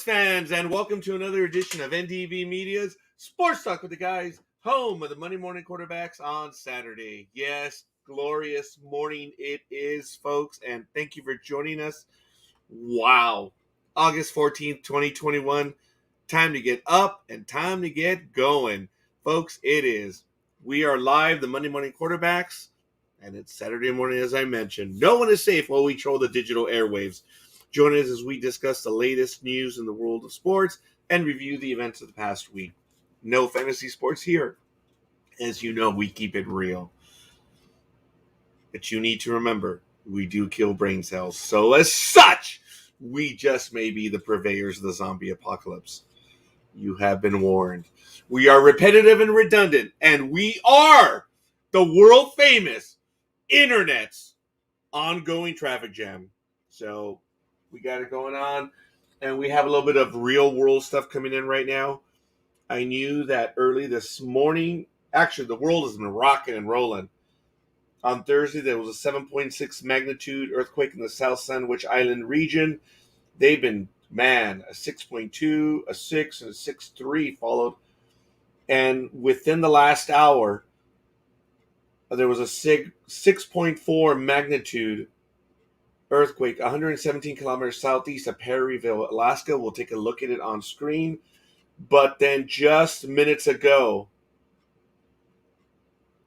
fans, and welcome to another edition of NDB Media's Sports Talk with the Guys, home of the Monday morning quarterbacks on Saturday. Yes, glorious morning it is, folks, and thank you for joining us. Wow. August 14th, 2021. Time to get up and time to get going. Folks, it is. We are live, the Monday morning quarterbacks, and it's Saturday morning, as I mentioned. No one is safe while we troll the digital airwaves. Join us as we discuss the latest news in the world of sports and review the events of the past week. No fantasy sports here. As you know, we keep it real. But you need to remember, we do kill brain cells. So as such, we just may be the purveyors of the zombie apocalypse. You have been warned. We are repetitive and redundant, and we are the world famous internet's ongoing traffic jam. So we got it going on, and we have a little bit of real world stuff coming in right now. I knew that early this morning, actually the world has been rocking and rolling. On Thursday, there was a 7.6 magnitude earthquake in the South Sandwich Island region. They've been, a 6.2, a 6, and a 6.3 followed. And within the last hour, there was a 6.4 magnitude earthquake, 117 kilometers southeast of Perryville, Alaska. We'll take a look at it on screen. But then just minutes ago,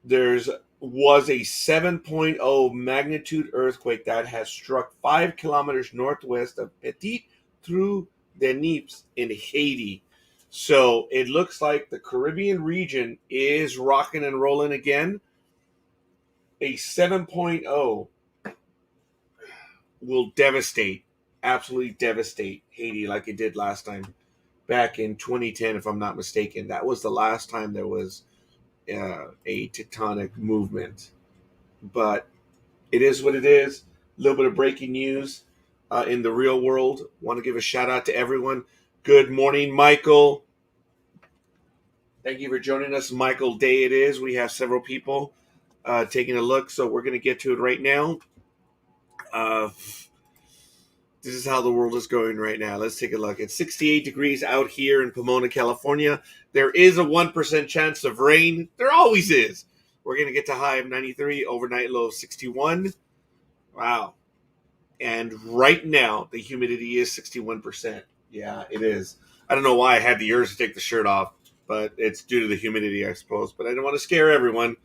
there was a 7.0 magnitude earthquake that has struck 5 kilometers northwest of Petit Trou de Nips in Haiti. So it looks like the Caribbean region is rocking and rolling again. A 7.0 will absolutely devastate Haiti like it did last time, back in 2010, if I'm not mistaken. That was the last time there was a tectonic movement. But it is what it is. A little bit of breaking news in the real world. Want to give a shout out to everyone. Good morning, Michael. Thank you for joining us. Michael Day it is. We have several people taking a look, so we're going to get to it right now. This is how the world is going right now. Let's take a look. It's 68 degrees out here in Pomona, California. There is a 1% chance of rain. There always is. We're going to get to high of 93, overnight low of 61. Wow. And right now, the humidity is 61%. Yeah, it is. I don't know why I had the urge to take the shirt off, but it's due to the humidity, I suppose. But I don't want to scare everyone.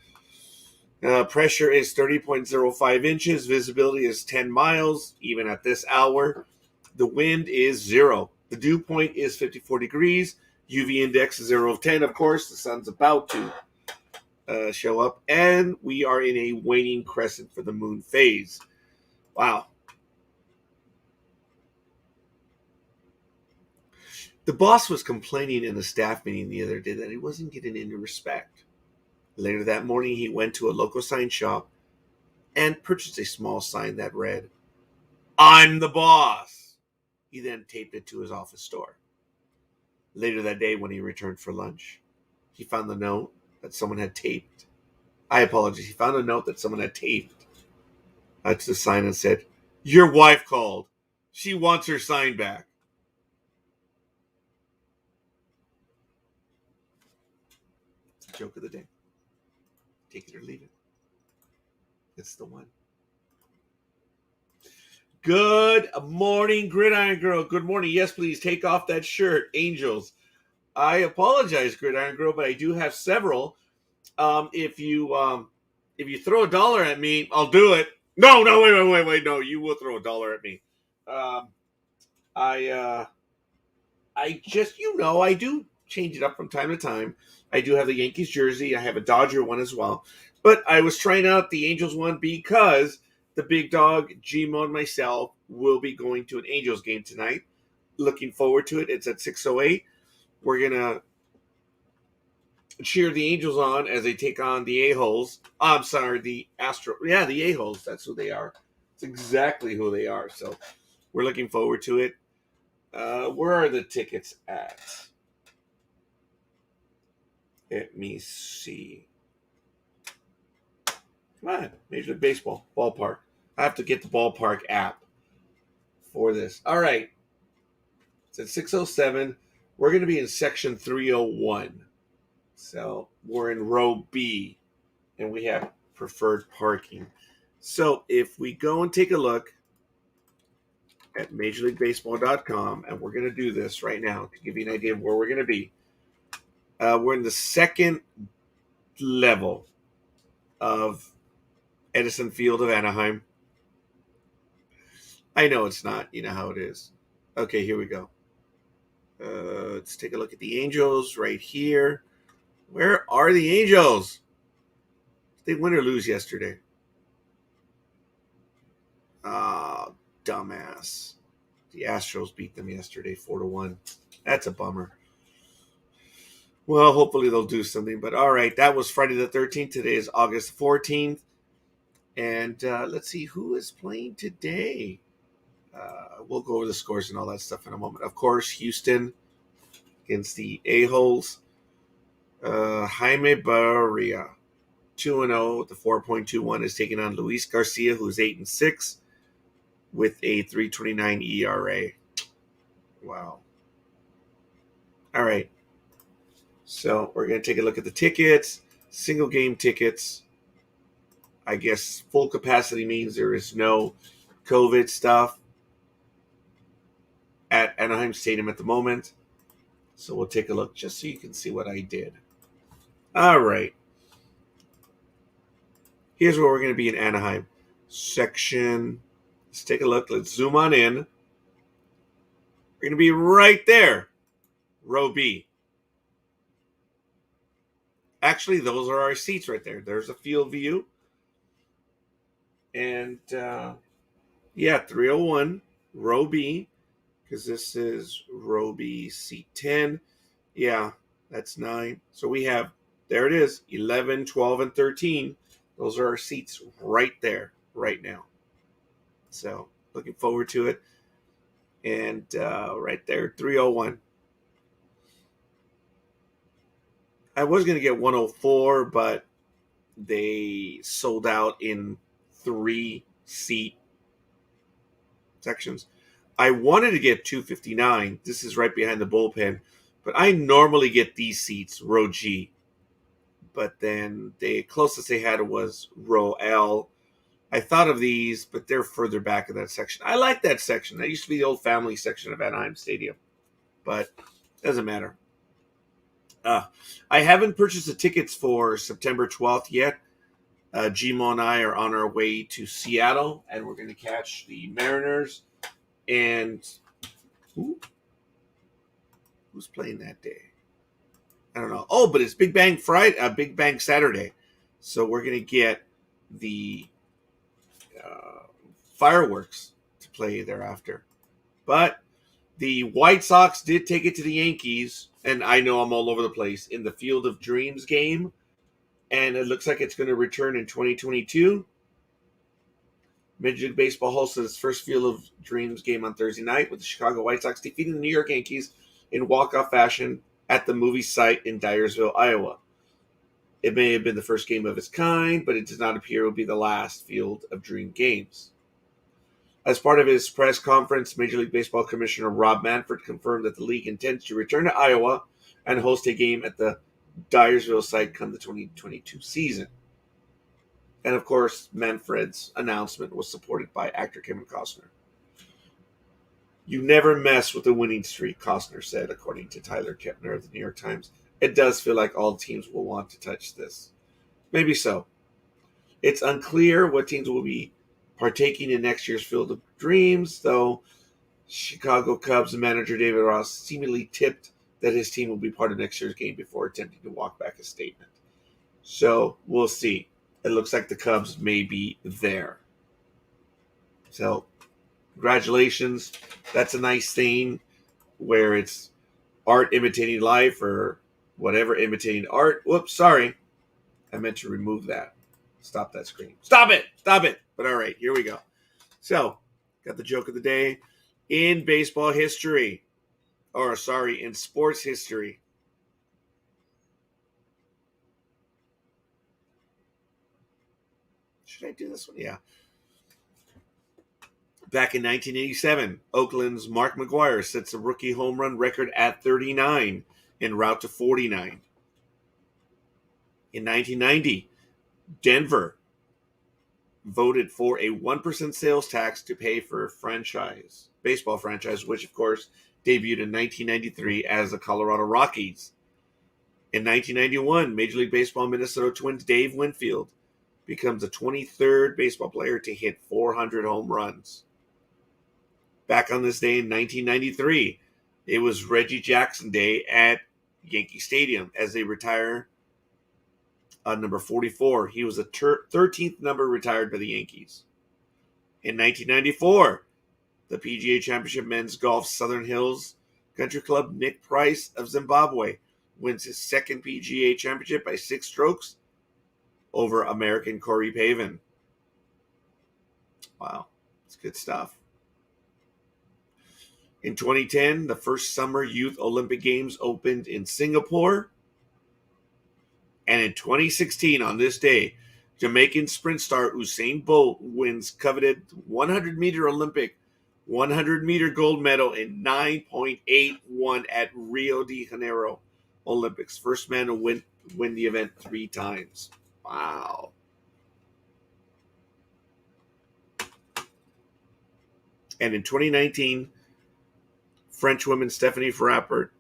Pressure is 30.05 inches. Visibility is 10 miles, even at this hour. The wind is 0. The dew point is 54 degrees. UV index is 0 of 10, of course. The sun's about to show up. And we are in a waning crescent for the moon phase. Wow. The boss was complaining in the staff meeting the other day that he wasn't getting any respect. Later that morning, he went to a local sign shop and purchased a small sign that read, "I'm the boss." He then taped it to his office door. Later that day, when he returned for lunch, he found the note that someone had taped. He found a note that someone had taped to the sign and said, "Your wife called. She wants her sign back." It's a joke of the day. Take it or leave it. It's the one. Good morning, Gridiron Girl. Good morning. Yes, please take off that shirt, Angels. I apologize, Gridiron Girl, but I do have several. If you throw $1 at me, I'll do it. No, wait. No, you will throw $1 at me. I do change it up from time to time. I do have the Yankees jersey. I have a Dodger one as well. But I was trying out the Angels one because the big dog, Gmo, and myself will be going to an Angels game tonight. Looking forward to it. It's at 6:08. We're going to cheer the Angels on as they take on the A-holes. I'm sorry, the the A-holes. That's who they are. It's exactly who they are. So we're looking forward to it. Where are the tickets at? Let me see. Come on, Major League Baseball, ballpark. I have to get the ballpark app for this. All right. It's at 607. We're going to be in section 301. So we're in row B, and we have preferred parking. So if we go and take a look at MajorLeagueBaseball.com, and we're going to do this right now to give you an idea of where we're going to be. We're in the second level of Edison Field of Anaheim. I know it's not. You know how it is. Okay, here we go. Let's take a look at the Angels right here. Where are the Angels? Did they win or lose yesterday? Ah, dumbass. The Astros beat them yesterday 4-1. That's a bummer. Well, hopefully they'll do something. But all right, that was Friday the 13th. Today is August 14th. And let's see who is playing today. We'll go over the scores and all that stuff in a moment. Of course, Houston against the A-Holes. Jaime Barria, 2-0 with the 4.21, is taking on Luis Garcia, who's 8-6 with a 3.29 ERA. Wow. All right. So we're going to take a look at the tickets. Single game tickets. I guess full capacity means there is no COVID stuff at Anaheim Stadium at the moment. So we'll take a look just so you can see what I did. All right. Here's where we're going to be in Anaheim. Section. Let's take a look. Let's zoom on in. We're going to be right there. Row B. Actually, those are our seats right there. There's a field view. And, yeah, 301, row B, because this is row B, seat 10. Yeah, that's 9. So we have, there it is, 11, 12, and 13. Those are our seats right there, right now. So looking forward to it. And right there, 301. I was going to get 104, but they sold out in 3-seat sections. I wanted to get 259. This is right behind the bullpen, but I normally get these seats, row G. But then the closest they had was row L. I thought of these, but they're further back in that section. I like that section. That used to be the old family section of Anaheim Stadium, but it doesn't matter. I haven't purchased the tickets for September 12th yet. Gmo and I are on our way to Seattle, and we're going to catch the Mariners. And who's playing that day? I don't know. Oh, but it's Big Bang Friday, Big Bang Saturday. So we're going to get the fireworks to play thereafter. But the White Sox did take it to the Yankees, and I know I'm all over the place, in the Field of Dreams game. And it looks like it's going to return in 2022. Major League Baseball hosted its first Field of Dreams game on Thursday night with the Chicago White Sox defeating the New York Yankees in walk-off fashion at the movie site in Dyersville, Iowa. It may have been the first game of its kind, but it does not appear it will be the last Field of Dream games. As part of his press conference, Major League Baseball Commissioner Rob Manfred confirmed that the league intends to return to Iowa and host a game at the Dyersville site come the 2022 season. And of course, Manfred's announcement was supported by actor Kevin Costner. You never mess with a winning streak, Costner said, according to Tyler Kepner of the New York Times. It does feel like all teams will want to touch this. Maybe so. It's unclear what teams will be partaking in next year's Field of Dreams, though Chicago Cubs manager David Ross seemingly tipped that his team will be part of next year's game before attempting to walk back a statement. So we'll see. It looks like the Cubs may be there. So congratulations. That's a nice thing where it's art imitating life or whatever imitating art. Whoops, sorry. I meant to remove that. Stop that screen. Stop it. Stop it. But all right, here we go. So, got the joke of the day. In baseball history, in sports history, should I do this one? Yeah. Back in 1987, Oakland's Mark McGwire sets a rookie home run record at 39 en route to 49. In 1990, Denver voted for a 1% sales tax to pay for baseball franchise, which of course debuted in 1993 as the Colorado Rockies. In 1991, Major League Baseball Minnesota Twins Dave Winfield becomes the 23rd baseball player to hit 400 home runs. Back on this day in 1993, it was Reggie Jackson Day at Yankee Stadium as they retire number 44. He was the 13th number retired by the Yankees. In 1994, the PGA Championship Men's Golf Southern Hills Country Club Nick Price of Zimbabwe wins his second PGA Championship by 6 strokes over American Corey Pavin. Wow, it's good stuff. In 2010, the first Summer Youth Olympic Games opened in Singapore. And in 2016, on this day, Jamaican sprint star Usain Bolt wins coveted 100-meter Olympic 100-meter gold medal in 9.81 at Rio de Janeiro Olympics. First man to win the event 3 times. Wow. And in 2019, French woman Stephanie Frappart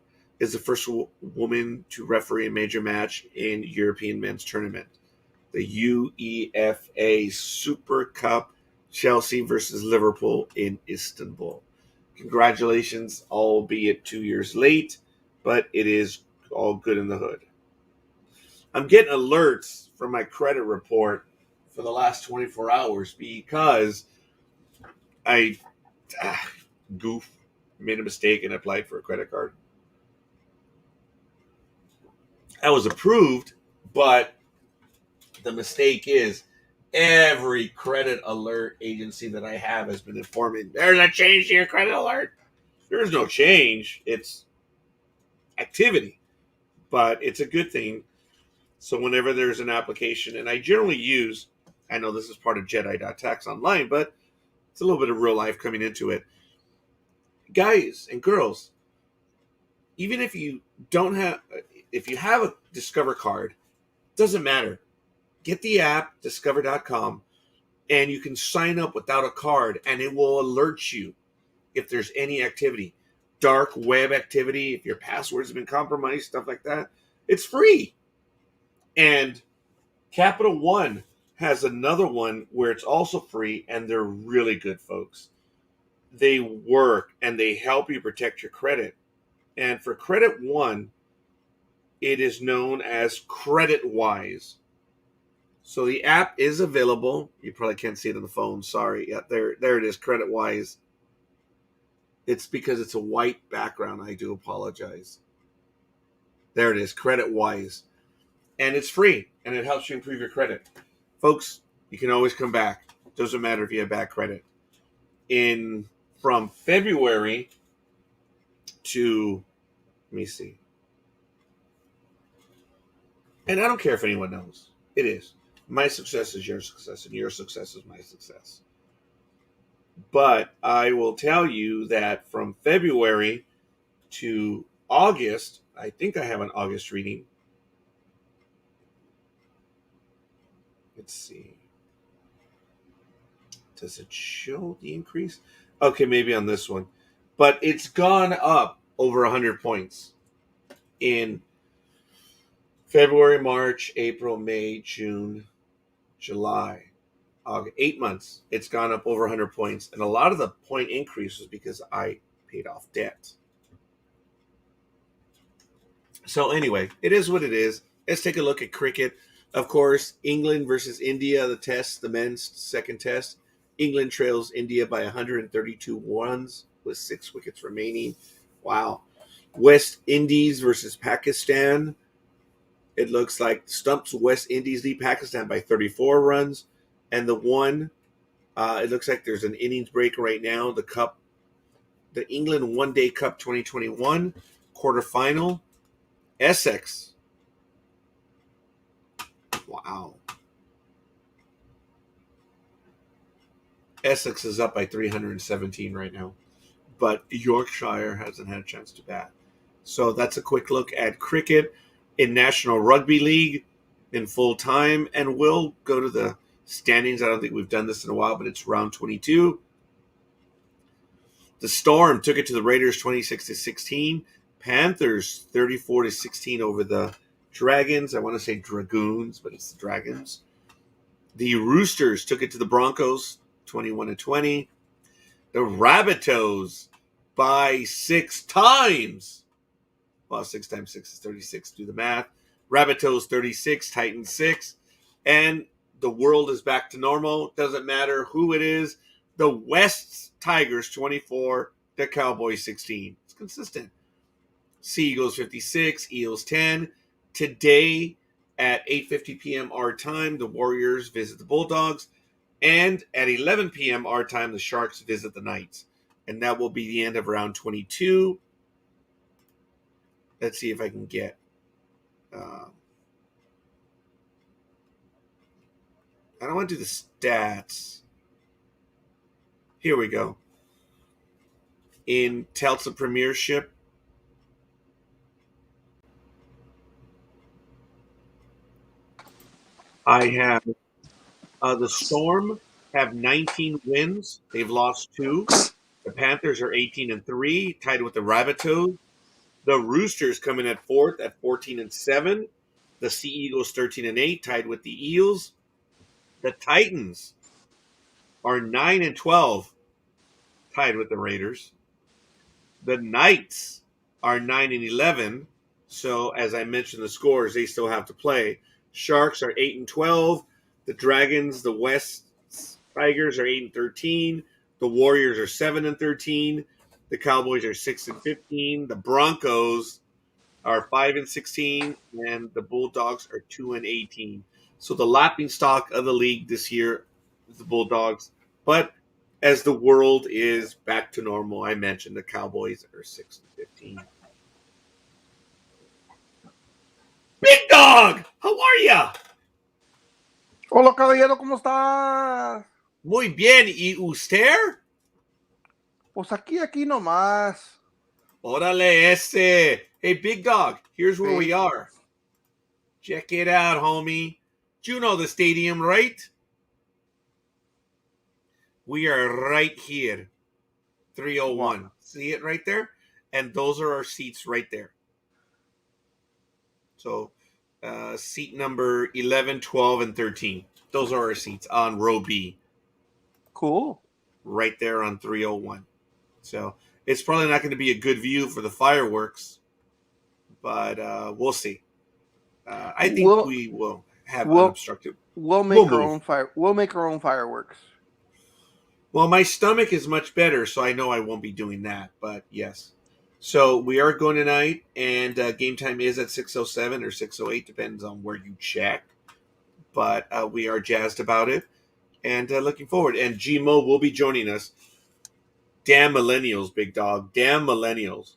is the first woman to referee a major match in European men's tournament. The UEFA Super Cup, Chelsea versus Liverpool in Istanbul. Congratulations, albeit 2 years late, but it is all good in the hood. I'm getting alerts from my credit report for the last 24 hours because I made a mistake and applied for a credit card. I was approved, but the mistake is every credit alert agency that I have has been informing there's a change to your credit alert. There's no change. It's activity, but it's a good thing. So whenever there's an application, and I generally use, I know this is part of Jedi.tax online, but it's a little bit of real life coming into it. Guys and girls, even if you have a Discover card, doesn't matter. Get the app, discover.com, and you can sign up without a card, and it will alert you if there's any activity. Dark web activity, if your passwords have been compromised, stuff like that. It's free. And Capital One has another one where it's also free, and they're really good, folks. They work, and they help you protect your credit. And for Credit One, it is known as CreditWise. So the app is available. You probably can't see it on the phone. Sorry. Yeah, there it is, CreditWise. It's because it's a white background. I do apologize. There it is, CreditWise. And it's free, and it helps you improve your credit. Folks, you can always come back. Doesn't matter if you have bad credit. From February to, let me see. And I don't care if anyone knows. It is. My success is your success, and your success is my success. But I will tell you that from February to August, I think I have an August reading. Let's see. Does it show the increase? Okay, maybe on this one. But it's gone up over 100 points in February, March, April, May, June, July, August. 8 months. It's gone up over 100 points. And a lot of the point increase was because I paid off debt. So anyway, it is what it is. Let's take a look at cricket. Of course, England versus India, the men's second test. England trails India by 132 runs with 6 wickets remaining. Wow. West Indies versus Pakistan. It looks like stumps West Indies lead Pakistan by 34 runs. And it looks like there's an innings break right now. The England One Day Cup 2021 quarterfinal. Essex. Wow. Essex is up by 317 right now, but Yorkshire hasn't had a chance to bat. So that's a quick look at cricket in National Rugby League in full time, and we'll go to the standings. I don't think we've done this in a while, but it's round 22. The Storm took it to the Raiders 26-16. Panthers 34-16 over the Dragons. I want to say Dragoons, but it's the Dragons. The Roosters took it to the Broncos 21-20. The Rabbitohs by 6 times. Well, 6 times 6 is 36. Do the math. Rabbitohs 36, Titans 6. And the world is back to normal. Doesn't matter who it is. The West Tigers 24, the Cowboys 16. It's consistent. Sea Eagles 56, Eels 10. Today at 8:50 p.m. our time, the Warriors visit the Bulldogs. And at 11 p.m. our time, the Sharks visit the Knights. And that will be the end of round 22. Let's see if I can get... I don't want to do the stats. Here we go. In Telsa Premiership, I have the Storm have 19 wins. They've lost 2. The Panthers are 18-3, tied with the Rabbitohs. The Roosters come in at 4th at 14-7. The Sea Eagles 13-8, tied with the Eels. The Titans are 9-12, tied with the Raiders. The Knights are 9-11. So, as I mentioned, the scores, they still have to play. Sharks are 8-12. The Dragons, the West Tigers are 8-13. The Warriors are 7-13. The Cowboys are 6-15. The Broncos are 5-16, and the Bulldogs are 2-18. So the laughing stock of the league this year is the Bulldogs. But as the world is back to normal, I mentioned the Cowboys are 6-15. Big Dog, how are ya? Hola, caballero, ¿cómo estás? Muy bien, ¿y usted? Pues aquí nomás. Órale, ese. Hey, Big Dog, here's where we are. Check it out, homie. You know the stadium, right? We are right here. 301. Wow. See it right there? And those are our seats right there. So, seat number 11, 12, and 13. Those are our seats on row B. Cool. Right there on 301. So, it's probably not going to be a good view for the fireworks, but we'll see. I think we will have unobstructed. We'll make our own fire. We'll make our own fireworks. Well, my stomach is much better, so I know I won't be doing that. But yes, so we are going tonight, and game time is at 6:07 or 6:08, depends on where you check. But we are jazzed about it, and looking forward. And G-Mo will be joining us. Damn millennials, Big Dog. Damn millennials.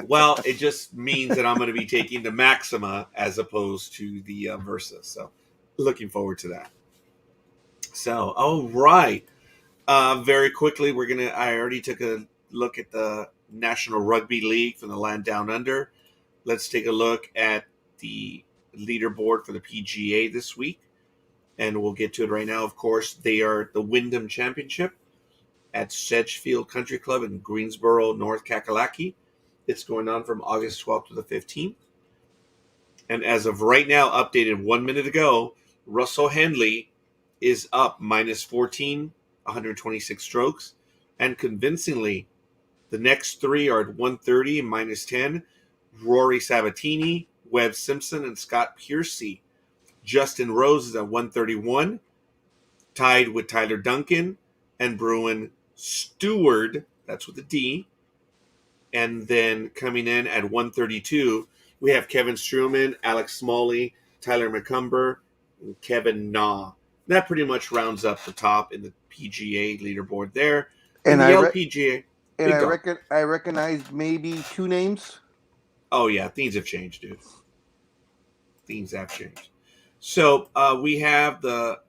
Well, it just means that I'm going to be taking the Maxima as opposed to the Versa. So, looking forward to that. So, all right. Very quickly, I already took a look at the National Rugby League from the land down under. Let's take a look at the leaderboard for the PGA this week. And we'll get to it right now. Of course, they are the Wyndham Championship at Sedgefield Country Club in Greensboro, North Kakalaki. It's going on from August 12th to the 15th. And as of right now, updated 1 minute ago, Russell Henley is up minus 14, 126 strokes. And convincingly, the next 3 are at 130, minus 10. Rory Sabatini, Webb Simpson, and Scott Piercy. Justin Rose is at 131, tied with Tyler Duncan and Bruin Stewart. That's with a D. And then coming in at 132, we have Kevin Struman, Alex Smalley, Tyler McCumber, and Kevin Na. That pretty much rounds up the top in the PGA leaderboard there. And the LPGA. And I recognized maybe 2 names. Oh, yeah. Things have changed, dude. Things have changed. So we have the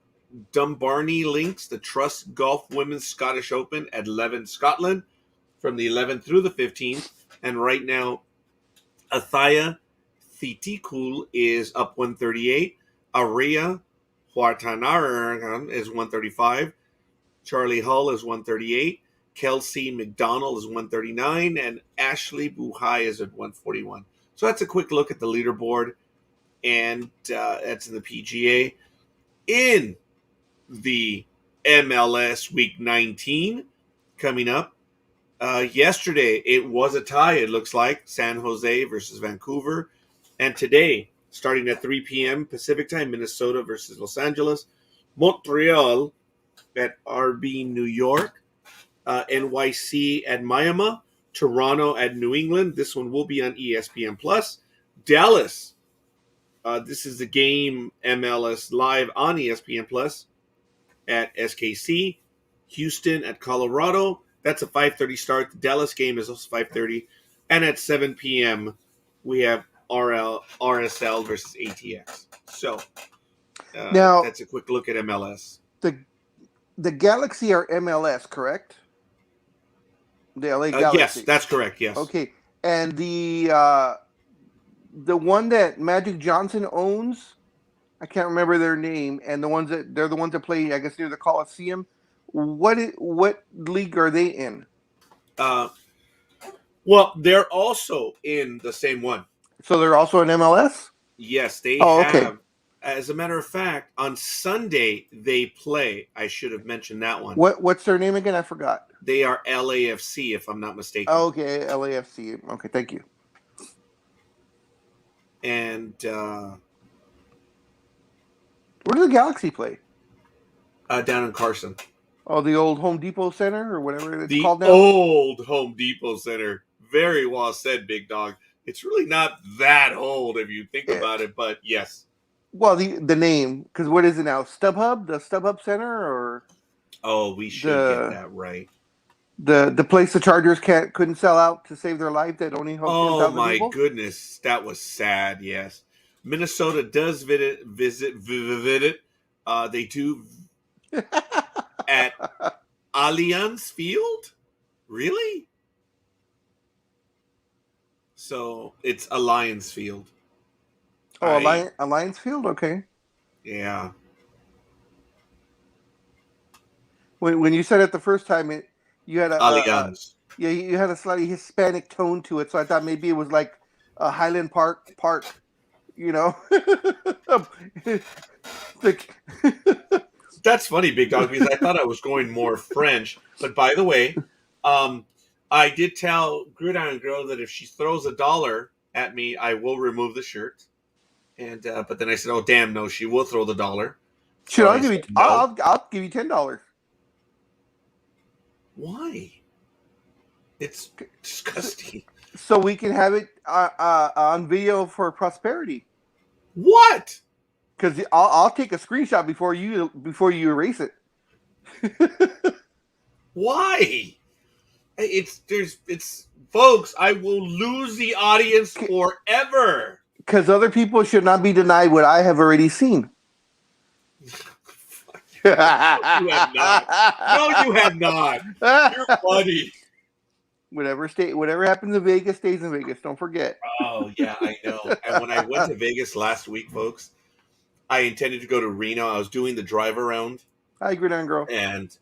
Dumbarnie links the Trust Golf Women's Scottish Open at Leven, Scotland, from the 11th through the 15th. And right now, Athaya Thitikul is up 138. Aria Huartanaragan is 135. Charlie Hull is 138. Kelsey McDonald is 139. And Ashley Buhai is at 141. So that's a quick look at the leaderboard. And that's in the PGA. In the MLS Week 19 coming up, yesterday it was a tie, it looks like, San Jose versus Vancouver. And today, starting at 3 p.m. Pacific time, Minnesota versus Los Angeles, Montreal at RB New York, NYC at Miami, Toronto at New England. This one will be on ESPN Plus. Dallas, this is the game MLS live on ESPN Plus at SKC. Houston at Colorado. That's a 5:30 start. The Dallas game is also 5:30. And at 7 p.m., we have RSL versus ATX. So now that's a quick look at MLS. The Galaxy are MLS, correct? The LA Galaxy. Yes, that's correct. Yes. Okay, and the one that Magic Johnson owns, I can't remember their name, and they're the ones that play, I guess, near the Coliseum. What league are they in? Well, they're also in the same one. So they're also in MLS? Yes, they have. Okay. As a matter of fact, on Sunday they play. I should have mentioned that one. What's their name again? I forgot. They are LAFC, if I'm not mistaken. Okay, LAFC. Okay, thank you. And where does the Galaxy play? Down in Carson. Oh, the old Home Depot Center or whatever it's called now? The old Home Depot Center. Very well said, Big Dog. It's really not that old if you think about it, but yes. Well, the name, because what is it now? StubHub? The StubHub Center? Or oh, we should get that right. The place the Chargers couldn't sell out to save their life that only held 10,000 people? Oh, my goodness. That was sad, yes. Minnesota does visit it. They do at Allianz Field? Really? So it's Alliance Field. Oh, Alliance Field? Okay. Yeah. When you said it the first time, you had Allianz. You had a slightly Hispanic tone to it, so I thought maybe it was like Highland Park, you know. That's funny, Big Dog, because I thought I was going more French. But by the way, I did tell Gridiron Girl that if she throws $1 at me, I will remove the shirt. And but then I said, "Oh damn, no, she will throw the $1." Sure, I'll give you. No. I'll give you $10. Why? It's disgusting. So we can have it on video for prosperity. What? Because I'll take a screenshot before you erase it. Why? It's folks. I will lose the audience forever. Because other people should not be denied what I have already seen. You have not. No, you have not. You're funny. Whatever happens in Vegas stays in Vegas. Don't forget. Oh yeah, I know. And when I went to Vegas last week, folks, I intended to go to Reno. I was doing the drive around. Hi, Gridiron Girl. And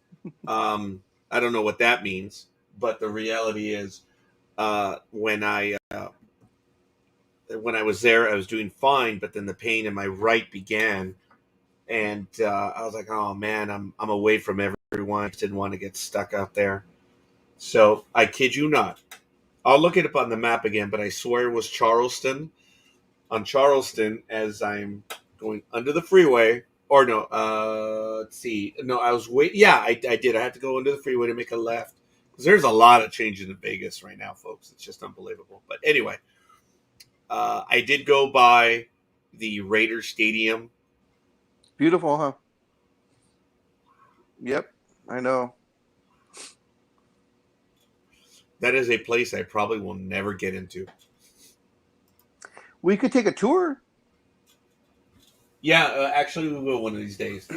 I don't know what that means, but the reality is, when I was there, I was doing fine, but then the pain in my right began. And I was like, "Oh man, I'm away from everyone. I didn't want to get stuck out there." So I kid you not. I'll look it up on the map again, but I swear it was Charleston. On Charleston, as I'm going under the freeway, or no, let's see. No, I was waiting. Yeah, I did. I had to go under the freeway to make a left because there's a lot of changes in Vegas right now, folks. It's just unbelievable. But anyway, I did go by the Raiders Stadium. Beautiful, huh? Yep, I know. That is a place I probably will never get into. We could take a tour. Yeah, actually we will one of these days.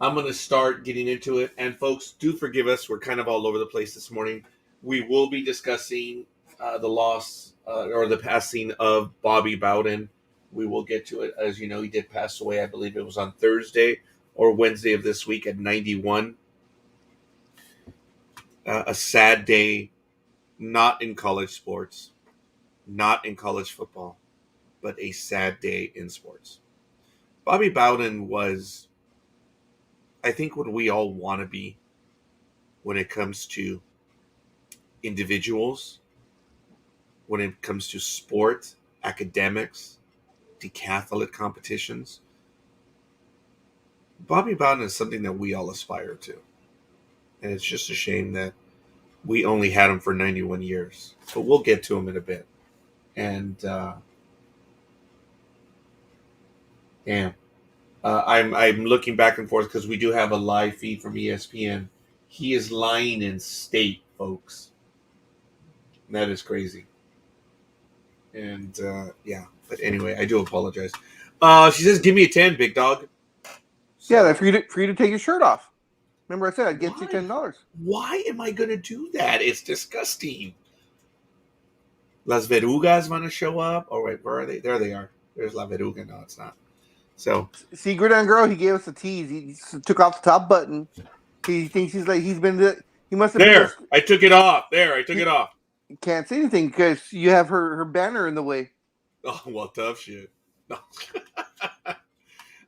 I'm going to start getting into it. And folks, do forgive us. We're kind of all over the place this morning. We will be discussing the loss or the passing of Bobby Bowden. We will get to it. As you know, he did pass away. I believe it was on Thursday or Wednesday of this week at 91. A sad day, not in college sports, not in college football, but a sad day in sports. Bobby Bowden was, I think, what we all want to be when it comes to individuals, when it comes to sport, academics, decathlete competitions. Bobby Bowden is something that we all aspire to. And it's just a shame that we only had him for 91 years. But we'll get to him in a bit. And, I'm looking back and forth because we do have a live feed from ESPN. He is lying in state, folks. That is crazy. And, But anyway, I do apologize. She says, give me a 10, big dog. So, yeah, for you to take your shirt off. Remember I said I'd get you $10. Why am I going to do that? It's disgusting. Las Verugas want to show up. Oh, wait, where are they? There they are. There's La Veruga. No, it's not. So, see, Gridiron Girl, he gave us a tease. He took off the top button. He thinks he must have there. I took it off. There, I took it off. You can't say anything because you have her banner in the way. Oh, well, tough shit. No.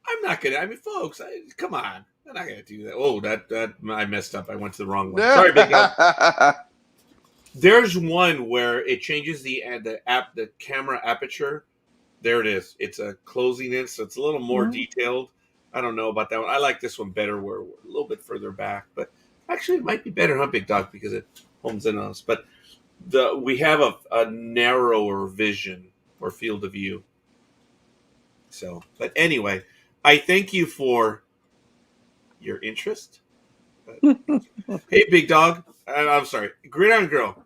I'm not gonna. I mean, folks, come on. I'm not gonna do that. Oh, that I messed up. I went to the wrong one. Sorry, big dog. There's one where it changes the camera aperture. There it is. It's a closing in, so it's a little more detailed. I don't know about that one. I like this one better. We're a little bit further back, but actually, it might be better, huh, Big Dog, because it homes in on us. But we have a narrower vision or field of view. So, but anyway, I thank you for your interest. Hey, Big Dog. I'm sorry, Gridiron Girl.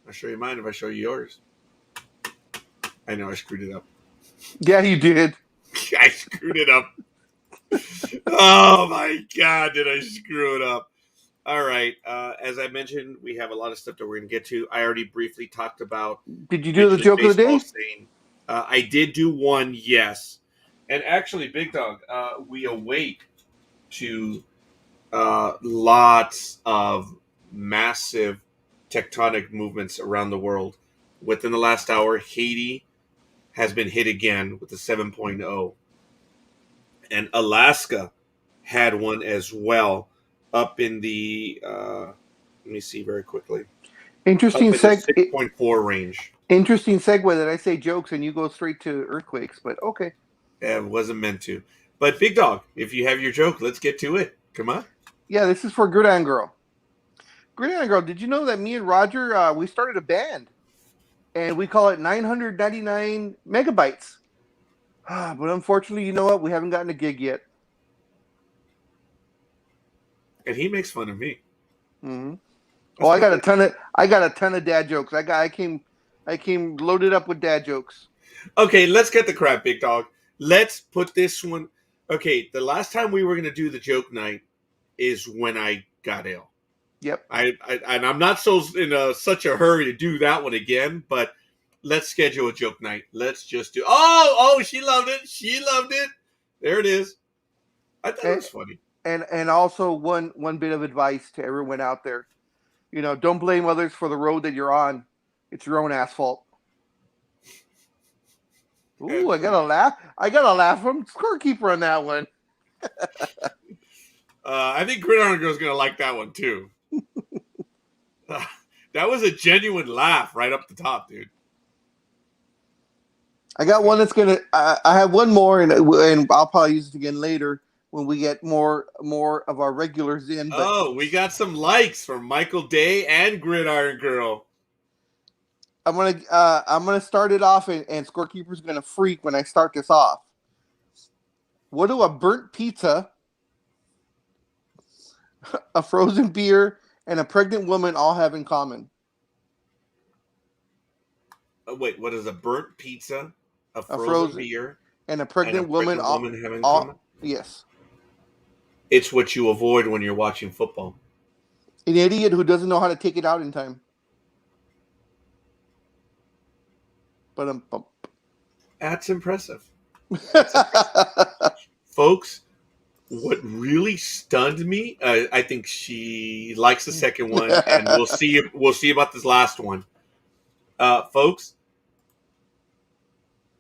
I'll show you mine if I show you yours. I know I screwed it up. Yeah, you did. I screwed it up. Oh my God, did I screw it up? All right. As I mentioned, we have a lot of stuff that we're going to get to. I already briefly talked about. Did you do the joke of the day? Saying, I did do one, yes. And actually, Big Dog, we awake to lots of massive tectonic movements around the world. Within the last hour, Haiti has been hit again with a 7.0. And Alaska had one as well up in the, let me see very quickly. Interesting 6.4 range. Interesting segue that I say jokes and you go straight to earthquakes, but okay. Yeah, it wasn't meant to. But Big Dog, if you have your joke, let's get to it. Come on. Yeah, this is for Gridiron Girl. Gridiron Girl, did you know that me and Roger, we started a band? And we call it 999 megabytes. But unfortunately, you know what? We haven't gotten a gig yet. And he makes fun of me. Mm-hmm. Oh, I got a ton of dad jokes. I came loaded up with dad jokes. Okay, let's get the crap, Big Dog. Let's put this one. Okay, the last time we were going to do the joke night is when I got ill. Yep. And I'm not in such a hurry to do that one again, but let's schedule a joke night. Let's just do. Oh, she loved it. She loved it. There it is. I thought it was funny. And also one bit of advice to everyone out there. You know, don't blame others for the road that you're on. It's your own asphalt. Ooh, I got a laugh from scorekeeper on that one. I think Gridiron Girl's going to like that one, too. That was a genuine laugh right up the top, dude. I got one that's going to... I have one more, and I'll probably use it again later when we get more of our regulars in. But we got some likes from Michael Day and Gridiron Girl. I'm gonna start it off, and scorekeeper's gonna freak when I start this off. What do a burnt pizza, a frozen beer, and a pregnant woman all have in common? Wait, what is a burnt pizza, a frozen beer, and a pregnant woman have in common? Yes. It's what you avoid when you're watching football. An idiot who doesn't know how to take it out in time. But That's impressive. Folks, what really stunned me, I think she likes the second one, and we'll see. We'll see about this last one, folks.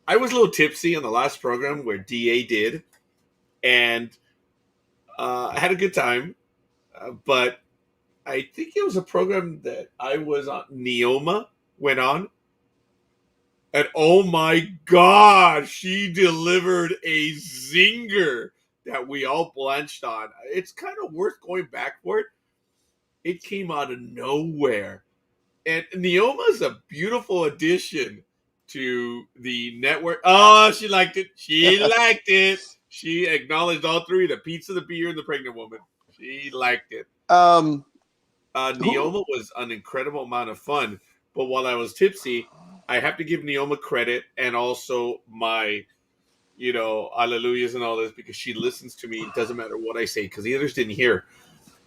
I was a little tipsy on the last program where DA did, and I had a good time. But I think it was a program that I was on. Neoma went on, and oh my god, she delivered a zinger that we all blanched on. It's kind of worth going back for it. It came out of nowhere. And Neoma's a beautiful addition to the network. Oh, she liked it. She liked it. She acknowledged all three: the pizza, the beer, and the pregnant woman. She liked it. Neoma was an incredible amount of fun. But while I was tipsy, I have to give Neoma credit and also my, alleluias and all this because she listens to me. It doesn't matter what I say because the others didn't hear.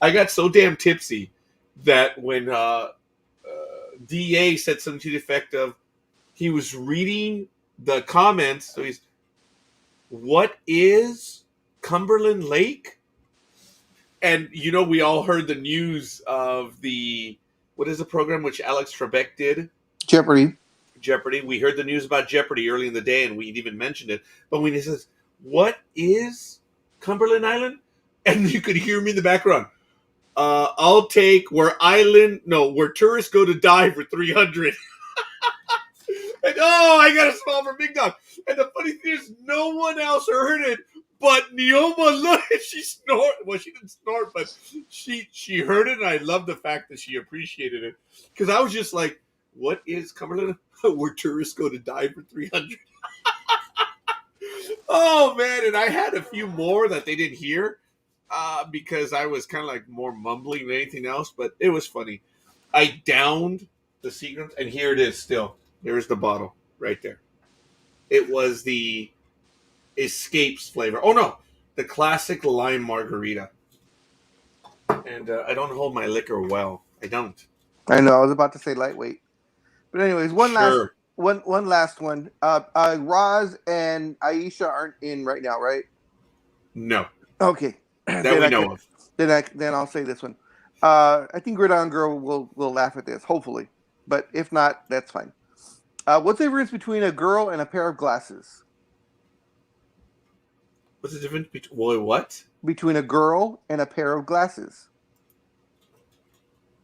I got so damn tipsy that when DA said something to the effect of, he was reading the comments. So what is Cumberland Lake? And, we all heard the news of what is the program which Alex Trebek did? Jeopardy. We heard the news about Jeopardy early in the day, and we even mentioned it. But when he says, what is Cumberland Island? And you could hear me in the background. I'll take where tourists go to die for 300. And I got a smile for Big Dog. And the funny thing is, no one else heard it, but Neoma looked. She snored. Well, she didn't snort, but she heard it, and I love the fact that she appreciated it because I was just like, "What is Cumberland? Where tourists go to die for 300?" Oh man! And I had a few more that they didn't hear because I was kind of like more mumbling than anything else, but it was funny. I downed the Seagrams, and here it is still. There's the bottle right there. It was the Escapes flavor. Oh, no. The classic lime margarita. And I don't hold my liquor well. I don't. I know. I was about to say lightweight. But anyways, one last Sure. one. Roz and Aisha aren't in right now, right? No. Okay. That we know of. Then I'll say this one. I think Gridiron Girl will laugh at this, hopefully. But if not, that's fine. What's the difference between a girl and a pair of glasses? What's the difference between what? Between a girl and a pair of glasses.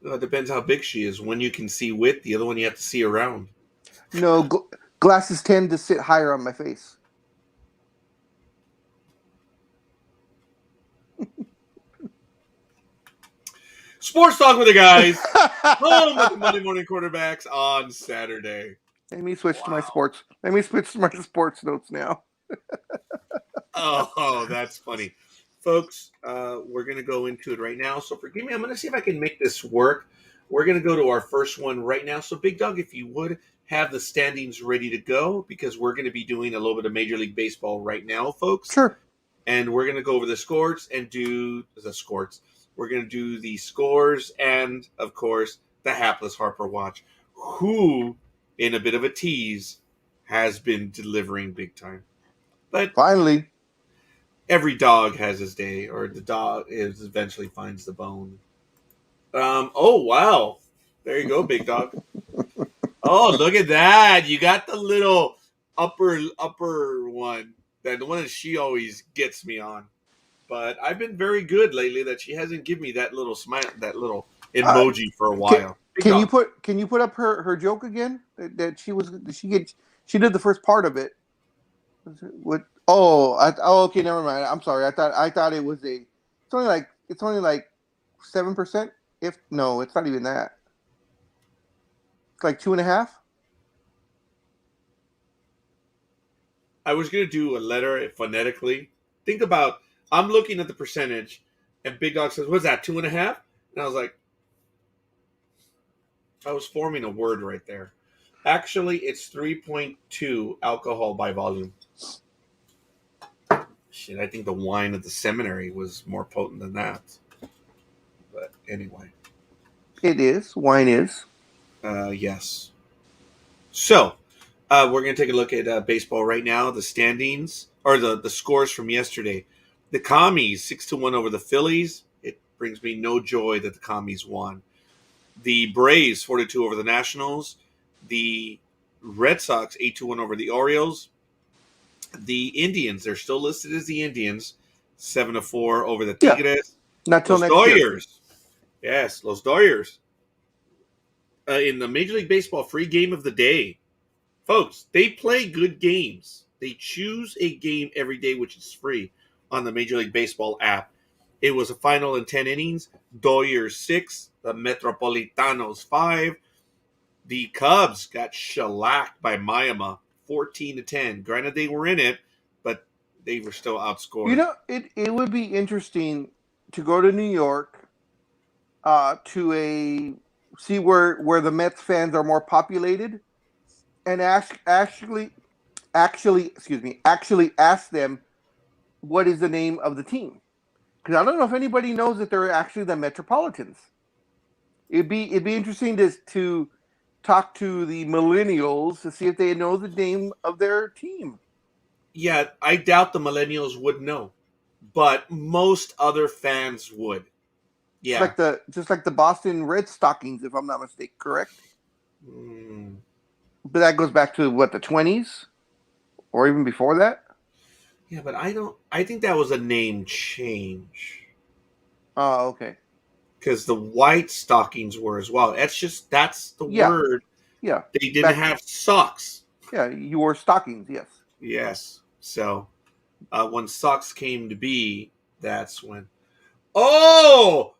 It depends how big she is. One you can see with, the other one you have to see around. No, glasses tend to sit higher on my face. Sports Talk with the guys. Home with the Monday morning quarterbacks on Saturday. Let me switch to my sports. Let me switch to my sports notes now. Oh, that's funny. Folks, we're going to go into it right now. So forgive me. I'm going to see if I can make this work. We're going to go to our first one right now. So Big Dog, if you would have the standings ready to go, because we're going to be doing a little bit of Major League Baseball right now, folks. Sure. And we're going to go over the scores and do the scores. We're going to do the scores and, of course, the hapless Harper Watch, who, in a bit of a tease, has been delivering big time. But finally, every dog has his day, or the dog eventually finds the bone. Oh, wow. There you go, Big Dog. Oh, look at that. You got the little upper one. The one that she always gets me on. But I've been very good lately that she hasn't given me that little smile, that little emoji for a while. Can you put up her joke again? That she did the first part of it. What? Okay, never mind. I'm sorry. I thought it was it's only like 7%. If no, it's not even that. It's like 2.5. I was gonna do a letter phonetically. Think about. I'm looking at the percentage, and Big Dog says, "What's that? 2.5?" And I was like, I was forming a word right there. Actually, it's 3.2 alcohol by volume. Shit, I think the wine at the seminary was more potent than that. But anyway. It is. Wine is. Yes. So, we're going to take a look at baseball right now. The standings, or the scores from yesterday. The Commies, 6-1 over the Phillies. It brings me no joy that the Commies won. The Braves, 4-2 over the Nationals. The Red Sox, 8-1 over the Orioles. The Indians, they're still listed as the Indians, 7-4 over the Yeah. Tigres. Not till Los next year. Dodgers. Yes, Los Dodgers. In the Major League Baseball free game of the day. Folks, they play good games. They choose a game every day, which is free on the Major League Baseball app. It was a final in 10 innings. Dodgers 6, the Metropolitanos 5. The Cubs got shellacked by Miami, 14-10. Granted, they were in it, but they were still outscored. You know, it would be interesting to go to New York, to see where the Mets fans are more populated, and actually ask them what is the name of the team, because I don't know if anybody knows that they're actually the Metropolitans. It'd be interesting to talk to the millennials to see if they know the name of their team. Yeah, I doubt the millennials would know, but most other fans would. Yeah. Just like the Boston Red Stockings, if I'm not mistaken, correct? Mm. But that goes back to what, the 20s, or even before that. Yeah, but I think that was a name change. Oh, okay. Because the White Stockings were as well. That's the Yeah. word. Yeah. They didn't have socks. Yeah, you wore stockings, yes. Yes. So when socks came to be, that's when. Oh!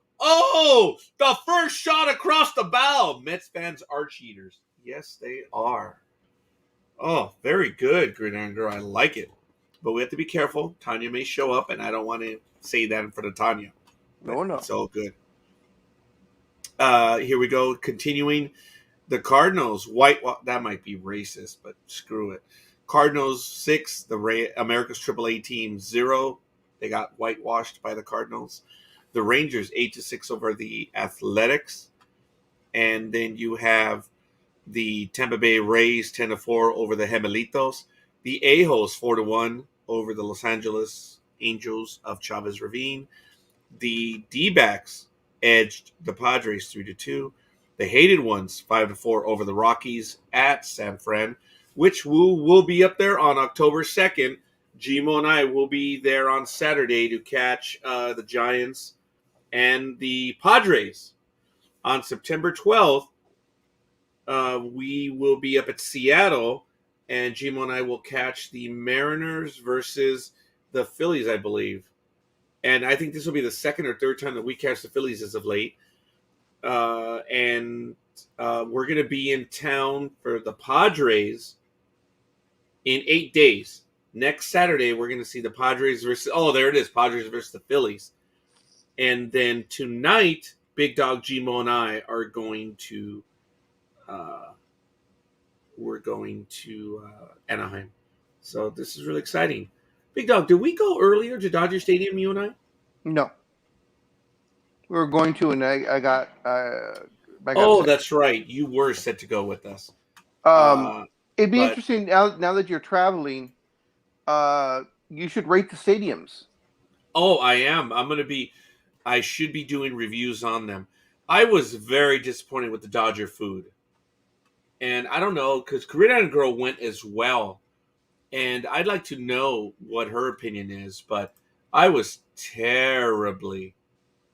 The first shot across the bow. Mets fans are cheaters. Yes, they are. Oh, very good, Gridiron Girl. I like it. But we have to be careful. Tanya may show up, and I don't want to say that in front of Tanya. No. It's all good. Here we go. Continuing. The Cardinals, that might be racist, but screw it. Cardinals 6, America's AAA team 0. They got whitewashed by the Cardinals. The Rangers 8-6 over the Athletics. And then you have the Tampa Bay Rays 10-4 over the Gemelitos. The A-Holes 4-1 over the Los Angeles Angels of Chavez Ravine. The D-backs edged the Padres 3-2. The Hated Ones 5-4 over the Rockies at San Fran, which will be up there on October 2nd. Gmo and I will be there on Saturday to catch the Giants and the Padres. On September 12th, we will be up at Seattle, and Gmo and I will catch the Mariners versus the Phillies, I believe. And I think this will be the second or third time that we catch the Phillies as of late. And we're going to be in town for the Padres in 8 days. Next Saturday, we're going to see the Padres versus... Oh, there it is. Padres versus the Phillies. And then tonight, Big Dog Gmo and I are going to... we're going to Anaheim. So this is really exciting. Big Dog, did we go earlier to Dodger Stadium, you and I? No. We were going to, and I got Oh, sick. that's right. You were set to go with us. It'd be interesting now that you're traveling. You should rate the stadiums. Oh, I am. I should be doing reviews on them. I was very disappointed with the Dodger food. And I don't know, because Gridiron Girl went as well. And I'd like to know what her opinion is, but I was terribly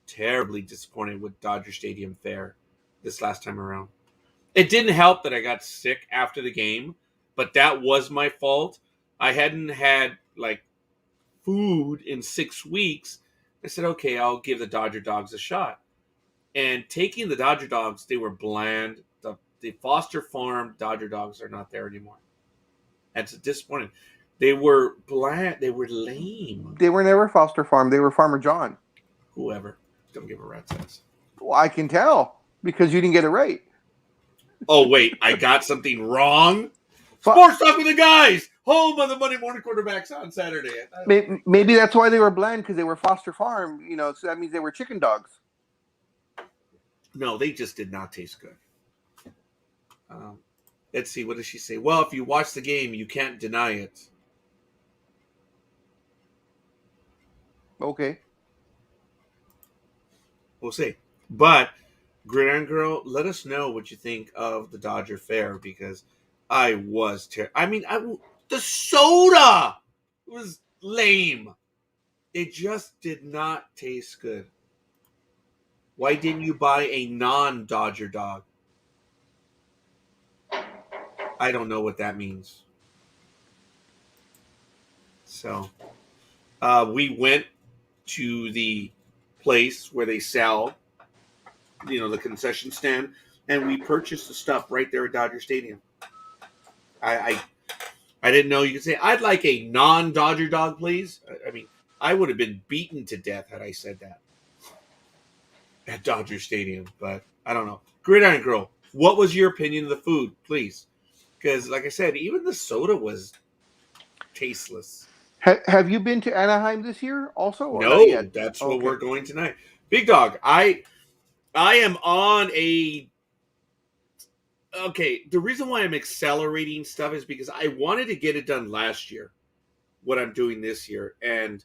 disappointed with Dodger Stadium fare this last time around. It didn't help that I got sick after the game, but that was my fault. I hadn't had food in 6 weeks. I said, okay, I'll give the Dodger dogs a shot. And taking the Dodger dogs, they were bland. The Foster Farm Dodger dogs are not there anymore. That's disappointing. They were bland. They were lame. They were never Foster Farm. They were Farmer John. Whoever. Don't give a rat's ass. Well, I can tell because you didn't get it right. Oh, wait. I got something wrong? Sports Talk with the Guys. home of the Monday morning quarterbacks on Saturday. Maybe that's why they were bland, because they were Foster Farm. So that means they were chicken dogs. No, they just did not taste good. Let's see. What does she say? Well, if you watch the game, you can't deny it. Okay. We'll see. But Gridiron Girl, let us know what you think of the Dodger Fair, because I was the soda was lame. It just did not taste good. Why didn't you buy a non-Dodger dog? I don't know what that means. So, we went to the place where they sell, the concession stand, and we purchased the stuff right there at Dodger Stadium. I didn't know you could say, I'd like a non-Dodger dog, please. I mean, I would have been beaten to death had I said that at Dodger Stadium, but I don't know. Gridiron Girl, what was your opinion of the food, please? Because, like I said, even the soda was tasteless. Have you been to Anaheim this year also, or not No, yet? that's Okay. what we're going tonight. Big Dog, I am on a... Okay, the reason why I'm accelerating stuff is because I wanted to get it done last year, what I'm doing this year, and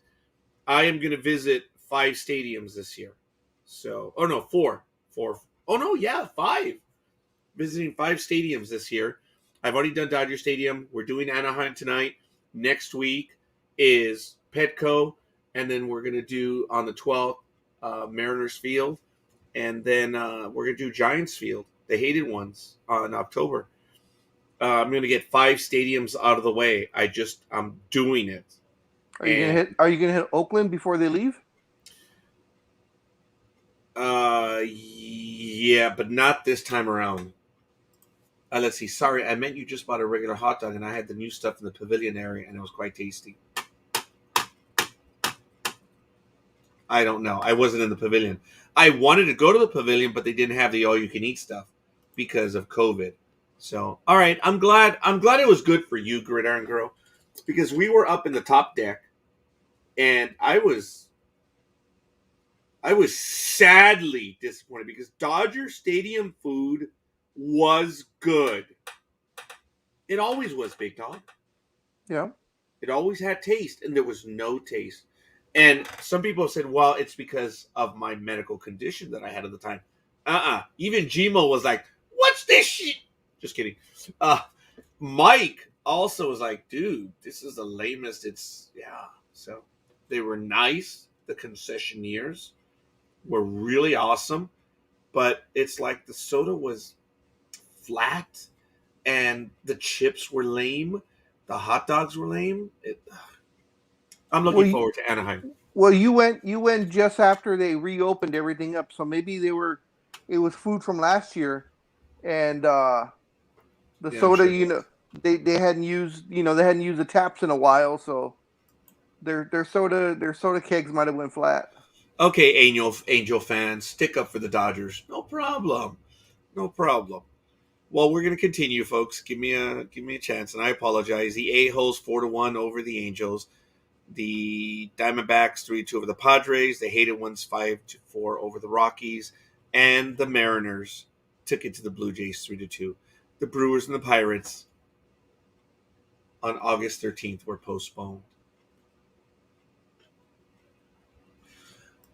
I am going to visit 5 stadiums this year. So, oh no, 4. Oh no, yeah, 5. Visiting 5 stadiums this year. I've already done Dodger Stadium. We're doing Anaheim tonight. Next week is Petco, and then we're going to do on the 12th Mariners Field, and then we're going to do Giants Field, the hated ones, in October. I'm going to get 5 stadiums out of the way. I'm doing it. Are you gonna hit Oakland before they leave? Yeah, but not this time around. Let's see. Sorry, I meant you just bought a regular hot dog, and I had the new stuff in the pavilion area, and it was quite tasty. I don't know. I wasn't in the pavilion. I wanted to go to the pavilion, but they didn't have the all-you-can-eat stuff because of COVID. So, all right. I'm glad it was good for you, Gridiron Girl, because we were up in the top deck, and I was sadly disappointed because Dodger Stadium food was good. It always was, Big Dog. Yeah. It always had taste, and there was no taste. And some people said, well, it's because of my medical condition that I had at the time. Even Gmo was like, what's this shit? Just kidding. Mike also was like, dude, this is the lamest. So they were nice. The concessionaires were really awesome. But it's like the soda was flat, and the chips were lame. The hot dogs were lame. I'm looking forward to Anaheim. Well, you went just after they reopened everything up, so maybe it was food from last year, and the soda, sure they hadn't used the taps in a while, so their soda kegs might have went flat. Okay, Angel fans, stick up for the Dodgers. No problem. No problem. Well, we're gonna continue, folks. Give me a chance, and I apologize. The A-holes 4-1 over the Angels. The Diamondbacks 3-2 over the Padres. The hated ones 5-4 over the Rockies, and the Mariners took it to the Blue Jays 3-2. The Brewers and the Pirates on August 13th were postponed.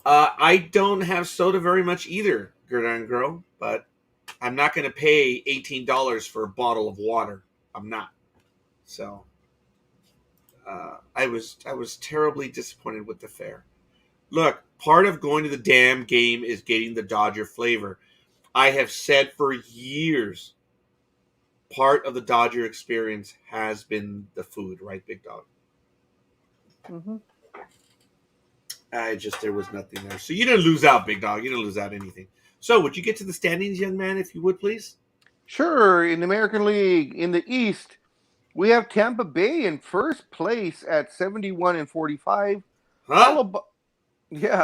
I don't have soda very much either, Gridiron Girl, but I'm not going to pay $18 for a bottle of water. I'm not. So I was terribly disappointed with the fair. Look, part of going to the damn game is getting the Dodger flavor. I have said for years, part of the Dodger experience has been the food, right, Big Dog? Mm-hmm. There was nothing there. So you didn't lose out, Big Dog. You didn't lose out anything. So would you get to the standings, young man, if you would, please? Sure. In the American League, in the East, we have Tampa Bay in first place at 71-45. Huh?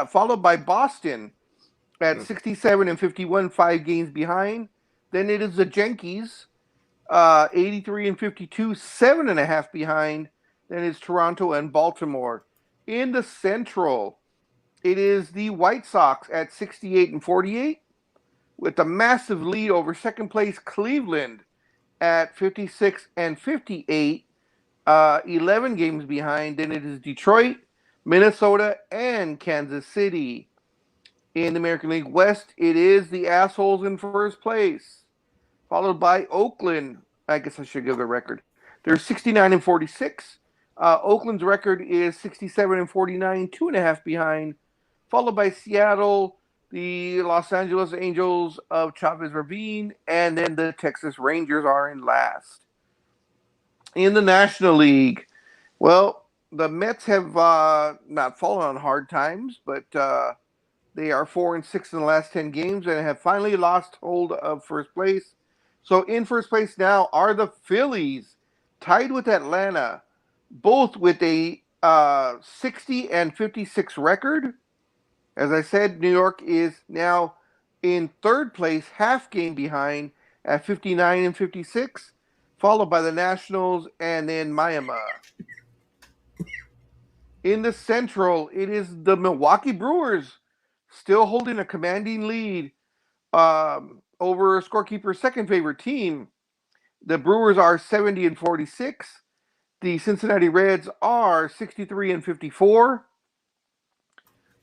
Followed by Boston at 67-51, 5 games behind. Then it is the Yankees 83 and 52, 7.5 behind. Then it's Toronto and Baltimore. In the Central, it is the White Sox at 68 and 48, with a massive lead over second place Cleveland at 56 and 58, 11 games behind. Then it is Detroit, Minnesota, and Kansas City. In the American League West, it is the assholes in first place, followed by Oakland. I guess I should give the record. They're 69 and 46. Oakland's record is 67 and 49, 2.5 behind, followed by Seattle, the Los Angeles Angels of Chavez Ravine, and then the Texas Rangers are in last. In the National League, well, the Mets have not fallen on hard times, but they are 4-6 in the last 10 games and have finally lost hold of first place. So in first place now are the Phillies, tied with Atlanta, both with a 60 and 56 record. As I said, New York is now in third place, half game behind at 59 and 56, followed by the Nationals and then Miami. In the Central, it is the Milwaukee Brewers still holding a commanding lead over scorekeeper's second favorite team. The Brewers are 70 and 46. The Cincinnati Reds are 63 and 54,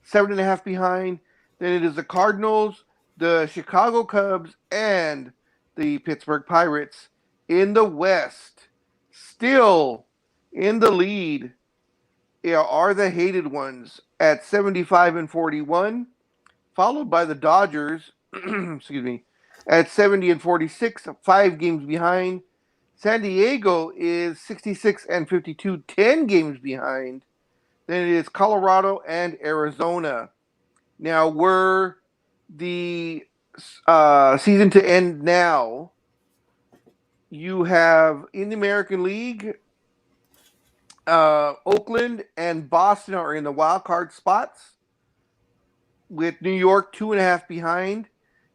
7.5 behind. Then it is the Cardinals, the Chicago Cubs, and the Pittsburgh Pirates. In the West, still in the lead are the hated ones at 75 and 41, followed by the Dodgers, excuse me, at 70 and 46, 5 games behind. San Diego is 66 and 52, 10 games behind. Then it is Colorado and Arizona. Now, were the season to end now, you have in the American League, Oakland and Boston are in the wild card spots, with New York 2.5 behind.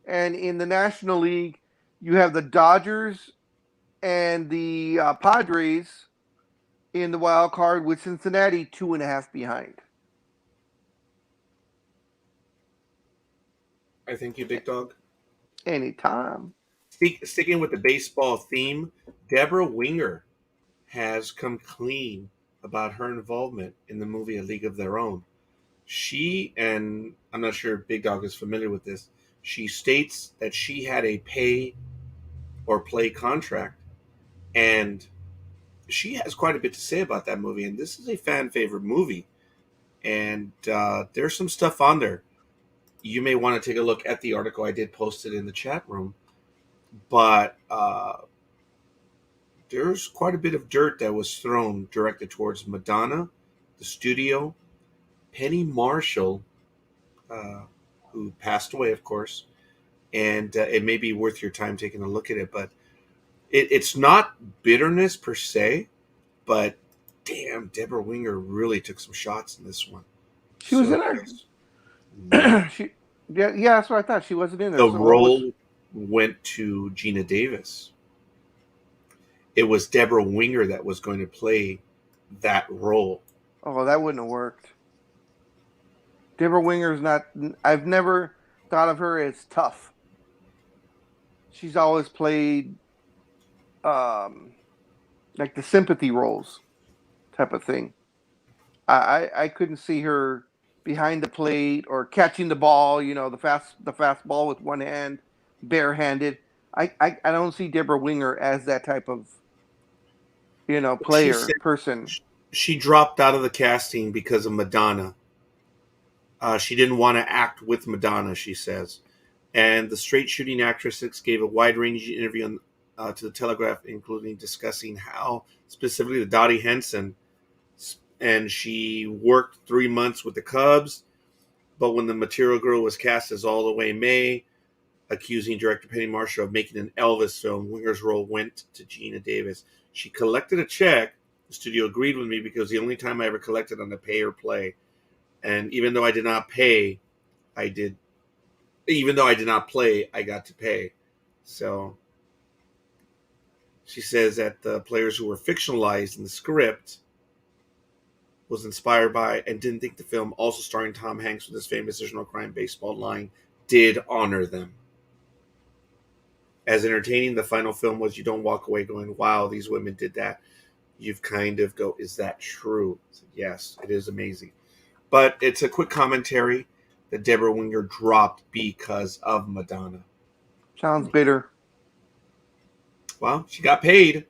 And in the National League, you have the Dodgers and the Padres in the wild card, with Cincinnati 2.5 behind. I thank you, Big Dog. Anytime. Sticking with the baseball theme, Deborah Winger has come clean about her involvement in the movie A League of Their Own. She, and I'm not sure if Big Dog is familiar with this, she states that she had a pay or play contract, and she has quite a bit to say about that movie. And this is a fan favorite movie, and there's some stuff on there. You may want to take a look at the article. I did post it in the chat room, but there's quite a bit of dirt that was thrown directed towards Madonna, the studio, Penny Marshall, who passed away, of course, and it may be worth your time taking a look at it. But it's not bitterness per se, but damn, Deborah Winger really took some shots in this one. She was So in there. yeah, Yeah, that's what I thought. She wasn't in there. the So what was? role went to Gina Davis. It was Deborah Winger that was going to play that role. Oh, that wouldn't have worked. Deborah Winger's not. I've never thought of her as tough. She's always played like the sympathy roles type of thing. I couldn't see her behind the plate or catching the ball. You know, the fast ball with one hand, barehanded. I don't see Deborah Winger as that type of She player said person. she dropped out of the casting because of Madonna. She didn't want to act with Madonna, she says. And the straight shooting actress gave a wide ranging interview to the Telegraph, including discussing how specifically the Dottie Henson, and she worked 3 months with the Cubs, but when the Material Girl was cast as All the Way May, accusing director Penny Marshall of making an Elvis film, Winger's role went to Gina Davis. She collected a check. The studio agreed with me because the only time I ever collected on the pay or play. And even though I did not pay, I did. Even though I did not play, I got to pay. So She says that the players who were fictionalized in the script was inspired by and didn't think the film, also starring Tom Hanks with his famous "There's no crime" baseball line, did honor them. As entertaining the final film was, you don't walk away going, wow, these women did that. You've kind of go, is that true? Said, yes, it is amazing. But it's a quick commentary that Deborah Winger dropped because of Madonna. Sounds bitter. Well, she got paid,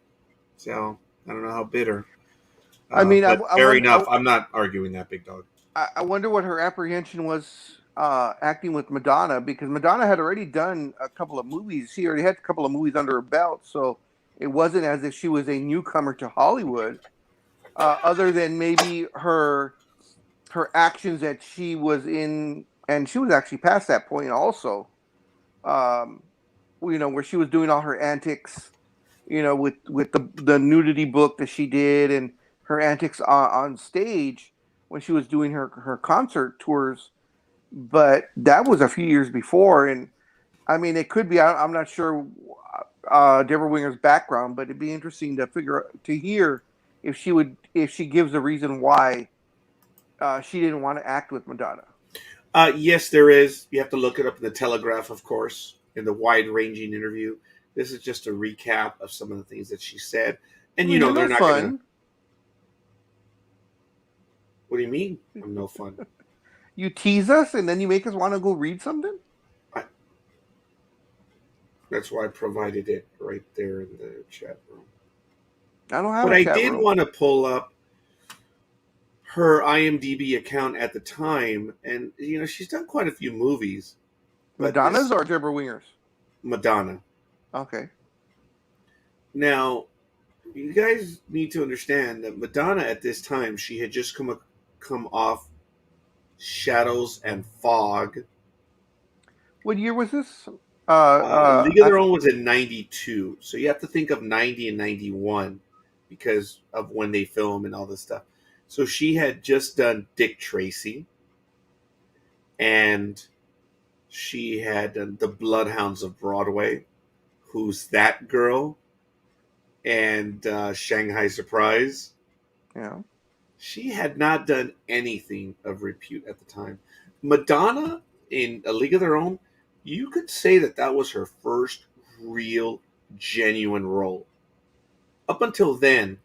so I don't know how bitter. I mean, But fair enough. I'm not arguing that, big dog. I wonder what her apprehension was acting with Madonna, because Madonna had already done a couple of movies. She already had a couple of movies under her belt, so it wasn't as if she was a newcomer to Hollywood. Other than maybe her actions that she was in, and she was actually past that point also. Um, where she was doing all her antics, with the nudity book that she did, and her antics on stage when she was doing her concert tours. But that was a few years before, and I mean, it could be. I'm not sure Deborah Winger's background, but it'd be interesting to hear if she gives a reason why she didn't want to act with Madonna. Yes, there is. You have to look it up in the Telegraph, of course, in the wide-ranging interview. This is just a recap of some of the things that she said, and I mean, they're not fun. going to. What do you mean? I'm no fun. You tease us, and then you make us want to go read something. That's why I provided it right there in the chat room. I don't have but a I chat did room. want to pull up her IMDb account at the time, and she's done quite a few movies. Madonna's or Deborah Winger's? Madonna. Okay. Now, you guys need to understand that Madonna at this time, she had just come off Shadows and Fog. What year was this? League of Their Own was in 92. So you have to think of 90 and 91 because of when they film and all this stuff. So she had just done Dick Tracy, and she had done The Bloodhounds of Broadway, Who's That Girl, and Shanghai Surprise. Yeah. She had not done anything of repute at the time. Madonna in A League of Their Own, you could say that was her first real, genuine role. Up until then,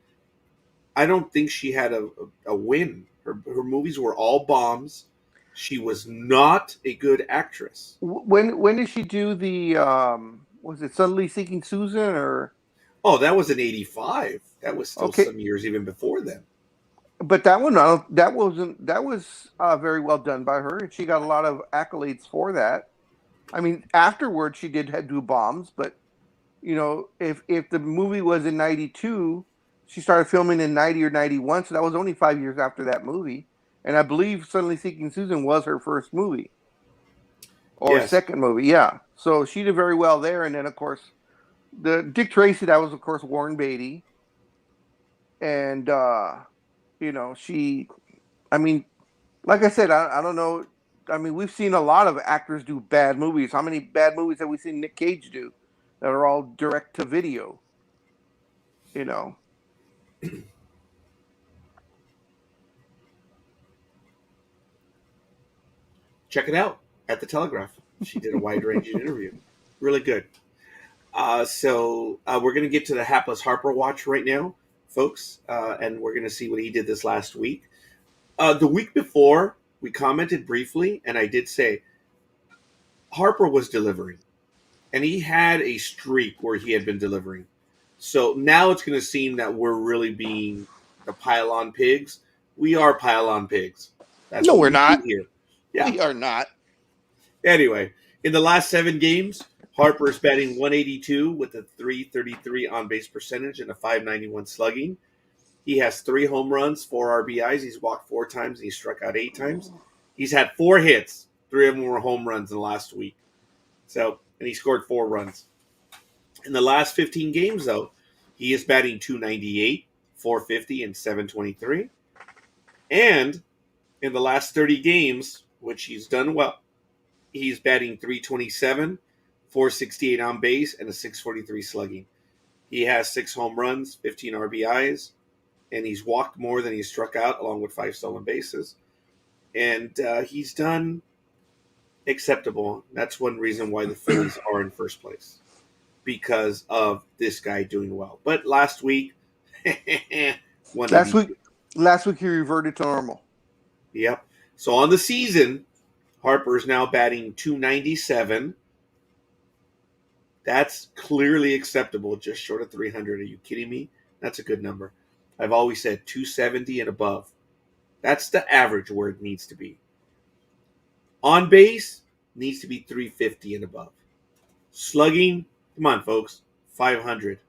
I don't think she had a win. Her movies were all bombs. She was not a good actress. When did she do the was it Suddenly Seeking Susan or? Oh, that was in 85. That was still Okay. some years even before then. But that one, that was very well done by her, and she got a lot of accolades for that. I mean, afterwards she did do bombs, but if the movie was in 92, she started filming in 90 or 91, so that was only 5 years after that movie. And I believe Suddenly Seeking Susan was her first movie. Or Yes. second movie, yeah. So she did very well there. And then, of course, the Dick Tracy, that was, of course, Warren Beatty. And, I mean, like I said, I don't know. I mean, we've seen a lot of actors do bad movies. How many bad movies have we seen Nick Cage do that are all direct to video? Check it out at the Telegraph. She did a wide-ranging interview. Really good. So we're going to get to the Hapless Harper watch right now, folks, and we're going to see what he did this last week. The week before, we commented briefly, and I did say Harper was delivering, and he had a streak where he had been delivering. So now it's going to seem that we're really being the pile-on pigs. We are pile-on pigs. That's no, what we're not. here. Yeah. We are not. Anyway, in the last 7 games, Harper is batting 182 with a 333 on-base percentage and a 591 slugging. He has 3 home runs, 4 RBIs. He's walked 4 times and he struck out 8 times. He's had 4 hits. 3 of them were home runs in the last week. And he scored 4 runs. In the last 15 games, though, he is batting 298, 450, and 723. And in the last 30 games, which he's done well, he's batting 327, 468 on base, and a 643 slugging. He has 6 home runs, 15 RBIs, and he's walked more than he's struck out, along with 5 stolen bases. And he's done acceptable. That's one reason why the Phillies are in first place, because of this guy doing well. But last week, one of Last these. week, last week he reverted to normal. Yep. So on the season, Harper's now batting .297. That's clearly acceptable, just short of 300. Are you kidding me? That's a good number. I've always said 270 and above. That's the average where it needs to be. On base needs to be 350 and above. Slugging, come on, folks, 500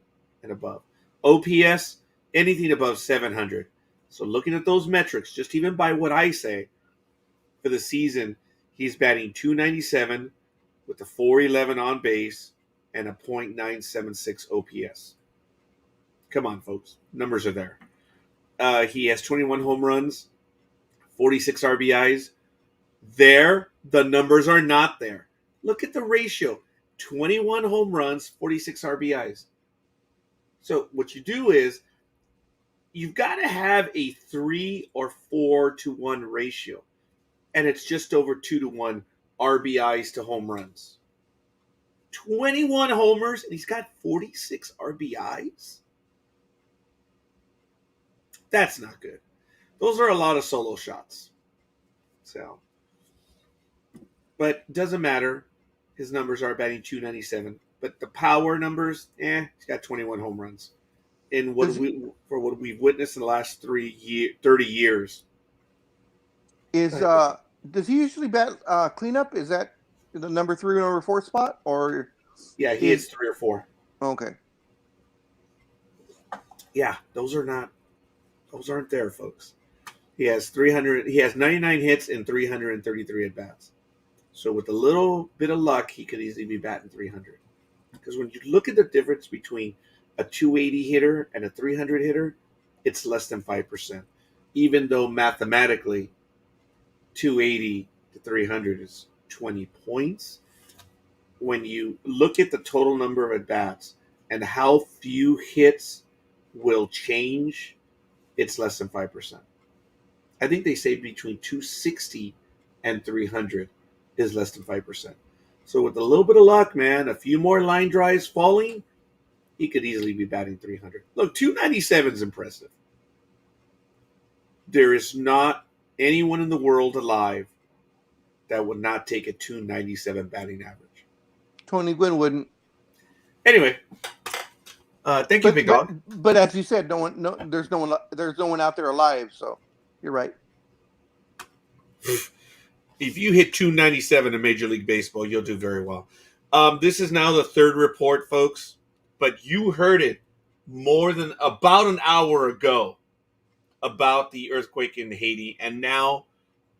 and above. OPS, anything above 700. So looking at those metrics, just even by what I say, for the season, he's batting .297 with a .411 on base and a .976 OPS. Come on, folks. Numbers are there. He has 21 home runs, 46 RBIs. There, the numbers are not there. Look at the ratio. 21 home runs, 46 RBIs. So what you do is you've got to have a 3 or 4 to 1 ratio. And it's just over 2 to 1 RBIs to home runs. 21 homers, and he's got 46 RBIs? That's not good. Those are a lot of solo shots. So, but doesn't matter. His numbers are batting .297. But the power numbers, he's got 21 home runs. In what we've witnessed in the last 30 years. Does he usually bat cleanup? Is that the number 3 or number 4 spot, or Yeah, he hits 3 or 4. Okay. Yeah, those aren't there, folks. He has 300. He has 99 hits and 333 at bats. So with a little bit of luck, he could easily be batting 300. Because when you look at the difference between a 280 hitter and a 300 hitter, it's less than 5%. Even though mathematically, 280 to 300 is 20 points. When you look at the total number of at bats and how few hits will change, it's less than 5%. I think they say between 260 and 300 is less than 5%. So with a little bit of luck, man, a few more line drives falling, he could easily be batting 300. Look, 297 is impressive. There is not anyone in the world alive that would not take a 297 batting average. Tony Gwynn wouldn't. Anyway, thank you, Big Dog. But as you said, there's no one out there alive. So you're right. If you hit 297 in Major League Baseball, you'll do very well. This is now the third report, folks, but you heard it more than about an hour ago about the earthquake in Haiti, and now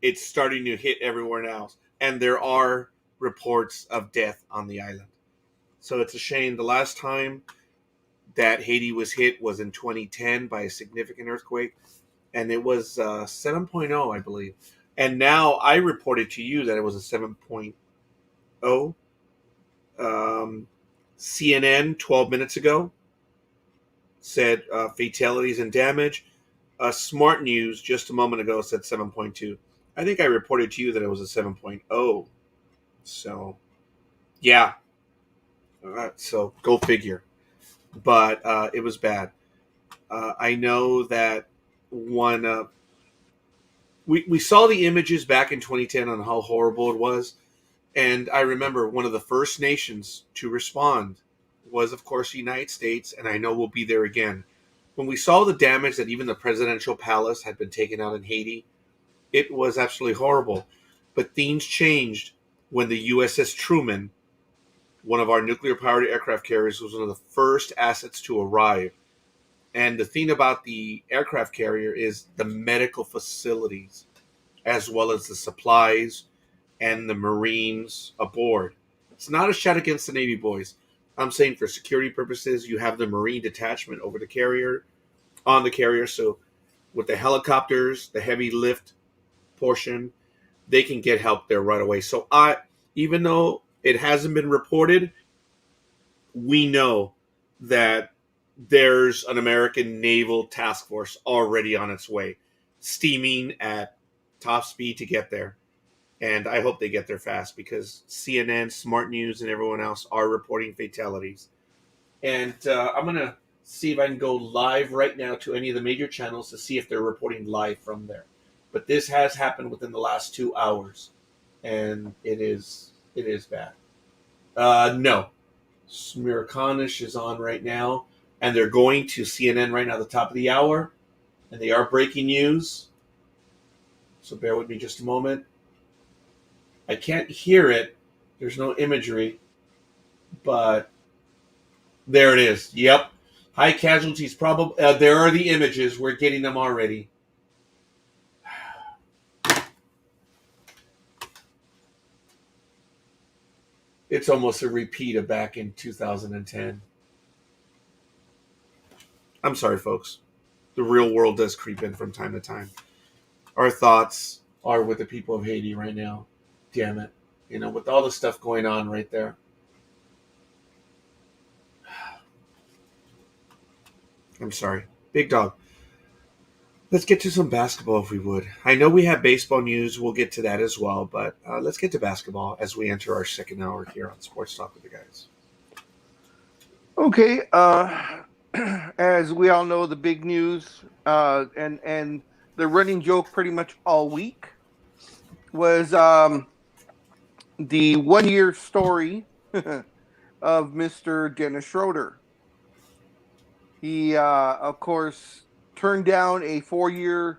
it's starting to hit everywhere else. And there are reports of death on the island. So it's a shame. The last time that Haiti was hit was in 2010 by a significant earthquake, and it was 7.0, I believe. And now I reported to you that it was a 7.0. CNN 12 minutes ago said fatalities and damage. Smart News just a moment ago said 7.2. I think I reported to you that it was a 7.0. So, yeah. So go figure. But it was bad. I know that one. We saw the images back in 2010 on how horrible it was. And I remember one of the first nations to respond was, of course, the United States. And I know we'll be there again. When we saw the damage that even the presidential palace had been taken out in Haiti, it was absolutely horrible. But things changed when the USS Truman, one of our nuclear-powered aircraft carriers, was one of the first assets to arrive. And the thing about the aircraft carrier is the medical facilities, as well as the supplies and the Marines aboard. It's not a shot against the Navy boys. I'm saying for security purposes, you have the Marine detachment over the carrier, on the carrier. So with the helicopters, the heavy lift portion, they can get help there right away. So even though it hasn't been reported, we know that there's an American naval task force already on its way, steaming at top speed to get there. And I hope they get there fast because CNN, Smart News, and everyone else are reporting fatalities. And I'm going to see if I can go live right now to any of the major channels to see if they're reporting live from there. But this has happened within the last 2 hours, and it is bad. No, Smirkanish is on right now, and they're going to CNN right now at the top of the hour, and they are breaking news. So bear with me just a moment. I can't hear it. There's no imagery, but there it is. Yep. High casualties, probably. There are the images. We're getting them already. It's almost a repeat of back in 2010. I'm sorry, folks. The real world does creep in from time to time. Our thoughts are with the people of Haiti right now. Damn it. With all the stuff going on right there. I'm sorry. Big dog. Let's get to some basketball if we would. I know we have baseball news. We'll get to that as well. But let's get to basketball as we enter our second hour here on Sports Talk with the Guys. Okay. As we all know, the big news and the running joke pretty much all week was the 1 year story of Mr. Dennis Schroeder. He, of course, turned down a 4 year,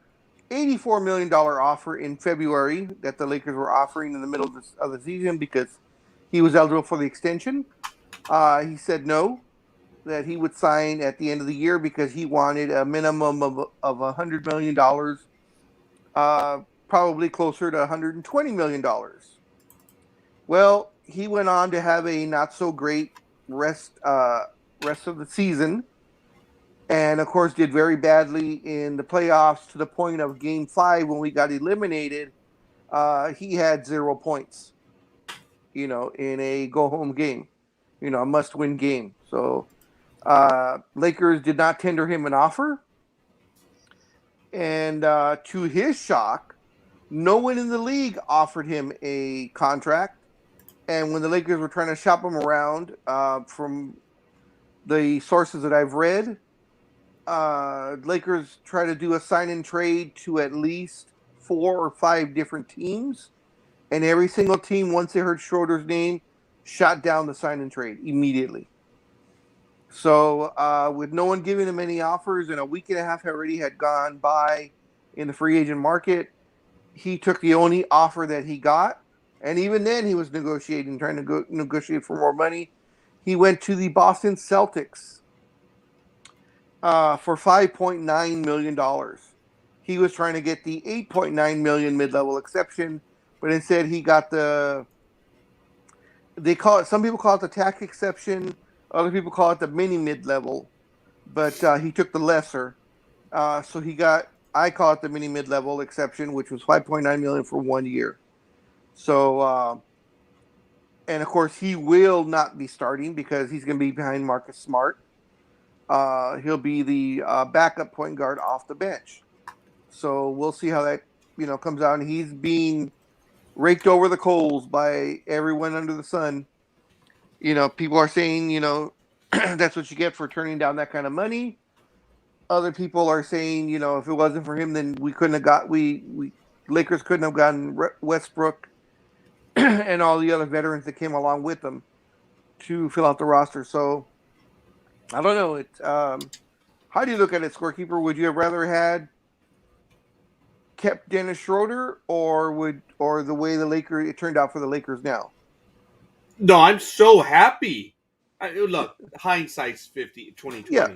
$84 million offer in February that the Lakers were offering in the middle of the season because he was eligible for the extension. He said no, that he would sign at the end of the year because he wanted a minimum of $100 million, probably closer to $120 million. Well, he went on to have a not so great rest of the season, and of course did very badly in the playoffs to the point of Game 5 when we got eliminated. He had 0 points, in a go-home game, a must-win game. So Lakers did not tender him an offer, and to his shock, no one in the league offered him a contract. And when the Lakers were trying to shop him around, from the sources that I've read, Lakers try to do a sign and trade to at least 4 or 5 different teams, and every single team, once they heard Schroeder's name, shot down the sign and trade immediately. So with no one giving him any offers, and a week and a half already had gone by in the free agent market, he took the only offer that he got, and even then he was negotiating, trying to negotiate for more money. He went to the Boston Celtics for $5.9 million. He was trying to get the $8.9 million mid-level exception, but instead he got some people call it the tax exception, other people call it the mini mid-level, but he took the lesser. So I call it the mini mid-level exception, which was $5.9 million for 1 year. So, and of course he will not be starting because he's going to be behind Marcus Smart. He'll be the backup point guard off the bench. So we'll see how that comes out. And he's being raked over the coals by everyone under the sun. People are saying that's what you get for turning down that kind of money. Other people are saying if it wasn't for him, then we couldn't have got Lakers couldn't have gotten Westbrook and all the other veterans that came along with them to fill out the roster. So I don't know. It's how do you look at it, scorekeeper? Would you have rather had kept Dennis Schroeder, or the way it turned out for the Lakers now? No, I'm so happy. Look, hindsight's 2020. Yeah.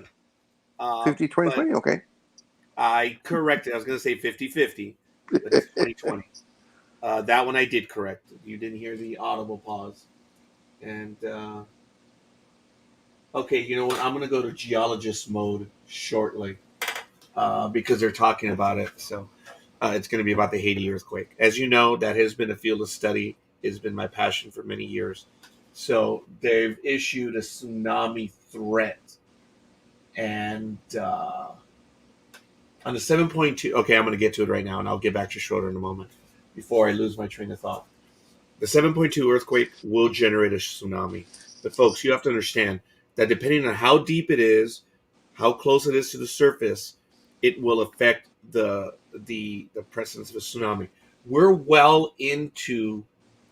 50, 20, 20, okay. I corrected. I was going to say 50-50, but it's 2020. That one I did correct. You didn't hear the audible pause. And, okay, you know what? I'm going to go to geologist mode shortly because they're talking about it. So it's going to be about the Haiti earthquake. As you know, that has been a field of study. It's been my passion for many years. So they've issued a tsunami threat. And on the 7.2, okay, I'm going to get to it right now, and I'll get back to Schroeder in a moment before I lose my train of thought. The 7.2 earthquake will generate a tsunami. But, folks, you have to understand that depending on how deep it is, how close it is to the surface, it will affect the presence of a tsunami. We're well into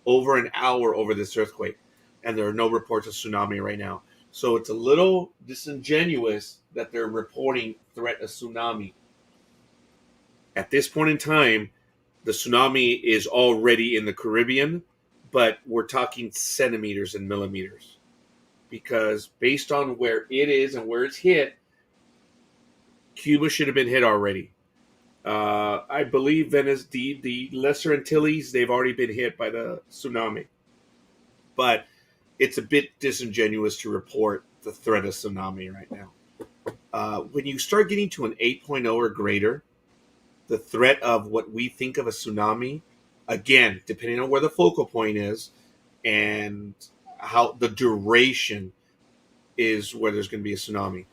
over an hour over this earthquake, and there are no reports of tsunami right now. So it's a little disingenuous that they're reporting threat of tsunami. At this point in time, the tsunami is already in the Caribbean, but we're talking centimeters and millimeters. Because based on where it is and where it's hit, Cuba should have been hit already. I believe Venice, the Lesser Antilles, they've already been hit by the tsunami. But it's a bit disingenuous to report the threat of tsunami right now. When you start getting to an 8.0 or greater, the threat of what we think of a tsunami, again, depending on where the focal point is and how the duration is where there's going to be a tsunami.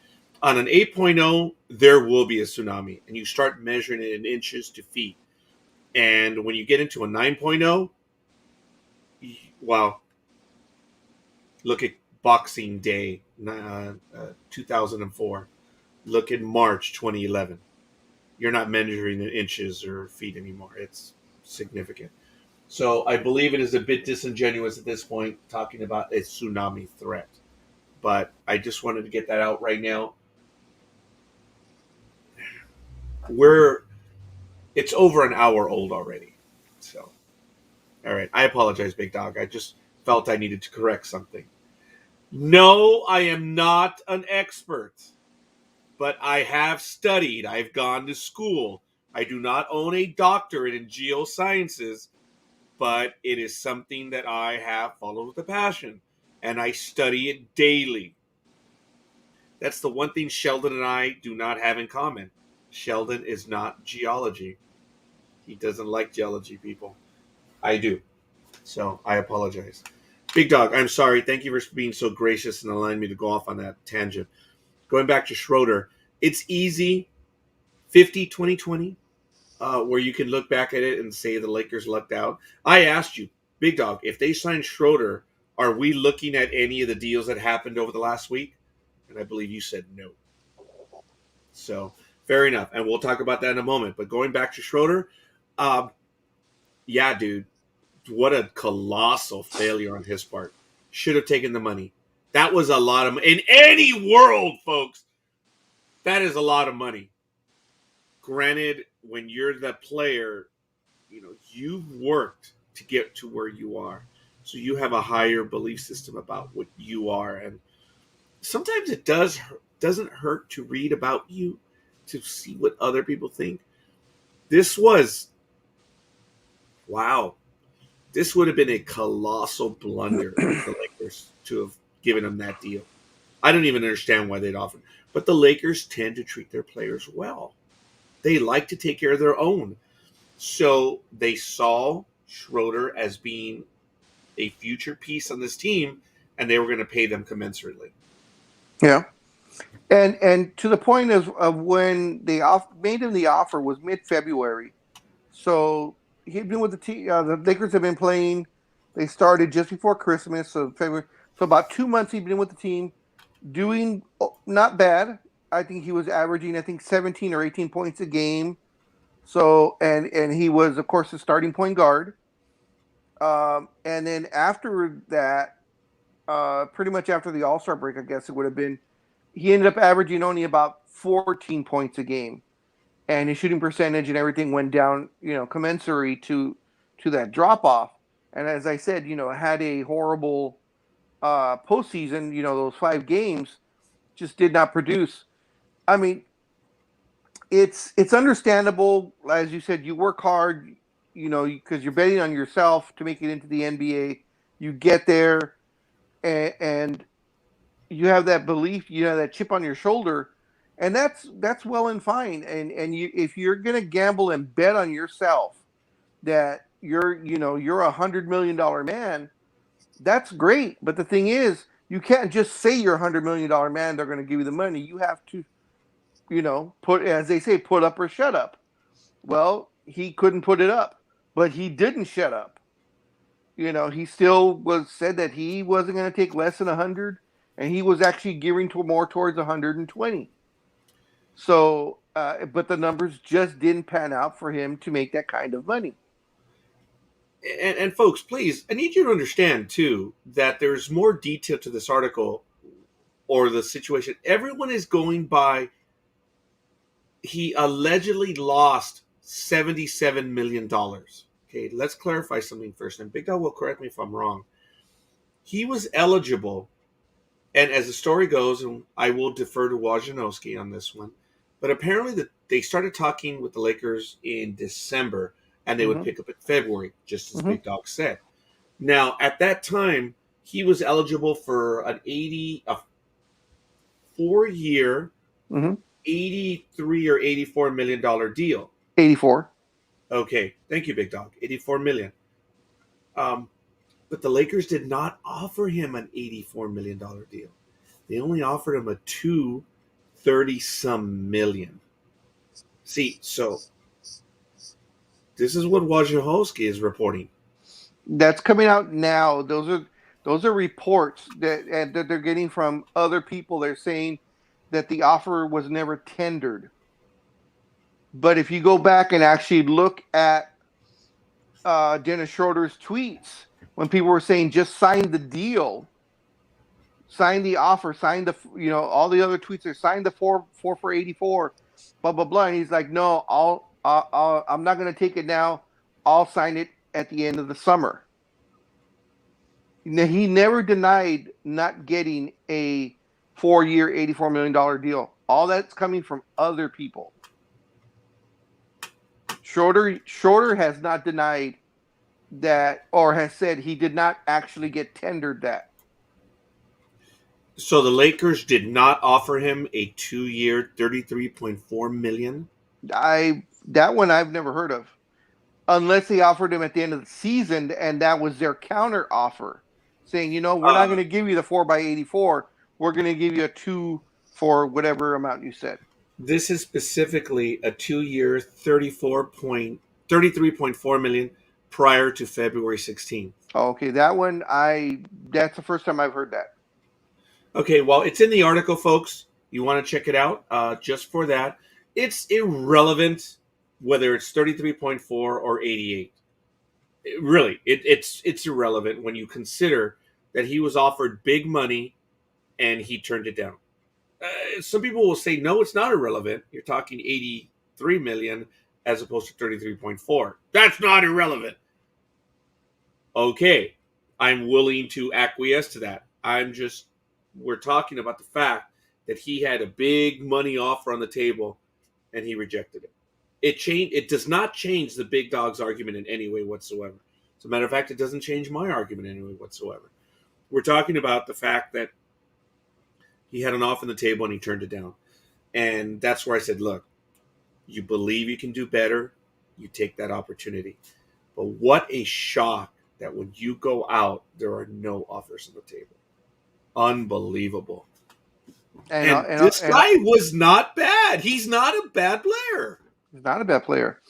On an 8.0, there will be a tsunami, and you start measuring it in inches to feet. And when you get into a 9.0, well, look at Boxing Day 2004. Look at March 2011. You're not measuring in inches or feet anymore. It's significant. So I believe it is a bit disingenuous at this point talking about a tsunami threat. But I just wanted to get that out right now. It's over an hour old already. So, all right. I apologize, Big Dog. I just felt I needed to correct something. No, I am not an expert, but I have studied. I've gone to school. I do not own a doctorate in geosciences, but it is something that I have followed with a passion, and I study it daily. That's the one thing Sheldon and I do not have in common. Sheldon is not geology. He doesn't like geology, people. I do. So I apologize. Big Dog, I'm sorry. Thank you for being so gracious and allowing me to go off on that tangent. Going back to Schroeder, it's easy 50-20-20, where you can look back at it and say the Lakers lucked out. I asked you, Big Dog, if they signed Schroeder, are we looking at any of the deals that happened over the last week? And I believe you said no. So, fair enough. And we'll talk about that in a moment. But going back to Schroeder, yeah, dude, what a colossal failure on his part. Should have taken the money. That was a lot of money. In any world, folks, that is a lot of money. Granted, when you're the player, you've worked to get to where you are. So you have a higher belief system about what you are. And sometimes it doesn't hurt to read about you, to see what other people think. This was, wow, this would have been a colossal blunder of the Lakers to have given them that deal. I don't even understand why they'd offered. But the Lakers tend to treat their players well. They like to take care of their own. So they saw Schroeder as being a future piece on this team, and they were going to pay them commensurately. Yeah. And to the point of when they made him the offer was mid-February. So he'd been with the team. The Lakers have been playing. They started just before Christmas, so February. So about 2 months he'd been with the team, doing not bad. I think he was averaging 17 or 18 points a game. So and he was of course the starting point guard. And then after that, pretty much after the All-Star break, I guess it would have been, he ended up averaging only about 14 points a game, and his shooting percentage and everything went down, commensurate to that drop off. And as I said, had a horrible postseason. Those 5 games just did not produce. I mean, it's understandable, as you said. You work hard, because you're betting on yourself to make it into the NBA. You get there, and you have that belief, that chip on your shoulder, and that's well and fine. And if you're gonna gamble and bet on yourself that you're $100 million man, that's great. But the thing is, You can't just say you're $100 million man, they're going to give you the money. You have to, put, as they say, put up or shut up. Well, he couldn't put it up, but he didn't shut up. He still said that he wasn't going to take less than 100, and he was actually gearing more towards 120. So, but the numbers just didn't pan out for him to make that kind of money. And folks, please, I need you to understand too that there's more detail to this article or the situation. Everyone is going by. He allegedly lost $77 million. Okay, let's clarify something first, and Big Dog will correct me if I'm wrong. He was eligible, and as the story goes, and I will defer to Wojnarowski on this one, but apparently they started talking with the Lakers in December, and they would pick up in February, just as Big Dog said. Now, at that time, he was eligible for a 4-year, $83 or $84 million deal. 84. Okay, thank you, Big Dog. $84 million. But the Lakers did not offer him an $84 million deal. They only offered him a $230-some million. See, so this is what Wojnarowski is reporting. That's coming out now. Those are reports that they're getting from other people. They're saying that the offer was never tendered. But if you go back and actually look at Dennis Schroeder's tweets, when people were saying just sign the deal, sign the offer, sign the, all the other tweets are sign the 4 for 84, blah blah blah, and he's like, no, I'm not going to take it now. I'll sign it at the end of the summer. He never denied not getting a 4-year, $84 million deal. All that's coming from other people. Schroeder has not denied that, or has said he did not actually get tendered that. So the Lakers did not offer him a 2-year, $33.4 million? That one I've never heard of. Unless they offered him at the end of the season, and that was their counter offer, saying, we're not going to give you the 4x84. We're going to give you a 2 for whatever amount you said. This is specifically a 2-year, $33.4 million prior to February 16th. Oh, okay, that one that's the first time I've heard that. Okay, well, it's in the article, folks. You want to check it out just for that. It's irrelevant whether it's 33.4 or 88. It's irrelevant when you consider that he was offered big money and he turned it down. Some people will say, no, it's not irrelevant. You're talking 83 million as opposed to 33.4. That's not irrelevant. Okay, I'm willing to acquiesce to that. We're talking about the fact that he had a big money offer on the table and he rejected it. It does not change the Big Dog's argument in any way whatsoever. As a matter of fact, it doesn't change my argument in any way whatsoever. We're talking about the fact that he had an offer on the table and he turned it down. And that's where I said, look, you believe you can do better, you take that opportunity. But what a shock that when you go out, there are no offers on the table. Unbelievable. And this guy was not bad. He's not a bad player. He's not a bad player.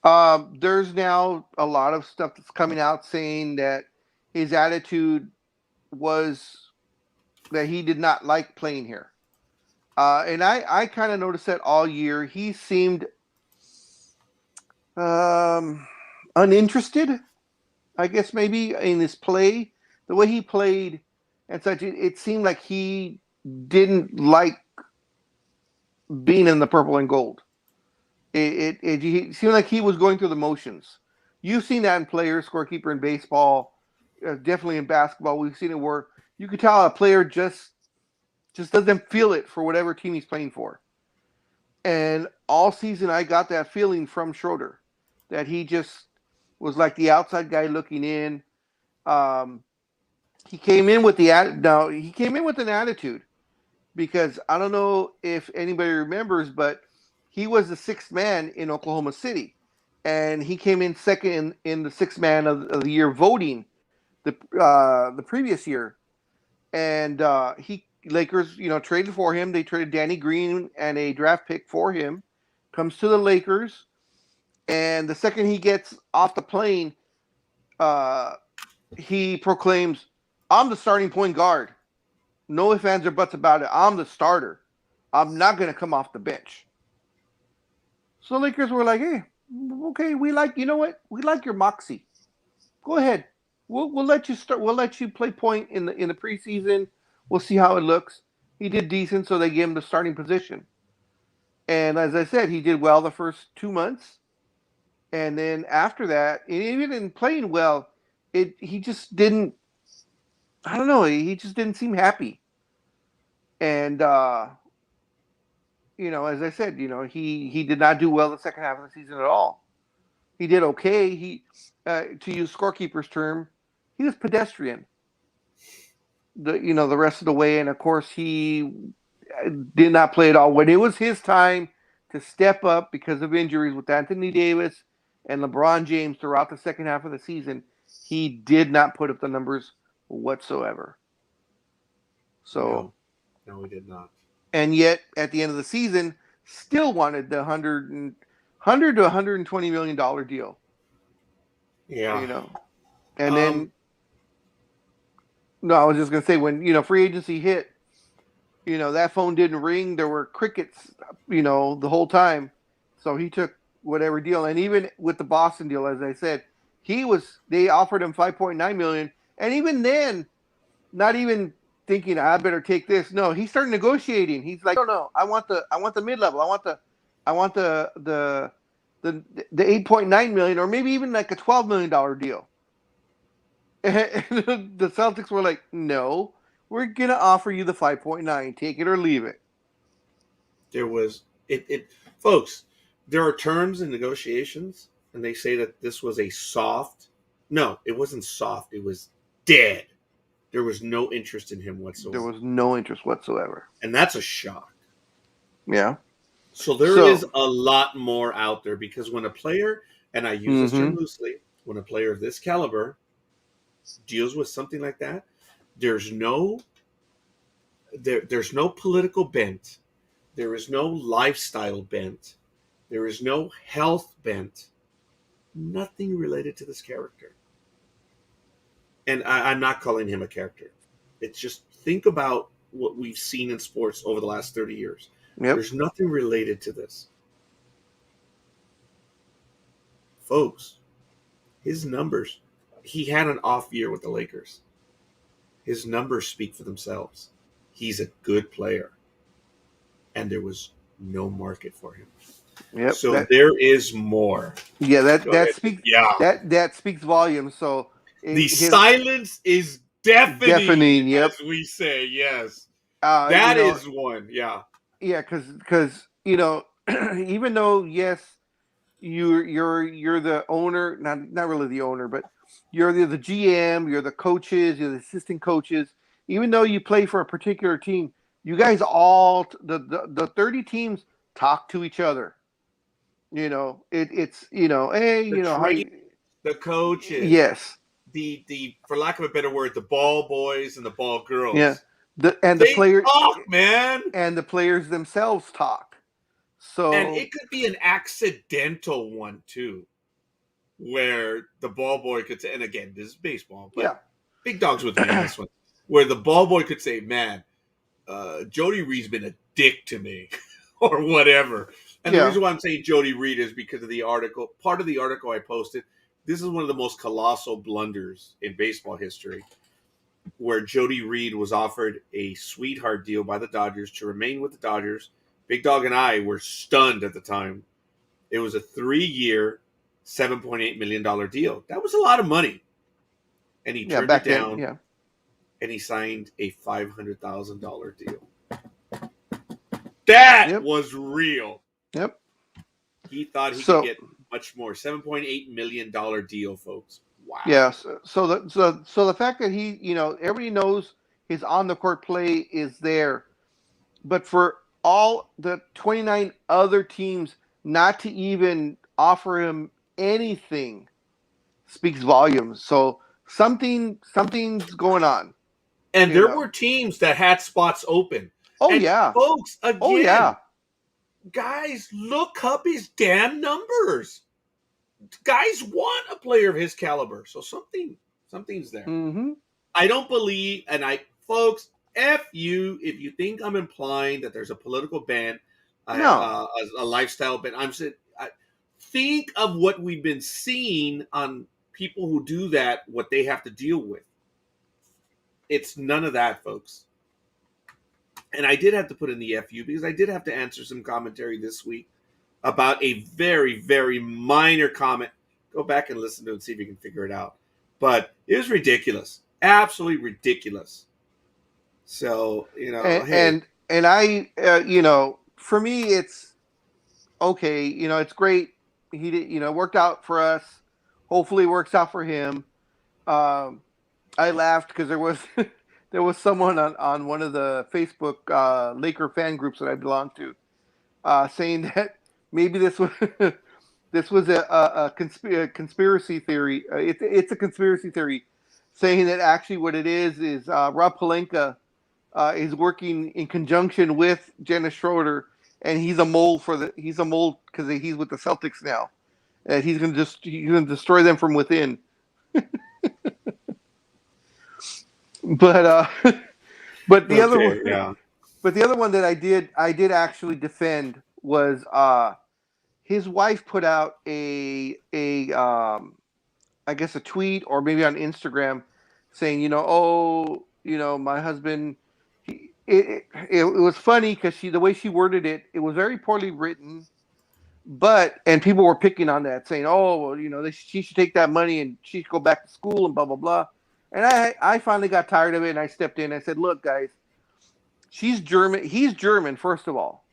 There's now a lot of stuff that's coming out saying that his attitude was that he did not like playing here. And I kind of noticed that all year. He seemed uninterested, I guess, maybe, in his play. The way he played and such, it seemed like he didn't like being in the purple and gold. It seemed like he was going through the motions. You've seen that in players, scorekeeper in baseball, definitely in basketball. We've seen it where you could tell a player just doesn't feel it for whatever team he's playing for. And all season I got that feeling from Schroeder, that he just was like the outside guy looking in. He came in with an attitude, because I don't know if anybody remembers, but he was the sixth man in Oklahoma City, and he came in second in the sixth man of the year voting the previous year. and Lakers, traded for him. They traded Danny Green and a draft pick for him. Comes to the Lakers, and the second he gets off the plane, he proclaims, "I'm the starting point guard. No ifs, ands, or buts about it. I'm the starter. I'm not going to come off the bench." So the Lakers were like, "Hey, okay, we like your moxie. Go ahead. We'll let you start. We'll let you play point in the preseason. We'll see how it looks." He did decent, so they gave him the starting position. And as I said, he did well the first 2 months, and then after that, even in playing well, he just didn't. I don't know. He just didn't seem happy. And as I said, he did not do well the second half of the season at all. He did okay. To use scorekeeper's term, he was pedestrian. The rest of the way, and of course he did not play at all when it was his time to step up because of injuries with Anthony Davis and LeBron James throughout the second half of the season. He did not put up the numbers whatsoever. So, no, we did not. And yet, at the end of the season, still wanted the $100 to $120 million deal. Yeah. And then, no, I was just gonna say when free agency hit, that phone didn't ring. There were crickets, the whole time. So he took whatever deal, and even with the Boston deal, as I said, they offered him $5.9 million, and even then, not even thinking I better take this. No, he started negotiating. He's like, no, I want the mid level. I want the $8.9 million, or maybe even like a $12 million deal. And the Celtics were like, no, we're gonna offer you the 5.9. Take it or leave it. There was folks. There are terms in negotiations, and they say that this was a soft. No, it wasn't soft. It was dead. There was no interest in him whatsoever. There was no interest whatsoever. And that's a shock. Yeah. So there is a lot more out there, because when a player, and I use this term loosely, when a player of this caliber deals with something like that, there's no political bent. There is no lifestyle bent. There is no health bent. Nothing related to this character. And I'm not calling him a character. It's just, think about what we've seen in sports over the last 30 years. Yep. There's nothing related to this. Folks, his numbers, he had an off year with the Lakers. His numbers speak for themselves. He's a good player. And there was no market for him. Yep. So there is more. Yeah, that speaks volumes. So silence is deafening, yep. As we say, yes. That is one, yeah. Yeah, because even though, yes, you're the owner, not really the owner, but you're the GM, you're the coaches, you're the assistant coaches. Even though you play for a particular team, you guys all the 30 teams talk to each other. It's hey, the coaches, yes, the for lack of a better word, the ball boys and the ball girls, yeah, the players talk, man, and the players themselves talk. So, and it could be an accidental one too, where the ball boy could say, and again, this is baseball, but yeah, big dogs with me on this one, where the ball boy could say, "Man, Jody Reed's been a dick to me," or whatever. And the reason why I'm saying Jody Reed is because of the article. Part of the article I posted. This is one of the most colossal blunders in baseball history, where Jody Reed was offered a sweetheart deal by the Dodgers to remain with the Dodgers. Big Dog and I were stunned at the time. It was a 3-year, $7.8 million deal. That was a lot of money. And he turned it down, and he signed a $500,000 deal. That was real. Yep. He thought he could get much more. $7.8 million deal, folks. Wow. Yeah. So the fact that he, everybody knows his on the court play is there, but for all the 29 other teams not to even offer him anything speaks volumes. So something's going on. And You there know. were teams that had spots open. Oh And yeah. folks, Oh again, yeah. guys, look up his damn numbers. Guys want a player of his caliber. So something's there. Mm-hmm. I don't believe, and folks, F you if you think I'm implying that there's a political bent, No. a lifestyle bent. I'm saying, think of what we've been seeing on people who do that, what they have to deal with. It's none of that, folks. And I did have to put in the FU because I did have to answer some commentary this week about a very, very minor comment. Go back and listen to it and see if you can figure it out. But it was ridiculous. Absolutely ridiculous. So, And hey. and I, for me, it's okay. It's great. He did, worked out for us. Hopefully, it works out for him. Um, I laughed because there was there was someone on one of the Facebook Laker fan groups that I belong to saying that maybe this was this was a conspiracy theory. It's a conspiracy theory saying that actually what it is Rob Pelinka is working in conjunction with Dennis Schroeder, and he's a mole because he's with the Celtics now, and he's gonna destroy them from within. But but the other Okay, one, yeah. but the other one that I did actually defend was his wife put out a I guess a tweet or maybe on Instagram saying, my husband. It was funny because the way she worded it, it was very poorly written. And people were picking on that, saying, "Oh, well, she should take that money and she should go back to school and blah blah blah." And I finally got tired of it and I stepped in. And I said, "Look, guys, she's German. He's German, first of all.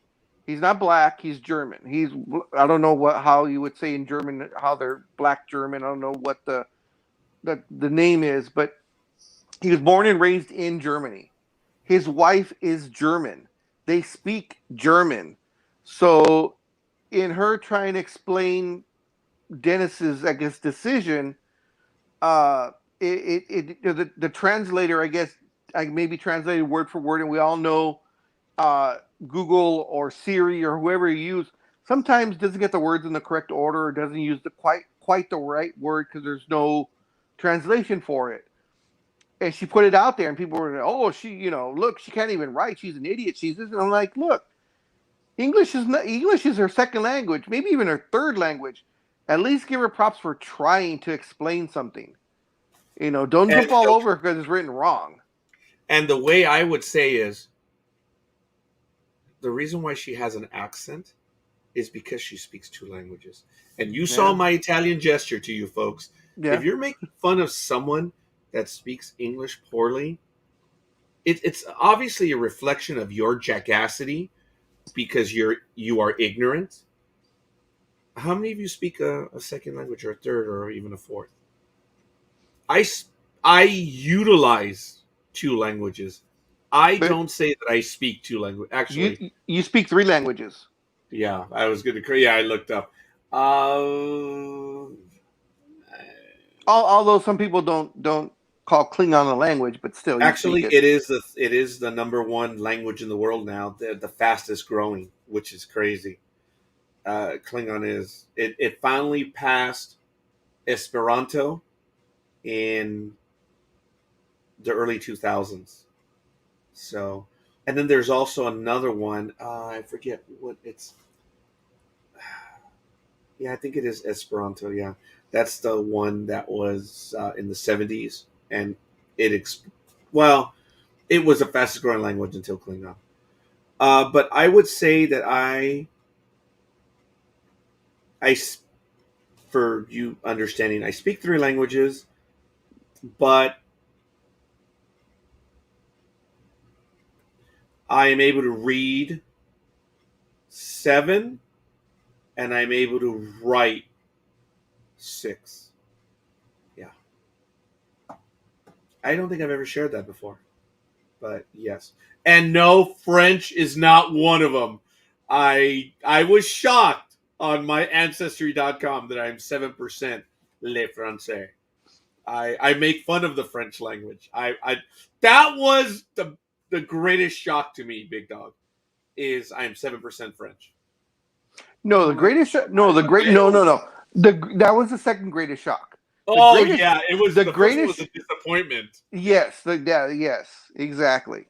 He's not black. He's German. I don't know how you would say in German how they're black German. I don't know what the name is, but he was born and raised in Germany. His wife is German. They speak German. So in her trying to explain Dennis's, I guess, decision, the translator, I guess, I maybe translated word for word, and we all know uh, Google or Siri or whoever you use sometimes doesn't get the words in the correct order or doesn't use the quite the right word because there's no translation for it. And she put it out there, and people were, oh, look, she can't even write. She's an idiot. She's this. And I'm like, look, English is her second language, maybe even her third language. At least give her props for trying to explain something. Don't And jump all over because it's written wrong. and the way I would say is the reason why she has an accent is because she speaks two languages. And you saw Yeah, my Italian gesture to you folks. yeah. If you're making fun of someone that speaks English poorly, it's obviously a reflection of your jackassity because you are ignorant. How many of you speak a second language or a third or even a fourth? I I utilize two languages. I But don't say that I speak two languages. you Actually, you speak three languages. yeah, I was going to. Yeah, I looked up. Uh, Although some people don't call Klingon a language, but still you speak Actually, it. it is the number one language in the world now. The fastest growing, which is crazy. Klingon is. It finally passed Esperanto in the early 2000s. So, and then there's also another one. I forget what it's. Yeah, I think it is Esperanto. Yeah, that's the one that was in the 70s, and it well, it was the fastest growing language until Klingon. But I would say that I, for you understanding, I speak three languages, but I am able to read seven, and I'm able to write six. Yeah, I don't think I've ever shared that before, but yes. And no, French is not one of them. I was shocked on my ancestry.com that I'm 7% Le Français. I make fun of the French language. I that was the greatest shock to me, Big Dog, is I am 7% French. No, the I'm like, greatest. No, the great. No, really? no, no. That was the second greatest shock. The Oh greatest. yeah, it was The the first one was greatest. a disappointment. Yes. Yes. Exactly.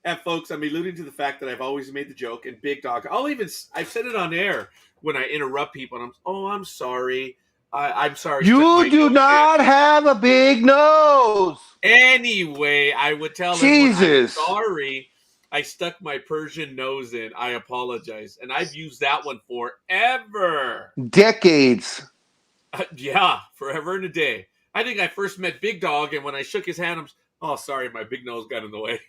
And folks, I'm alluding to the fact that I've always made the joke, and Big Dog, I've said it on air when I interrupt people, and I'm sorry. I'm sorry, I stuck You my do nose in. not have a big nose. Anyway, I would tell everyone, I'm Jesus. sorry. I stuck my Persian nose in. I apologize. And I've used that one forever. Decades. Yeah, forever and a day. I think I first met Big Dog, and when I shook his hand, oh, sorry, my big nose got in the way.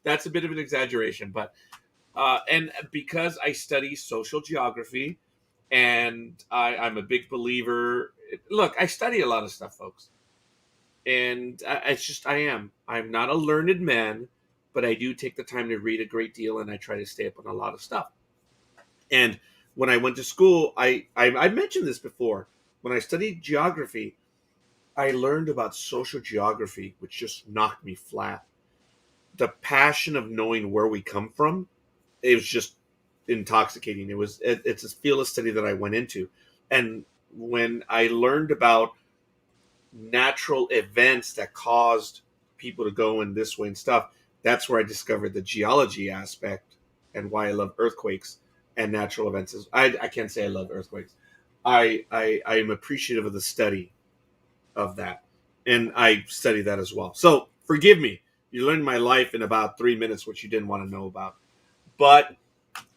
That's a bit of an exaggeration, but and because I study social geography, and I'm a big believer. Look, I study a lot of stuff, folks, and it's just I'm not a learned man, but I do take the time to read a great deal, and I try to stay up on a lot of stuff. And when I went to school, I mentioned this before. When I studied geography, I learned about social geography, which just knocked me flat. The passion of knowing where we come from, it was just intoxicating. It's a field of study that I went into, and when I learned about natural events that caused people to go in this way and stuff, that's where I discovered the geology aspect and why I love earthquakes and natural events. I can't say I love earthquakes. I am appreciative of the study of that, and I study that as well. So forgive me. You learned my life in about 3 minutes, which you didn't want to know about. But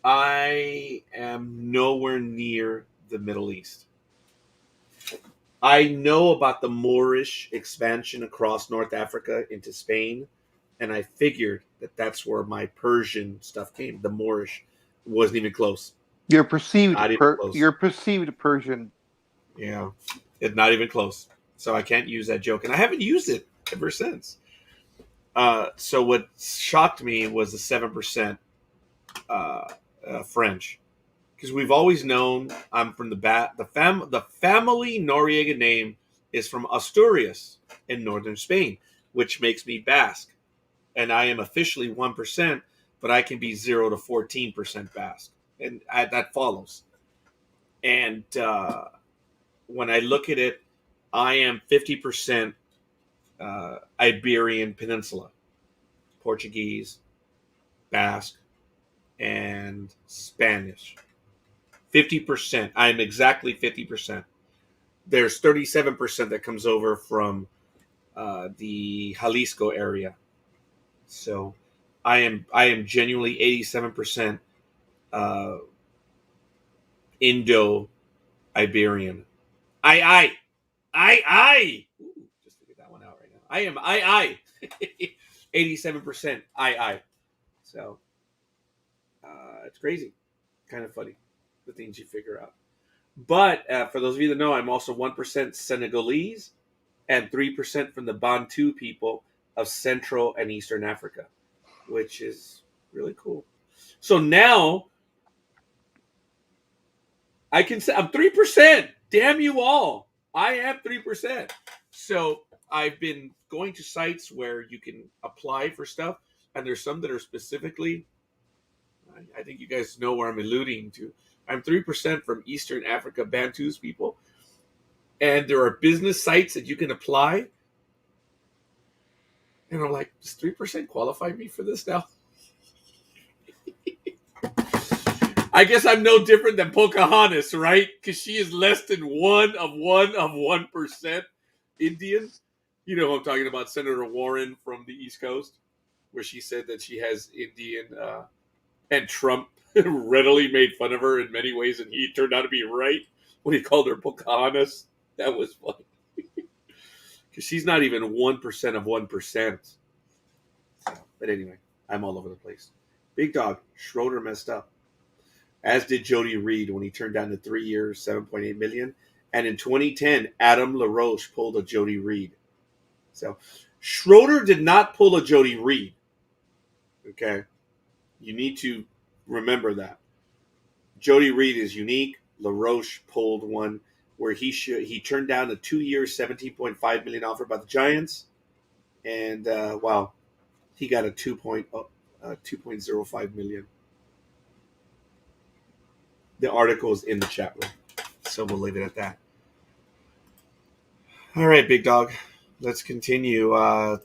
I am nowhere near the Middle East. I know about the Moorish expansion across North Africa into Spain, and I figured that that's where my Persian stuff came. The Moorish wasn't even close. Not even close. You're perceived Persian. Yeah, it's not even close. So I can't use that joke, and I haven't used it ever since. So what shocked me was the 7% French, because we've always known I'm from the family Noriega name is from Asturias in northern Spain, which makes me Basque, and I am officially 1%, but I can be 0 to 14% Basque, and that follows. And when I look at it, I am 50% Iberian Peninsula, Portuguese, Basque, and Spanish. 50%. I'm exactly 50%. There's 37% that comes over from the Jalisco area. So I am genuinely 87% uh, Indo Iberian. I. Ooh, just to get that one out right now. I am I. 87% I. So it's crazy, kind of funny, the things you figure out. But for those of you that know, I'm also 1% Senegalese and 3% from the Bantu people of Central and Eastern Africa, which is really cool. So now I can say I'm 3%. Damn you all. I am 3%. So I've been going to sites where you can apply for stuff, and there's some that are specifically, I think you guys know where I'm alluding to. I'm 3% from Eastern Africa Bantus people, and there are business sites that you can apply. And I'm like, does 3% qualify me for this now? I guess I'm no different than Pocahontas, right? Because she is less than 1% Indian. You know who I'm talking about, Senator Warren from the East Coast, where she said that she has Indian, and Trump readily made fun of her in many ways, and he turned out to be right when he called her Pocahontas. That was funny. Because she's not even 1% of 1%. But anyway, I'm all over the place. Big Dog, Schroeder messed up, as did Jody Reed when he turned down the 3 years, 7.8 million. And in 2010, Adam LaRoche pulled a Jody Reed. So Schroeder did not pull a Jody Reed. Okay, you need to remember that. Jody Reed is unique. LaRoche pulled one where he turned down a 2-year, $17.5 million offer by the Giants, and wow, he got a 2.05 million. The article is in the chat room, so we'll leave it at that. All right, big dog. Let's continue.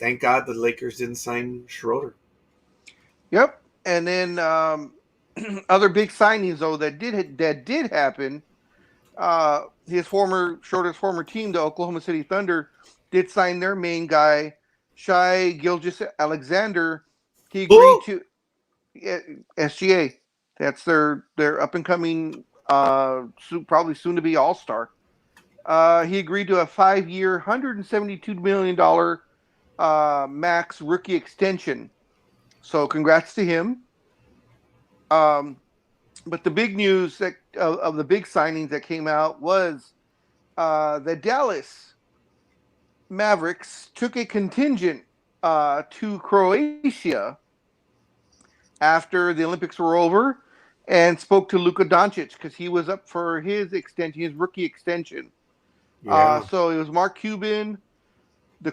Thank God the Lakers didn't sign Schroeder. Yep. And then other big signings though that did happen. Schroeder's former team, the Oklahoma City Thunder, did sign their main guy, Shai Gilgeous-Alexander. He agreed to SGA. That's their up and coming, probably soon to be All-Star. He agreed to a 5-year, $172 million max rookie extension. So congrats to him. But the big news of the big signings that came out was the Dallas Mavericks took a contingent to Croatia after the Olympics were over and spoke to Luka Doncic because he was up for his rookie extension. Yeah. So it was Mark Cuban, the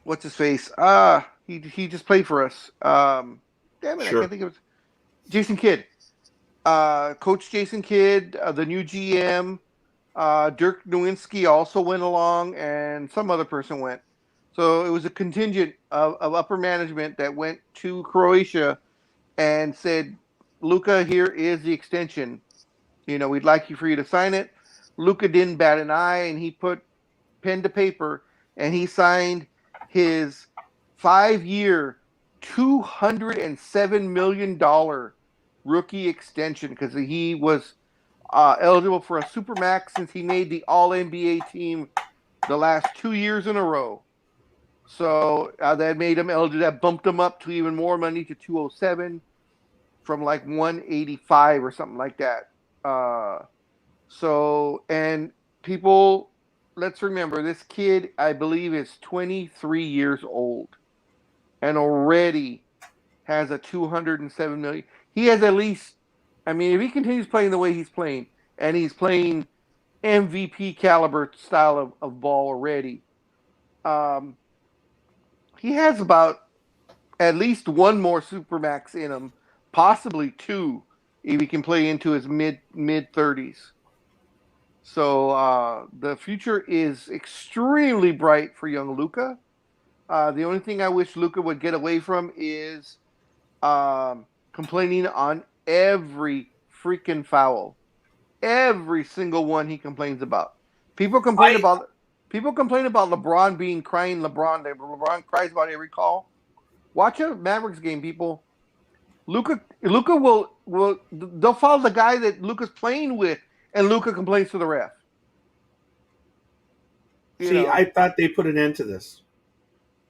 what's his face? He just played for us. Damn it, Sure. I can't think of it. Jason Kidd. Coach Jason Kidd, the new GM. Dirk Nowitzki also went along, and some other person went. So it was a contingent of upper management that went to Croatia and said, Luka, here is the extension. We'd like for you to sign it. Luka didn't bat an eye, and he put pen to paper, and he signed his 5-year, $207 million rookie extension because he was eligible for a Supermax since he made the All-NBA team the last 2 years in a row. So that made him eligible. That bumped him up to even more money to 207 from like 185 or something like that. And people, let's remember, this kid, I believe, is 23 years old and already has a $207 million. He has at least, if he continues playing the way he's playing, and he's playing MVP caliber style of ball already, he has about at least one more Supermax in him, possibly two, if he can play into his mid 30s. So the future is extremely bright for young Luka. The only thing I wish Luka would get away from is complaining on every freaking foul. Every single one he complains about. People complain about LeBron being crying LeBron. LeBron cries about every call. Watch a Mavericks game, people. Luka will they'll follow the guy that Luka's playing with, and Luka complains to the ref. I thought they put an end to this.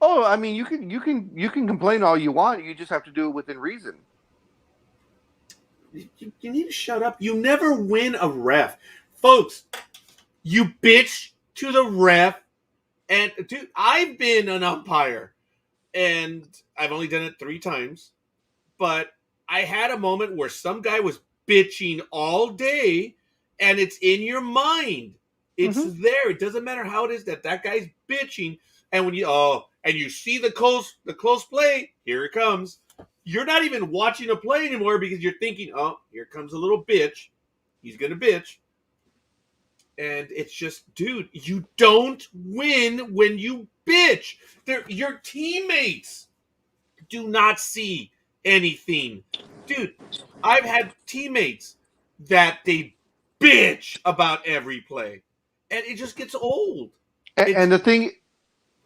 Oh, you can complain all you want. You just have to do it within reason. You need to shut up. You never win a ref. Folks, you bitch to the ref. And, dude, I've been an umpire. And I've only done it 3 times. But I had a moment where some guy was bitching all day. And it's in your mind. It's there. It doesn't matter how it is that guy's bitching. And when you see the close play, here it comes. You're not even watching a play anymore because you're thinking, oh, here comes a little bitch. He's going to bitch. And it's just, dude, you don't win when you bitch. Your teammates do not see anything. Dude, I've had teammates that they bitch about every play. And it just gets old. And the thing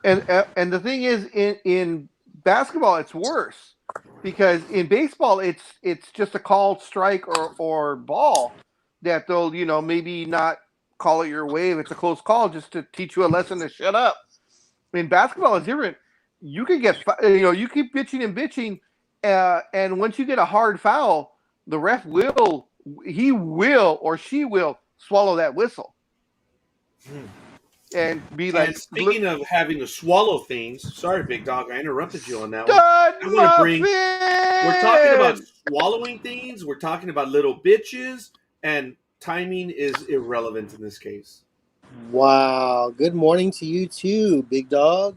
is, in basketball, it's worse. Because in baseball, it's just a called strike or ball that they'll maybe not call it your way if it's a close call just to teach you a lesson to shut up. In basketball, it's different. You can get you keep bitching and bitching, and once you get a hard foul, the ref will or she will swallow that whistle and be like. And speaking of having to swallow things, sorry, big dog, I interrupted you on that one. We're talking about swallowing things. We're talking about little bitches, and timing is irrelevant in this case. Wow. Good morning to you too, big dog.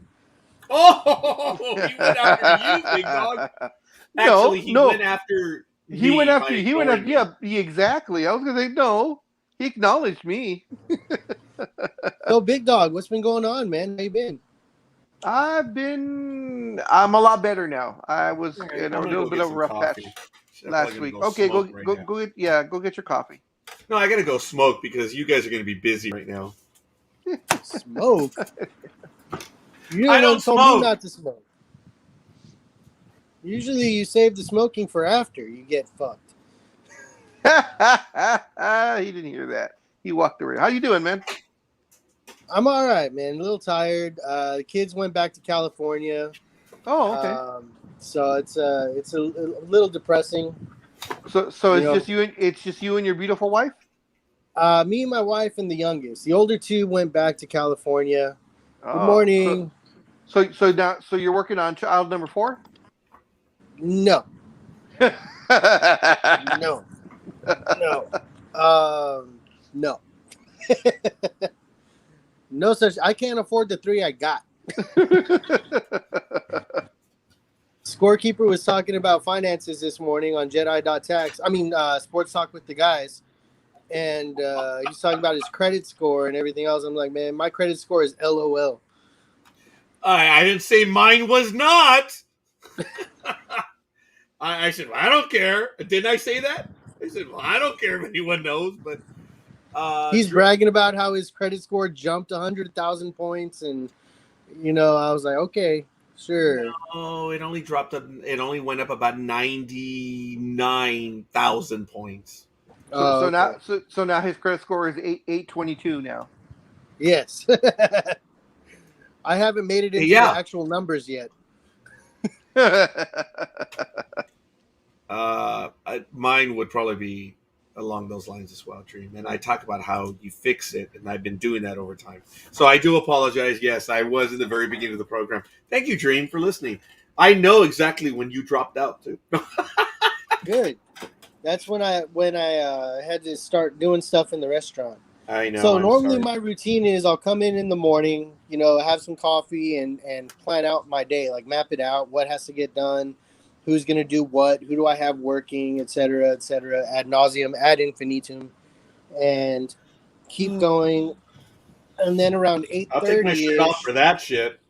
Oh, he went after you, big dog. Actually, he went after me. He went after. Me. Yeah, exactly. I was gonna say no. He acknowledged me. So, big dog, what's been going on, man? How you been? I'm a lot better now. I was Right, in a I'm gonna little go bit get of a some rough coffee. patch I'm last probably week. gonna Okay, smoke right now. go get your coffee. No, I gotta go smoke because you guys are gonna be busy right now. Smoke? You're I the one don't told me smoke. not to smoke. Usually you save the smoking for after you get fucked. He didn't hear that. He walked away. How you doing, man? I'm all right, man. A little tired. The kids went back to California. Oh, okay. So it's a little depressing. So it's just you and your beautiful wife? Me and my wife and the youngest. The older two went back to California. Good Oh, morning. so you're working on child number 4? No. No. No. No. No such. I can't afford the 3 I got. Scorekeeper was talking about finances this morning on Jedi.tax. Sports Talk with the guys. And he's talking about his credit score and everything else. I'm like, man, my credit score is LOL. I didn't say mine was not. I said, well, I don't care. Didn't I say that? I said, well, I don't care if anyone knows, but he's bragging about how his credit score jumped 100,000 points, and I was like, okay, sure. No, it only dropped. It only went up about 99,000 points. So now his credit score is 822 now. Yes. I haven't made it into the actual numbers yet. Mine would probably be along those lines as well, Dream. And I talk about how you fix it, and I've been doing that over time. So I do apologize. Yes, I was in the very beginning of the program. Thank you, Dream, for listening. I know exactly when you dropped out too. Good. That's when I had to start doing stuff in the restaurant. I know. So normally my routine is I'll come in the morning, have some coffee and plan out my day, like map it out, what has to get done, who's going to do what, who do I have working, et cetera, ad nauseum, ad infinitum, and keep going. And then around 8:30, I'll take my shirt off for that shit.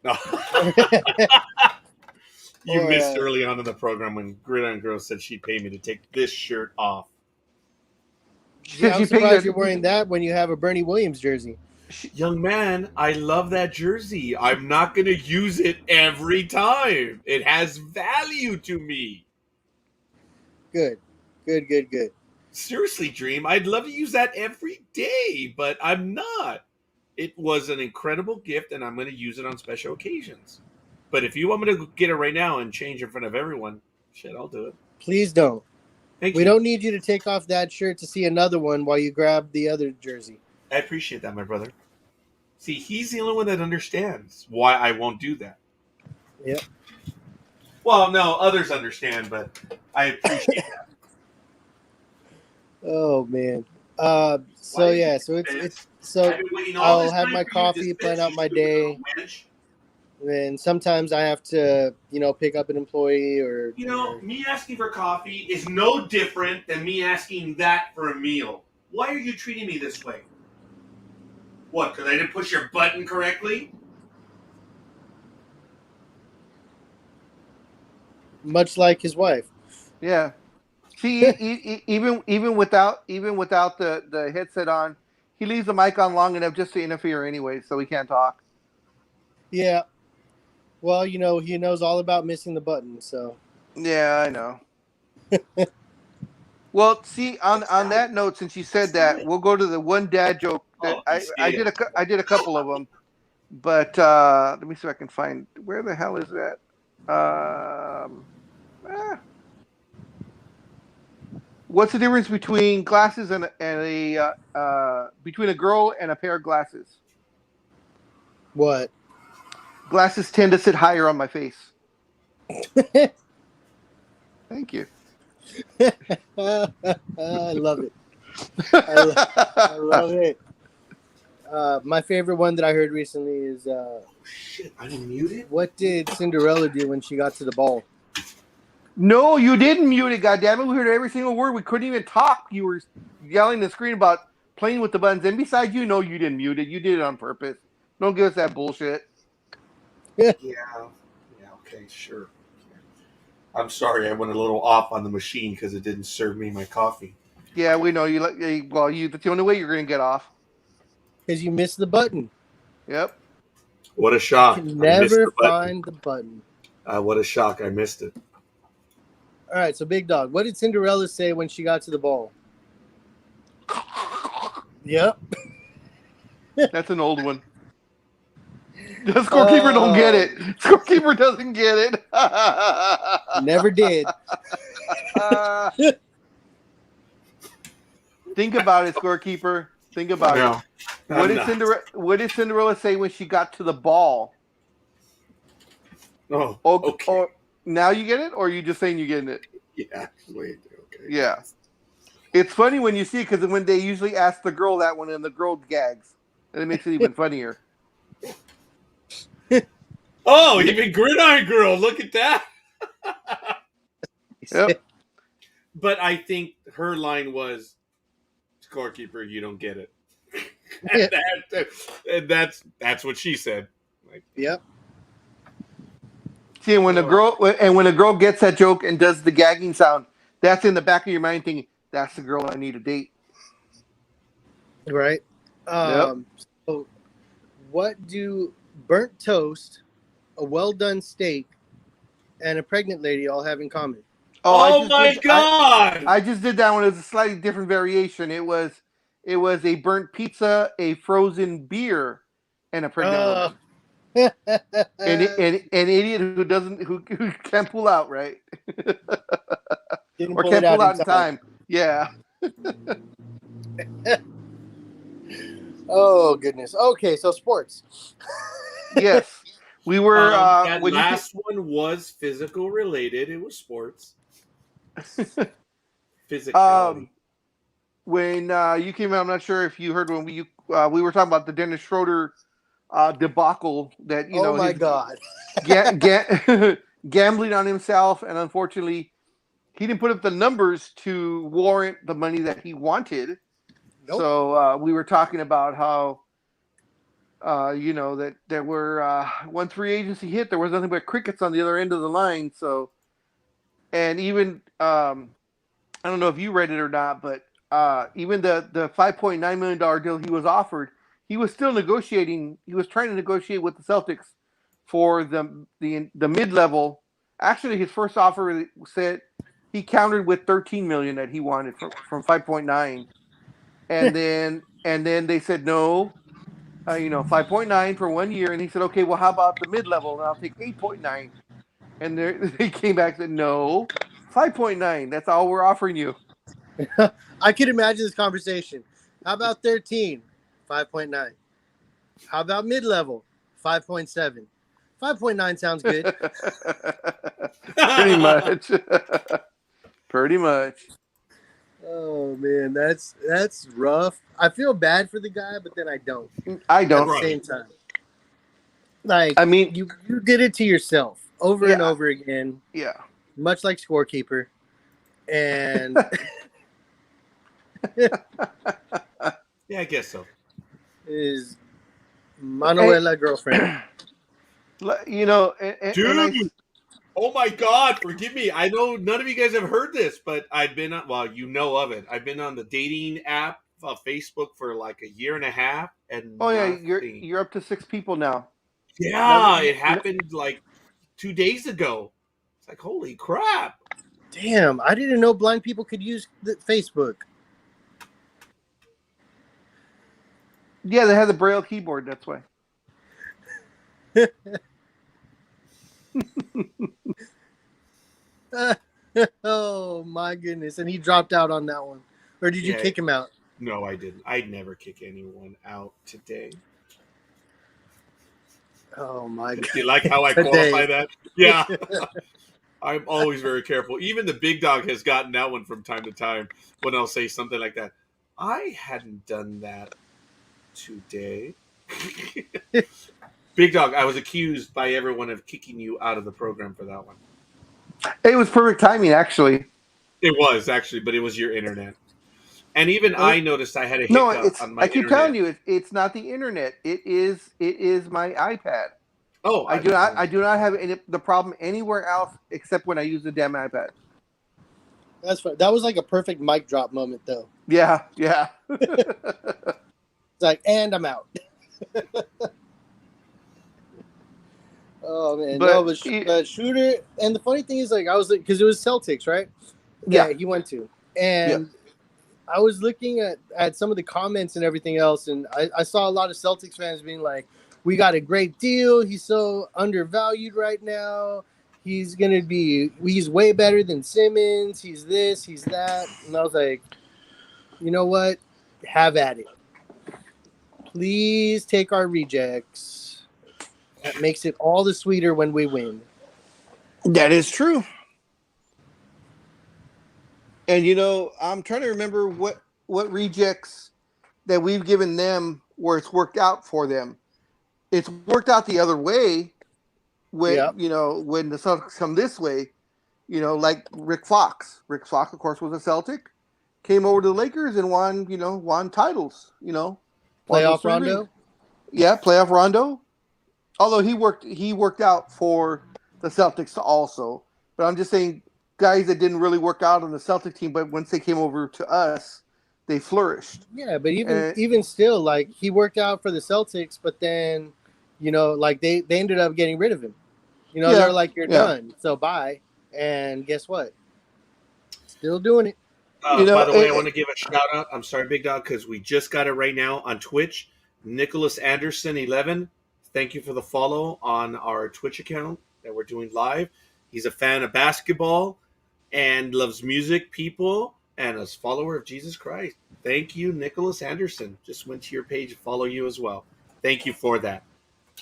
You missed early on in the program when Gridiron Girl said she'd pay me to take this shirt off. Yeah, I'm surprised you're wearing that when you have a Bernie Williams jersey. Young man, I love that jersey. I'm not going to use it every time. It has value to me. Good. Seriously, Dream, I'd love to use that every day, but I'm not. It was an incredible gift, and I'm going to use it on special occasions. But if you want me to get it right now and change in front of everyone, shit, I'll do it. Please don't. We don't need you to take off that shirt to see another one while you grab the other jersey. I appreciate that, my brother. See, he's the only one that understands why I won't do that. Yeah. Well, no, others understand, but I appreciate that. Oh man. So I'll have my coffee, plan out my day. And sometimes I have to, pick up an employee or... me asking for coffee is no different than me asking that for a meal. Why are you treating me this way? What, because I didn't push your button correctly? Much like his wife. Yeah. See, even without the headset on, he leaves the mic on long enough just to interfere anyway, so he can't talk. Yeah. Well, he knows all about missing the button, so. Yeah, I know. Well, see, on that note, since you said that, we'll go to the one dad joke that I did a couple of them, but let me see if I can find where the hell is that. What's the difference between glasses and between a girl and a pair of glasses? What? Glasses tend to sit higher on my face. Thank you. I love it. I love it. My favorite one that I heard recently is Shit, I'm muted. what did Cinderella do when she got to the ball? No, you didn't mute it, goddammit. We heard every single word. We couldn't even talk. You were yelling at the screen about playing with the buttons. And besides, you know you didn't mute it. You did it on purpose. Don't give us that bullshit. Yeah, okay, sure. I'm sorry, I went a little off on the machine because it didn't serve me my coffee. Yeah, we know you. Well, that's the only way you're going to get off. Because you missed the button. Yep. What a shock. You can never find the button. What a shock. I missed it. All right, so Big Dog, what did Cinderella say when she got to the ball? Yep. That's an old one. The scorekeeper don't get it. Scorekeeper doesn't get it. Never did. Think about it, scorekeeper. Think about it. What did Cinderella say when she got to the ball? Oh, okay. Or now you get it, or are you just saying you're getting it? Yeah, wait, okay. Yeah. It's funny when you see it because when they usually ask the girl that one and the girl gags. And it makes it even funnier. Oh, even Gridiron Girl, look at that. Yep. But I think her line was, scorekeeper, you don't get it. and that's what she said. Like, yep. See, when a girl gets that joke and does the gagging sound, that's in the back of your mind thinking, that's the girl I need to date. Right. Yep. So what do burnt toast, a well-done steak, and a pregnant lady all have in common? Oh my God! I just did that one as a slightly different variation. It was a burnt pizza, a frozen beer, and a pregnant woman. An idiot who can't pull out, right? Didn't or pull can't it pull out in time. Yeah. Oh goodness. Okay, so sports. Yes, we were. That last one was physical related. It was sports. Physicality. When you came out, I'm not sure if you heard when we were talking about the Dennis Schroeder debacle that Oh my God. Gambling on himself, and unfortunately, he didn't put up the numbers to warrant the money that he wanted. Nope. So we were talking about how, that there were one free agency hit, there was nothing but crickets on the other end of the line. So, and even I don't know if you read it or not, but even the $5.9 million deal he was offered, he was still negotiating. He was trying to negotiate with the Celtics for the mid-level. Actually, his first offer said he countered with $13 million that he wanted from 5.9, and then they said no, 5.9 for 1 year, and he said, okay, well, how about the mid-level? And I'll take 8.9, and they came back and said no, 5.9. That's all we're offering you. I could imagine this conversation. How about 13? 5.9. How about mid-level? 5.7. 5.9 sounds good. Pretty much. Pretty much. Oh man, that's rough. I feel bad for the guy, but then I don't. At the same time. Like, I mean, you did it to yourself over and over again. Yeah. Much like scorekeeper. And yeah, I guess so. His Manuela girlfriend. Dude, oh my God, forgive me. I know none of you guys have heard this, but I've been on, well, you know of it. I've been on the dating app, Facebook, for like a year and a half, and you're up to 6 people now. Yeah, it happened like 2 days ago. It's like, holy crap! Damn, I didn't know blind people could use the Facebook. Yeah, they have the Braille keyboard. That's why. Oh my goodness! And he dropped out on that one, or did you kick him out? No, I didn't. I'd never kick anyone out today. Oh my God! Do you like how I qualify that? Yeah. I'm always very careful. Even the big dog has gotten that one from time to time when I'll say something like that. I hadn't done that today. Big Dog, I was accused by everyone of kicking you out of the program for that one. It was perfect timing, actually. It was actually, but it was your internet. And even I noticed I had a No, hiccup on my I keep telling internet. you, it's not the internet. It is my iPad. Oh, I do not have the problem anywhere else except when I use the damn iPad. That's fine. That was like a perfect mic drop moment, though. Yeah. It's like, and I'm out. Oh man, but Shooter, and the funny thing is, like, I was because it was Celtics, right? Yeah, he went to, and I was looking at some of the comments and everything else, and I saw a lot of Celtics fans being like, "We got a great deal. He's so undervalued right now. He's way better than Simmons. He's this, he's that." And I was like, you know what? Have at it. Please take our rejects. That makes it all the sweeter when we win. That is true. And I'm trying to remember what rejects that we've given them where it's worked out for them. It's worked out the other way when when the Celtics come this way. Like Rick Fox. Rick Fox, of course, was a Celtic. Came over to the Lakers and won titles. Playoff Rondo. Yeah, playoff Rondo. Although he worked out for the Celtics also. But I'm just saying, guys that didn't really work out on the Celtic team, but once they came over to us, they flourished. Yeah, but even still, like, he worked out for the Celtics, but then, like they ended up getting rid of him. They're like, you're done, so bye. And guess what? Still doing it. By the way, I want to give a shout out. I'm sorry, Big Dog, because we just got it right now on Twitch. Nicholas Anderson 11. Thank you for the follow on our Twitch account that we're doing live. He's a fan of basketball and loves music, people, and a follower of Jesus Christ. Thank you, Nicholas Anderson. Just went to your page to follow you as well. Thank you for that.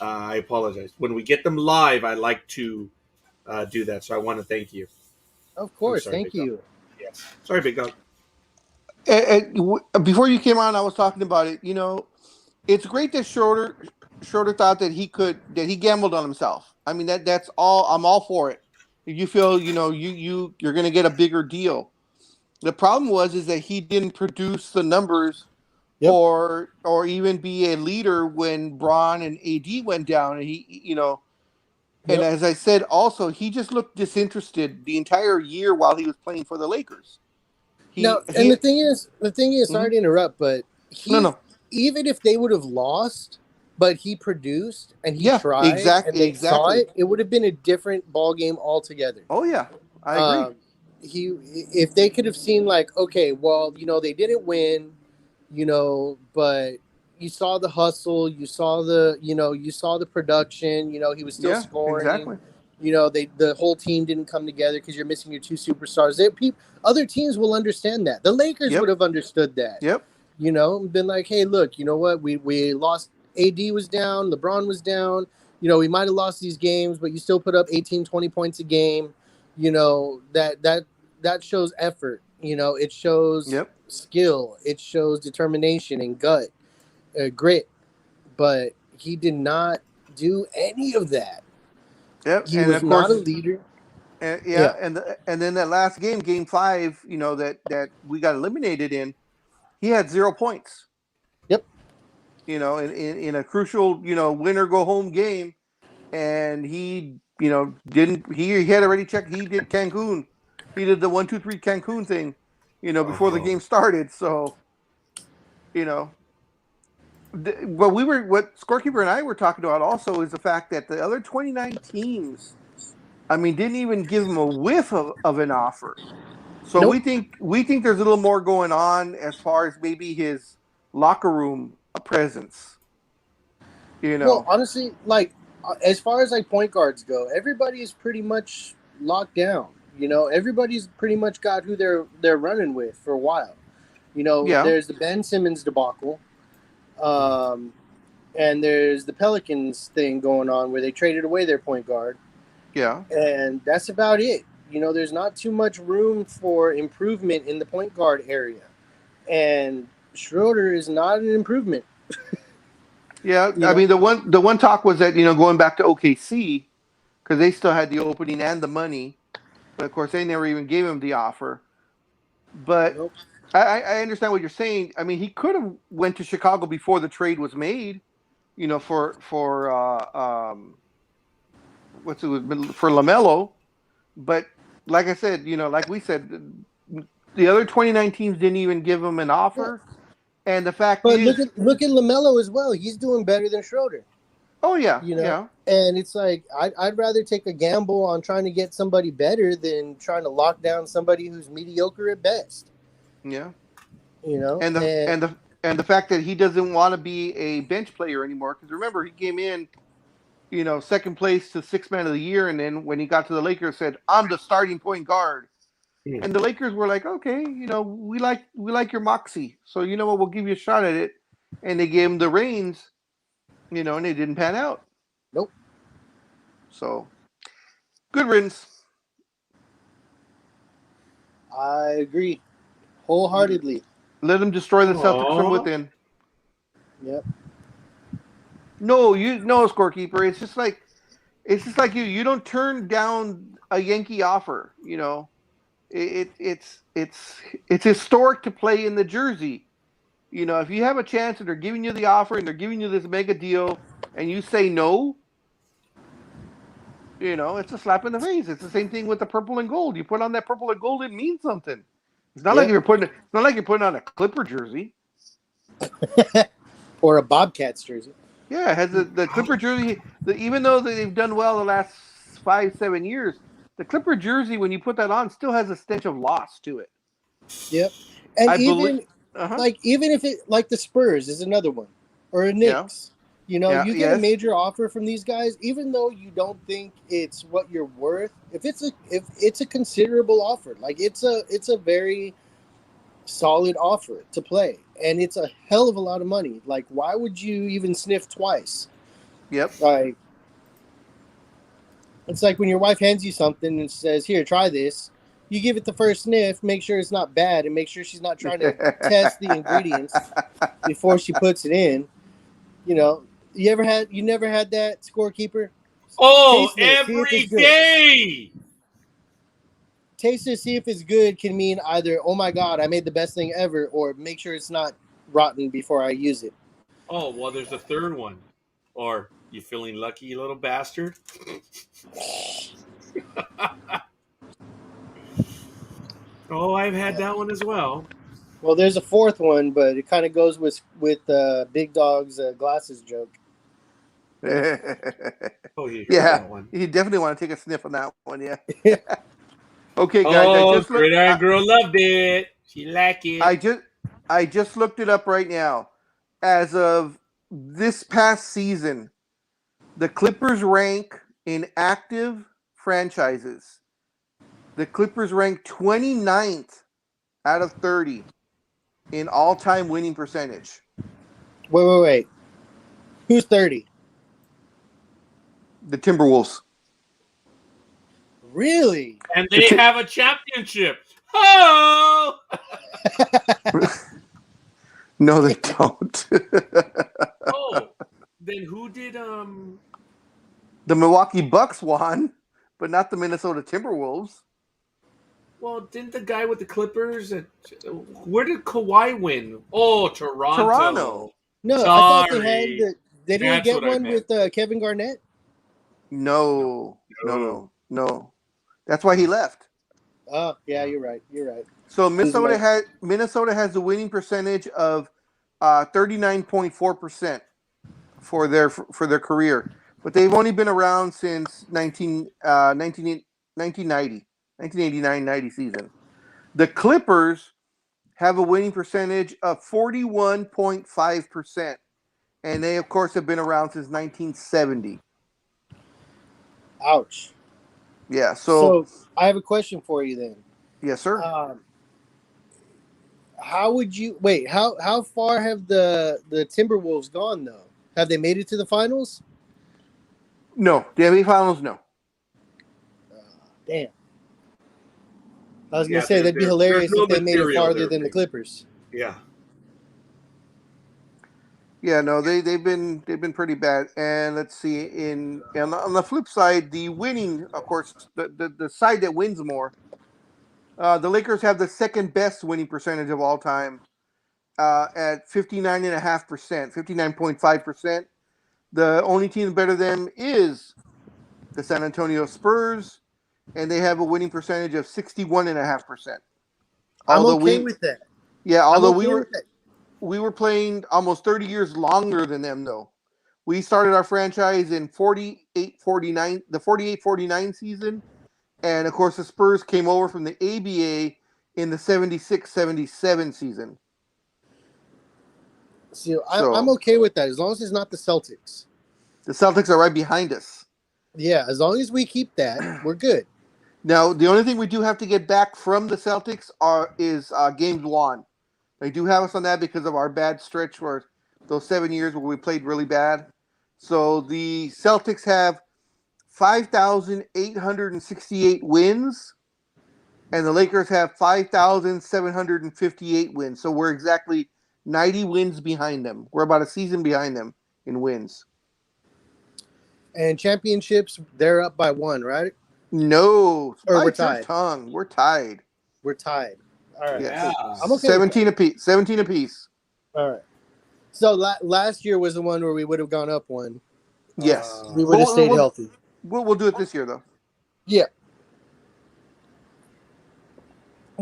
I apologize. When we get them live, I like to do that, so I want to thank you. Of course, thank you. Yes. Sorry, Big Dog. Before you came on, I was talking about it. It's great that Schroeder thought that he gambled on himself. I mean, that's all. I'm all for it. If you feel you're going to get a bigger deal. The problem is that he didn't produce the numbers or even be a leader when Braun and AD went down, and and as I said, also he just looked disinterested the entire year while he was playing for the Lakers. The thing is, sorry to interrupt, but even if they would have lost, but he produced and he tried and they saw it, it would have been a different ball game altogether. Oh yeah, I agree. If they could have seen, like, okay, well, they didn't win, but you saw the hustle, you saw the production, he was still scoring. Exactly. The whole team didn't come together because you're missing your two superstars. Other teams will understand that. The Lakers would have understood that. Yep. Been like, hey, look, you know what? We lost. AD was down. LeBron was down. We might have lost these games, but you still put up 18, 20 points a game. That shows effort. It shows skill. It shows determination and grit. But he did not do any of that. Yep. He was not a leader. And then that last game, Game 5, that we got eliminated in, he had 0 points. Yep. In a crucial, winner go home game, and he, didn't. He had already checked. He did Cancun. He did the 1, 2, 3 Cancun thing, before the game started. So, but what Scorekeeper and I were talking about also is the fact that the other 29 teams, didn't even give him a whiff of an offer. So we think there's a little more going on as far as maybe his locker room presence. Well, honestly, like, as far as like point guards go, everybody is pretty much locked down. Everybody's pretty much got who they're running with for a while. There's the Ben Simmons debacle, and there's the Pelicans thing going on where they traded away their point guard. Yeah, and that's about it. There's not too much room for improvement in the point guard area, and Schroeder is not an improvement. Yeah, You I know? mean the one talk was that going back to OKC because they still had the opening and the money, but of course they never even gave him the offer. But Nope. I understand what you're saying. I mean, he could have went to Chicago before the trade was made. For what's it for LaMelo, but like I said, like we said, the other 29 teams didn't even give him an Yeah. offer, and the fact But is, look at LaMelo as well. He's doing better than Schroeder. oh yeah, You know, yeah, and it's like I'd rather take a gamble on trying to get somebody better than trying to lock down somebody who's mediocre at best. yeah, You know, and the and and the and the fact that he doesn't want to be a bench player anymore, because remember he came in, second place to sixth man of the year, and then when he got to the Lakers, said I'm the starting point guard. And the Lakers were like, okay, we like your moxie, so you know what, we'll give you a shot at it, and they gave him the reins, and it didn't pan out. nope. So good riddance. I agree wholeheartedly. Let him destroy the Celtics from Aw. within. Yep. No, scorekeeper. It's just like you don't turn down a Yankee offer. It's historic to play in the jersey. If you have a chance and they're giving you the offer and they're giving you this mega deal and you say no, it's a slap in the face. It's the same thing with the purple and gold. You put on that purple and gold, it means something. It's not like Yep. it's not like you're putting on a Clipper jersey. Or a Bobcats jersey. Yeah, it has the Clipper jersey. Even though they've done well the last 5-7 years, the Clipper jersey, when you put that on, still has a stench of loss to it. Yep. And I believe. even if it like the Spurs is another one or a Knicks, Yeah, you get a major offer from these guys, even though you don't think it's what you're worth. If it's a considerable offer, like it's a very solid offer to play, and it's a hell of a lot of money. Like, why would you even sniff twice? Yep. Like, it's like when your wife hands you something and says, "Here, try this." You give it the first sniff, make sure it's not bad, and make sure she's not trying to test the ingredients before she puts it in. You never had that, scorekeeper? Oh, Taste this, see if every it's good. day. Taste this, see if it's good can mean either, oh my God, I made the best thing ever, or make sure it's not rotten before I use it. Oh, well, there's a third one. Or, you feeling lucky, you little bastard? Oh, I've had that one as well. Well, there's a fourth one, but it kind of goes with Big Dog's glasses joke. Oh, he heard Yeah, that one. you definitely want to take a sniff on that one. Yeah. Okay, guys. Oh, Gridiron Girl loved it. She liked it. I just looked it up right now. As of this past season, the Clippers rank in active franchises. The Clippers rank 29th out of 30 in all-time winning percentage. Wait. Who's 30? The Timberwolves. Really? And they have a championship. Oh! No, they don't. Oh, then who did The Milwaukee Bucks won, but not the Minnesota Timberwolves. Well, didn't the guy with the Clippers? Where did Kawhi win? Oh, Toronto. No, Sorry. I thought they had the. They didn't That's get what I one meant. with Kevin Garnett. No. That's why he left. Oh, yeah, you're right. So Minnesota has a winning percentage of 39.4% for their career, but they've only been around since 1989-90 season. The Clippers have a winning percentage of 41.5%, and they of course have been around since 1970. Ouch. Yeah. So I have a question for you then. Yes, sir. How would you wait? How far have the Timberwolves gone though? Have they made it to the finals? No, the NBA Finals. No. Damn. I was gonna say that'd be hilarious if they made it farther than the Clippers. Yeah. Yeah, no, they've been pretty bad. And let's see, on the flip side, the winning, of course, the side that wins more, the Lakers have the second best winning percentage of all time, at 59.5%, 59.5%. The only team better than them is the San Antonio Spurs, and they have a winning percentage of 61.5%. I'm Although okay we, with that. yeah, I'm although okay with that. we were playing almost 30 years longer than them, though. We started our franchise in 48-49, the 48-49 season, and of course the Spurs came over from the ABA in the 76-77 season. See, I'm So okay with that as long as it's not the Celtics. the Celtics are right behind us. Yeah, as long as we keep that, we're good. Now, the only thing we do have to get back from the Celtics is games won. They do have us on that because of our bad stretch for those 7 years where we played really bad. So the Celtics have 5,868 wins, and the Lakers have 5,758 wins. So we're exactly 90 wins behind them. We're about a season behind them in wins. And championships, they're up by 1, right? No, Or we're bite your tied. tongue. We're tied. We're tied. All right. Yeah. Cool. I'm okay 17 apiece. 17 apiece. All right. So last year was the one where we would have gone up 1. Yes. We would have stayed healthy. We'll do it this year, though. Yeah.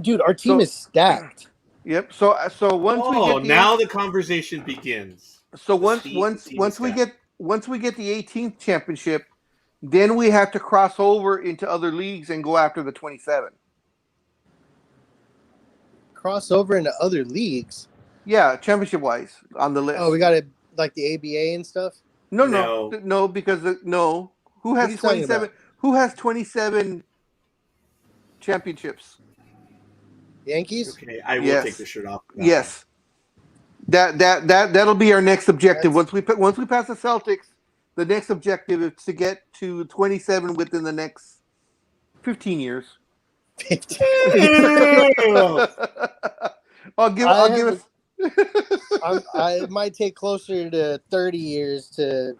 Dude, our team is stacked. Yep. So once we get now the conversation begins. once we get the 18th championship, then we have to cross over into other leagues and go after the 27. Cross over into other leagues. Yeah, championship wise on the list. Oh, we got it like the ABA and stuff. No, because who has 27? Who has 27 championships? Yankees. Okay, I will take the shirt off. Yes. That'll be our next objective. Once we pass the Celtics, the next objective is to get to 27 within the next 15 years. I'll give us. It might take closer to 30 years to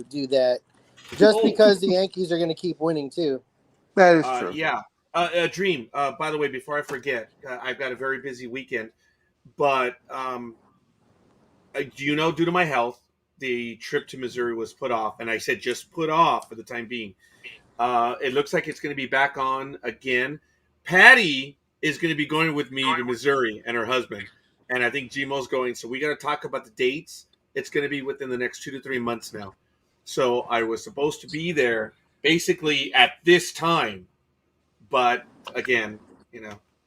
do that, just because the Yankees are going to keep winning too. That is true. Yeah. Dream. By the way, before I forget, I've got a very busy weekend, but due to my health, the trip to Missouri was put off, and I said just put off for the time being. It looks like it's going to be back on again. Patty is going to be going with me to Missouri, and her husband, and I think Gmo's going. So we got to talk about the dates. It's going to be within the next 2 to 3 months now. So I was supposed to be there basically at this time, but again,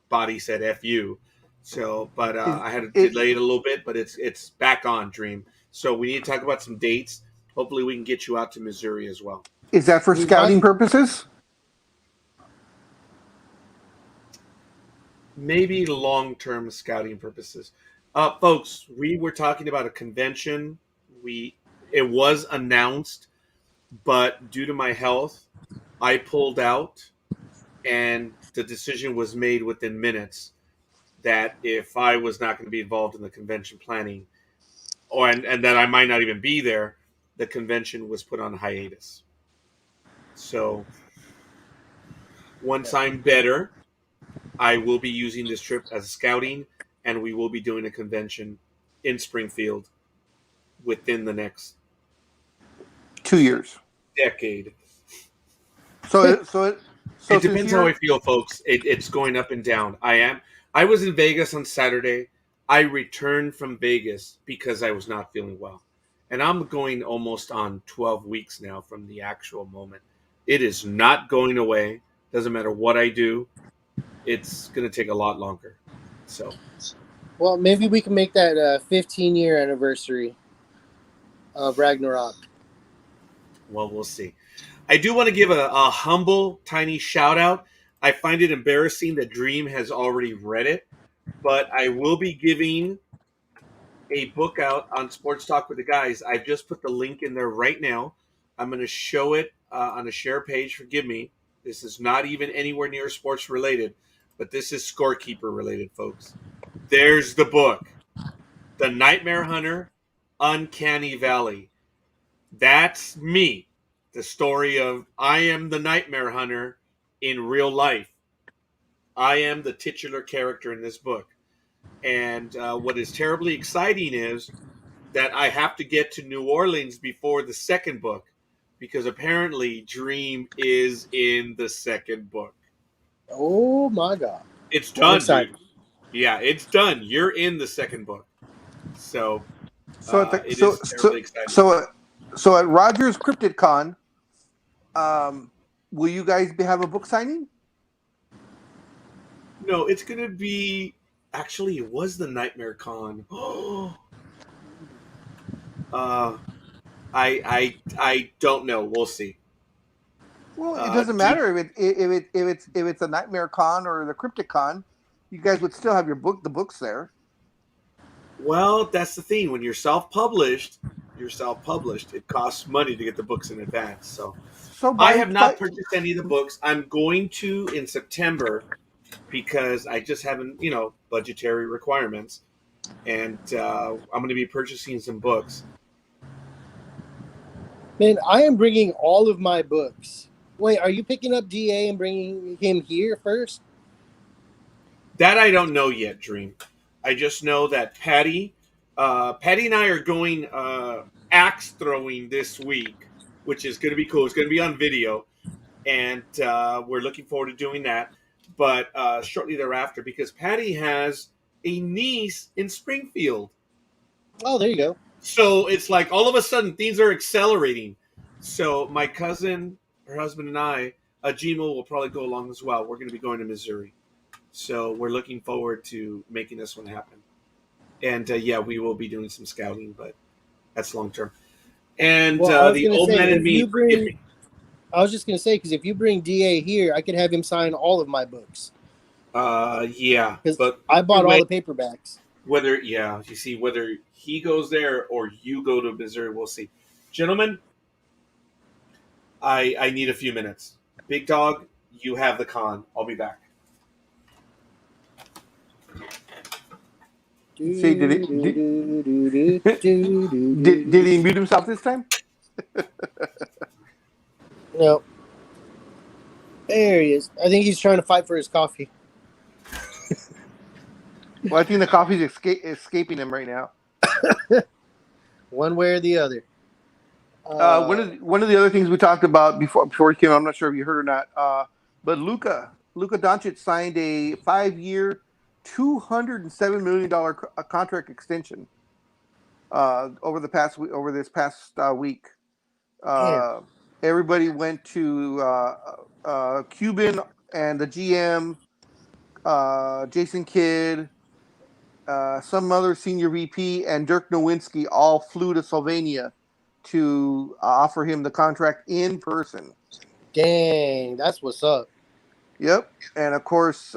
body said "F you." So, but I had to delay it a little bit, but it's back on, Dream. So we need to talk about some dates. Hopefully, we can get you out to Missouri as well. Is that for scouting purposes? Maybe long-term scouting purposes. Folks, we were talking about a convention. It was announced, but due to my health, I pulled out, and the decision was made within minutes that if I was not going to be involved in the convention planning, and that I might not even be there, the convention was put on hiatus. So once I'm better, I will be using this trip as scouting, and we will be doing a convention in Springfield within the next 2 years, decade. So it depends how I feel, folks. It's going up and down. I was in Vegas on Saturday. I returned from Vegas because I was not feeling well, and I'm going almost on 12 weeks now from the actual moment. It is not going away. Doesn't matter what I do. It's going to take a lot longer. So, well, maybe we can make that 15-year anniversary of Ragnarok. Well, we'll see. I do want to give a humble, tiny shout out. I find it embarrassing that Dream has already read it, but I will be giving a book out on Sports Talk with the Guys. I've just put the link in there right now. I'm going to show it on a share page. Forgive me. This is not even anywhere near sports related, but this is scorekeeper related, folks. There's the book, The Nightmare Hunter, Uncanny Valley. That's me. The story of I am the nightmare hunter in real life. I am the titular character in this book. And what is terribly exciting is that I have to get to New Orleans before the second book because apparently Dream is in the second book. Oh my god! It's I'm done, excited. dude. Yeah, it's done. You're in the second book. So So at the it is terribly exciting. so at Rogers CryptidCon, will you guys have a book signing? No, it's going to be. Actually, it was the Nightmare Con. uh, I don't know. We'll see. Well, it doesn't Do matter if it's a Nightmare Con or the CryptidCon. You guys would still have the books there. Well, that's the thing. When you're self-published, It costs money to get the books in advance. So So I have not purchased any of the books. I'm going to in September because I just haven't, budgetary requirements, and I'm going to be purchasing some books. Man, I am bringing all of my books. Wait, are you picking up DA and bringing him here first? That I don't know yet, Dream. I just know that Patty and I are going axe throwing this week, which is going to be cool. It's going to be on video, and we're looking forward to doing that. But shortly thereafter, because Patty has a niece in Springfield. Oh, there you go. So it's like all of a sudden things are accelerating. So my cousin, her husband, and I, Jimo will probably go along as well. We're going to be going to Missouri. So we're looking forward to making this one happen. And we will be doing some scouting, but that's long term. And the old man and me. I was just going to say, because if you bring DA here, I could have him sign all of my books. Yeah. But I bought all the paperbacks. Whether he goes there or you go to Missouri, we'll see. Gentlemen, I need a few minutes. Big Dog, you have the con. I'll be back. See, did he mute himself this time? No. There he is. I think he's trying to fight for his coffee. Well, I think the coffee's escaping him right now. One way or the other. One of the other things we talked about before he came, I'm not sure if you heard or not, but Luka Doncic signed a 5-year, $207 million contract extension over this past week. Everybody went to Cuban and the GM, Jason Kidd, some other senior VP, and Dirk Nowitzki all flew to Slovenia to offer him the contract in person. Dang, that's what's up. Yep, and of course,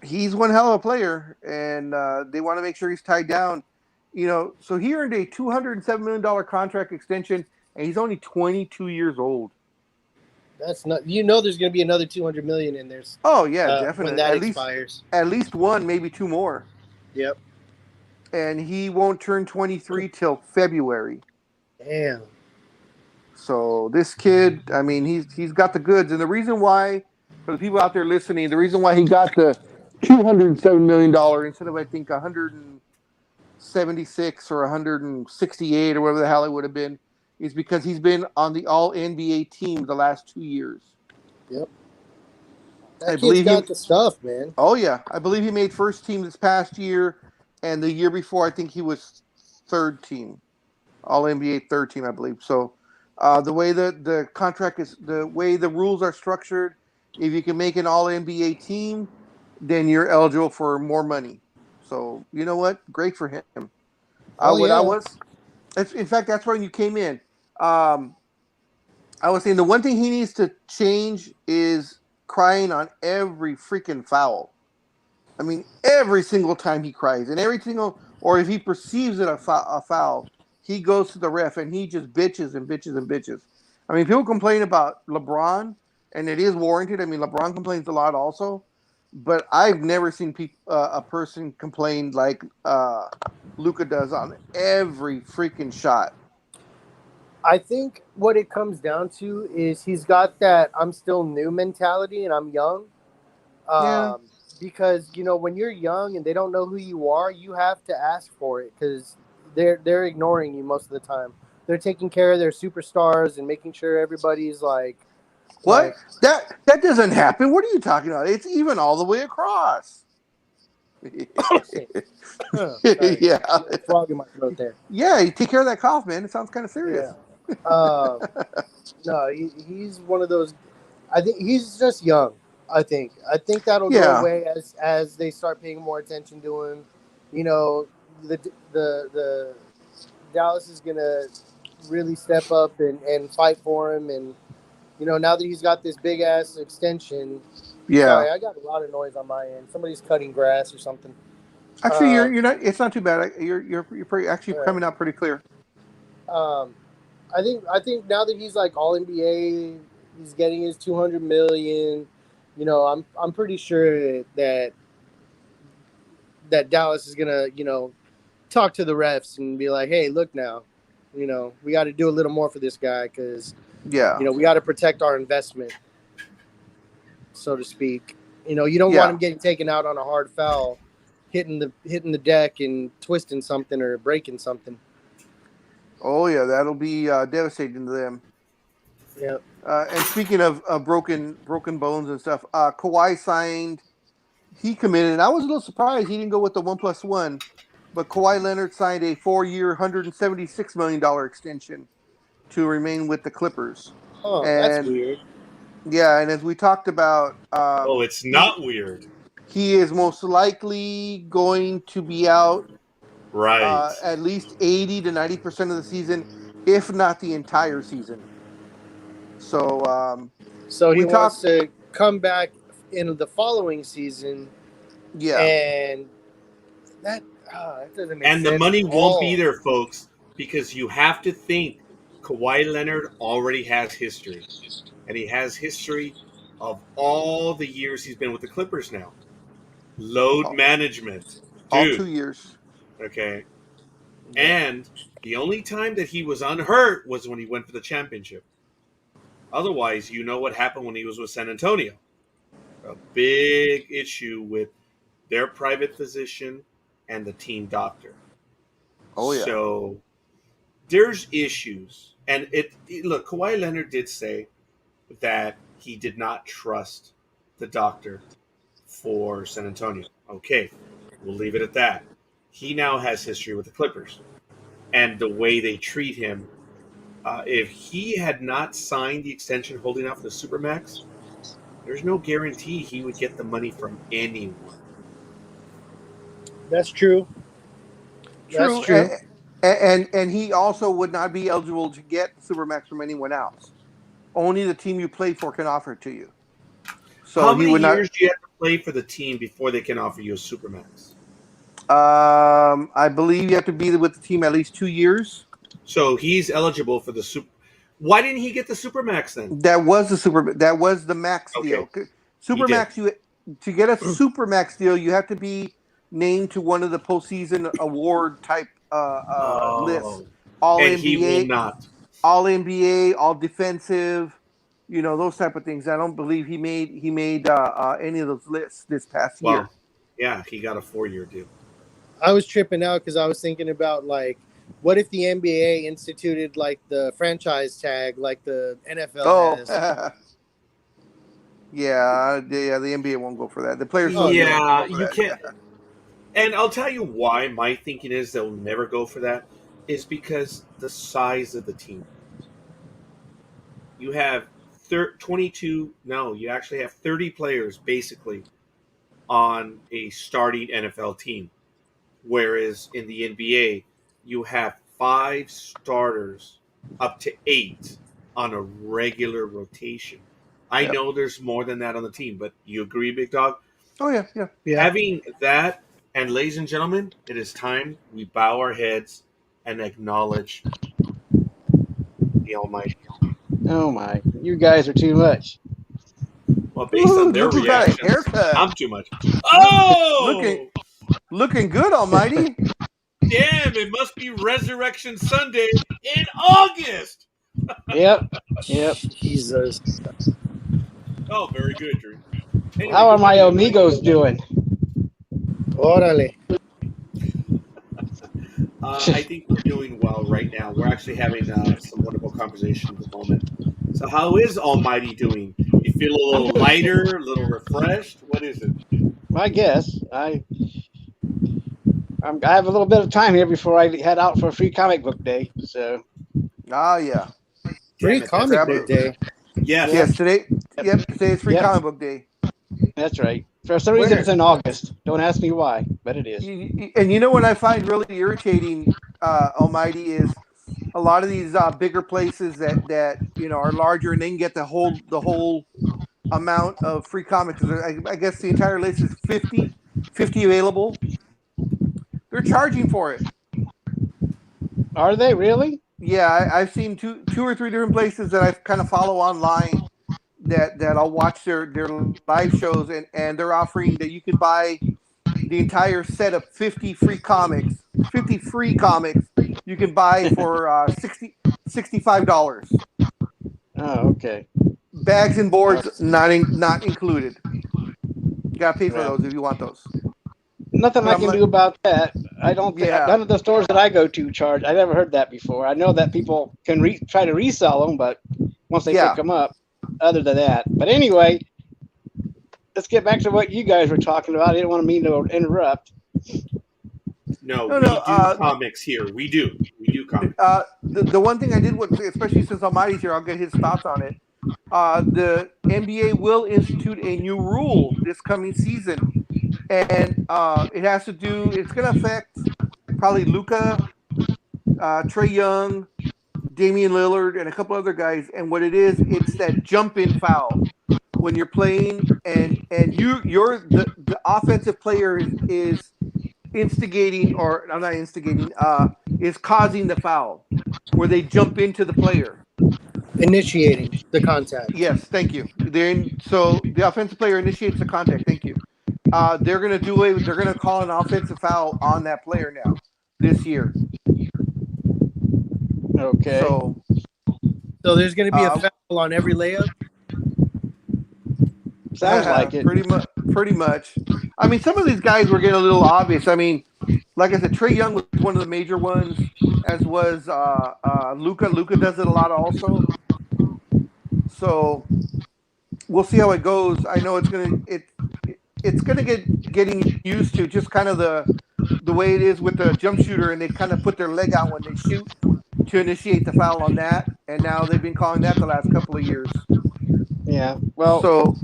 he's one hell of a player, and they want to make sure he's tied down. So he earned a $207 million contract extension, and he's only 22 years old. That's not. There's going to be another $200 million in there. Oh yeah, definitely. When that expires, at least one, maybe two more. Yep. And he won't turn 23 till February. Damn. So this kid, he's got the goods, and the reason why, for the people out there listening, the reason why he got the $207 million instead of I think 176 or 168 or whatever the hell it would have been, is because he's been on the All NBA team the last 2 years. Yep. That kid's got the stuff, man. Oh yeah, I believe he made first team this past year, and the year before I think he was third team, All NBA third team, I believe. So the way the contract is, the way the rules are structured, if you can make an All NBA team, then you're eligible for more money. So you know what? Great for him. In fact, that's when you came in. I was saying the one thing he needs to change is crying on every freaking foul. Every single time he cries, and or if he perceives it a foul, he goes to the ref and he just bitches and bitches and bitches. People complain about LeBron, and it is warranted. LeBron complains a lot also, but I've never seen a person complain like Luka does on every freaking shot. I think what it comes down to is he's got that I'm still new mentality and I'm young. Yeah. Because when you're young and they don't know who you are, you have to ask for it because they're ignoring you most of the time. They're taking care of their superstars and making sure everybody's like What? That doesn't happen. What are you talking about? It's even all the way across. sorry, Yeah. a frog in my throat there. Yeah, you take care of that cough, man. It sounds kind of serious. Yeah. No, he's one of those. I think he's just young. I think that'll go Yeah. away as they start paying more attention to him. You know, the Dallas is gonna really step up and fight for him. And now that he's got this big ass extension. Yeah. Sorry, I got a lot of noise on my end. Somebody's cutting grass or something. Actually, you're not. It's not too bad. You're actually All right. coming out pretty clear. I think now that he's like all NBA, he's getting his 200 million. I'm pretty sure that Dallas is gonna talk to the refs and be like, hey, look now, we got to do a little more for this guy because Yeah. we got to protect our investment, so to speak. You don't want him getting taken out on a hard foul, hitting the deck and twisting something or breaking something. Oh yeah, that'll be devastating to them. Yeah. And speaking of broken bones and stuff, Kawhi signed. He committed. And I was a little surprised he didn't go with the 1+1, but Kawhi Leonard signed a 4-year, $176 million extension to remain with the Clippers. Oh, and, that's weird. Yeah, and as we talked about, it's not weird. He is most likely going to be out Right. at least 80 to 90% of the season, if not the entire season. So, so he wants to come back in the following season. Yeah, and that doesn't make sense. And the money won't be there, folks, because you have to think Kawhi Leonard already has history, and he has history of all the years he's been with the Clippers now. Load management, all dude. 2 years. Okay. And the only time that he was unhurt was when he went for the championship. Otherwise, you know what happened when he was with San Antonio. A big issue with their private physician and the team doctor. Oh, yeah. So there's issues. And look, Kawhi Leonard did say that he did not trust the doctor for San Antonio. Okay, we'll leave it at that. He now has history with the Clippers. And the way they treat him, if he had not signed the extension holding out for the Supermax, there's no guarantee he would get the money from anyone. That's true. That's true. And he also would not be eligible to get the Supermax from anyone else. Only the team you played for can offer it to you. So how many years do you have to play for the team before they can offer you a Supermax? I believe you have to be with the team at least 2 years. So he's eligible for the super. Why didn't he get the Supermax then? That was the max deal. Supermax, to get a Supermax deal, you have to be named to one of the postseason award type lists. All and NBA, he will not. All NBA, all defensive, those type of things. I don't believe he made any of those lists this past year. Yeah, he got a 4-year deal. I was tripping out because I was thinking about what if the NBA instituted the franchise tag like the NFL has? Yeah, the NBA won't go for that. The players. You can't. And I'll tell you why my thinking is they'll never go for that is because the size of the team. You have 22. No, you actually have 30 players basically on a starting NFL team. Whereas in the NBA, you have 5 starters up to 8 on a regular rotation. I know there's more than that on the team, but you agree, Big Dog? Oh, yeah. Having that, and ladies and gentlemen, it is time we bow our heads and acknowledge the Almighty. Oh, my. You guys are too much. Well, based on their Look who got a reactions, haircut. I'm too much. Oh! Looking good, Almighty. Damn, it must be Resurrection Sunday in August. Yep. Jesus. Oh, very good, Drew. Anyway, How are good my morning, everybody. amigos doing? Órale. I think we're doing well right now. We're actually having some wonderful conversation at the moment. So, how is Almighty doing? You feel a little lighter, a little refreshed? What is it? I guess I have a little bit of time here before I head out for a free comic book day. So Yeah. Free Damn it, comic that's book great. day. Yes. Yes, today is free Yep. comic book day. that's right. For some reason, Where? it's in August. Don't ask me why, but it is. And you know what I find really irritating, Almighty, is a lot of these bigger places that are larger and they can get the whole amount of free comics. I guess the entire list is 50 available. They're charging for it. Are they really? Yeah, I've seen two or three different places that I kind of follow online that I'll watch their live shows, and they're offering that you could buy the entire set of 50 free comics you can buy for $65. Oh, okay. Bags and boards not included. You gotta pay for those if you want those. Nothing I can do about that. I don't think none of the stores that I go to charge. I never heard that before. I know that people can try to resell them, but once they pick them up, other than that. But anyway, let's get back to what you guys were talking about. I didn't want me to interrupt. No, we do comics here. We do comics. The one thing I did, especially since Almighty's here, I'll get his thoughts on it. The NBA will institute a new rule this coming season, and it has to do. It's going to affect probably Luka, Trae Young, Damian Lillard, and a couple other guys. And what it is, it's that jump-in foul when you're playing, and you're the offensive player is instigating, or I'm not instigating, is causing the foul where they jump into the player. Initiating the contact. Yes, thank you. So the offensive player initiates the contact. Thank you. They're going to call an offensive foul on that player now this year. Okay. So there's going to be a foul on every layup. Sounds like it. Pretty much. I mean, some of these guys were getting a little obvious. I mean, like I said, Trae Young was one of the major ones, as was Luka. Luka does it a lot also. So we'll see how it goes. I know it's gonna getting used to just kind of the way it is with the jump shooter, and they kind of put their leg out when they shoot to initiate the foul on that. And now they've been calling that the last couple of years. Yeah. Well. So.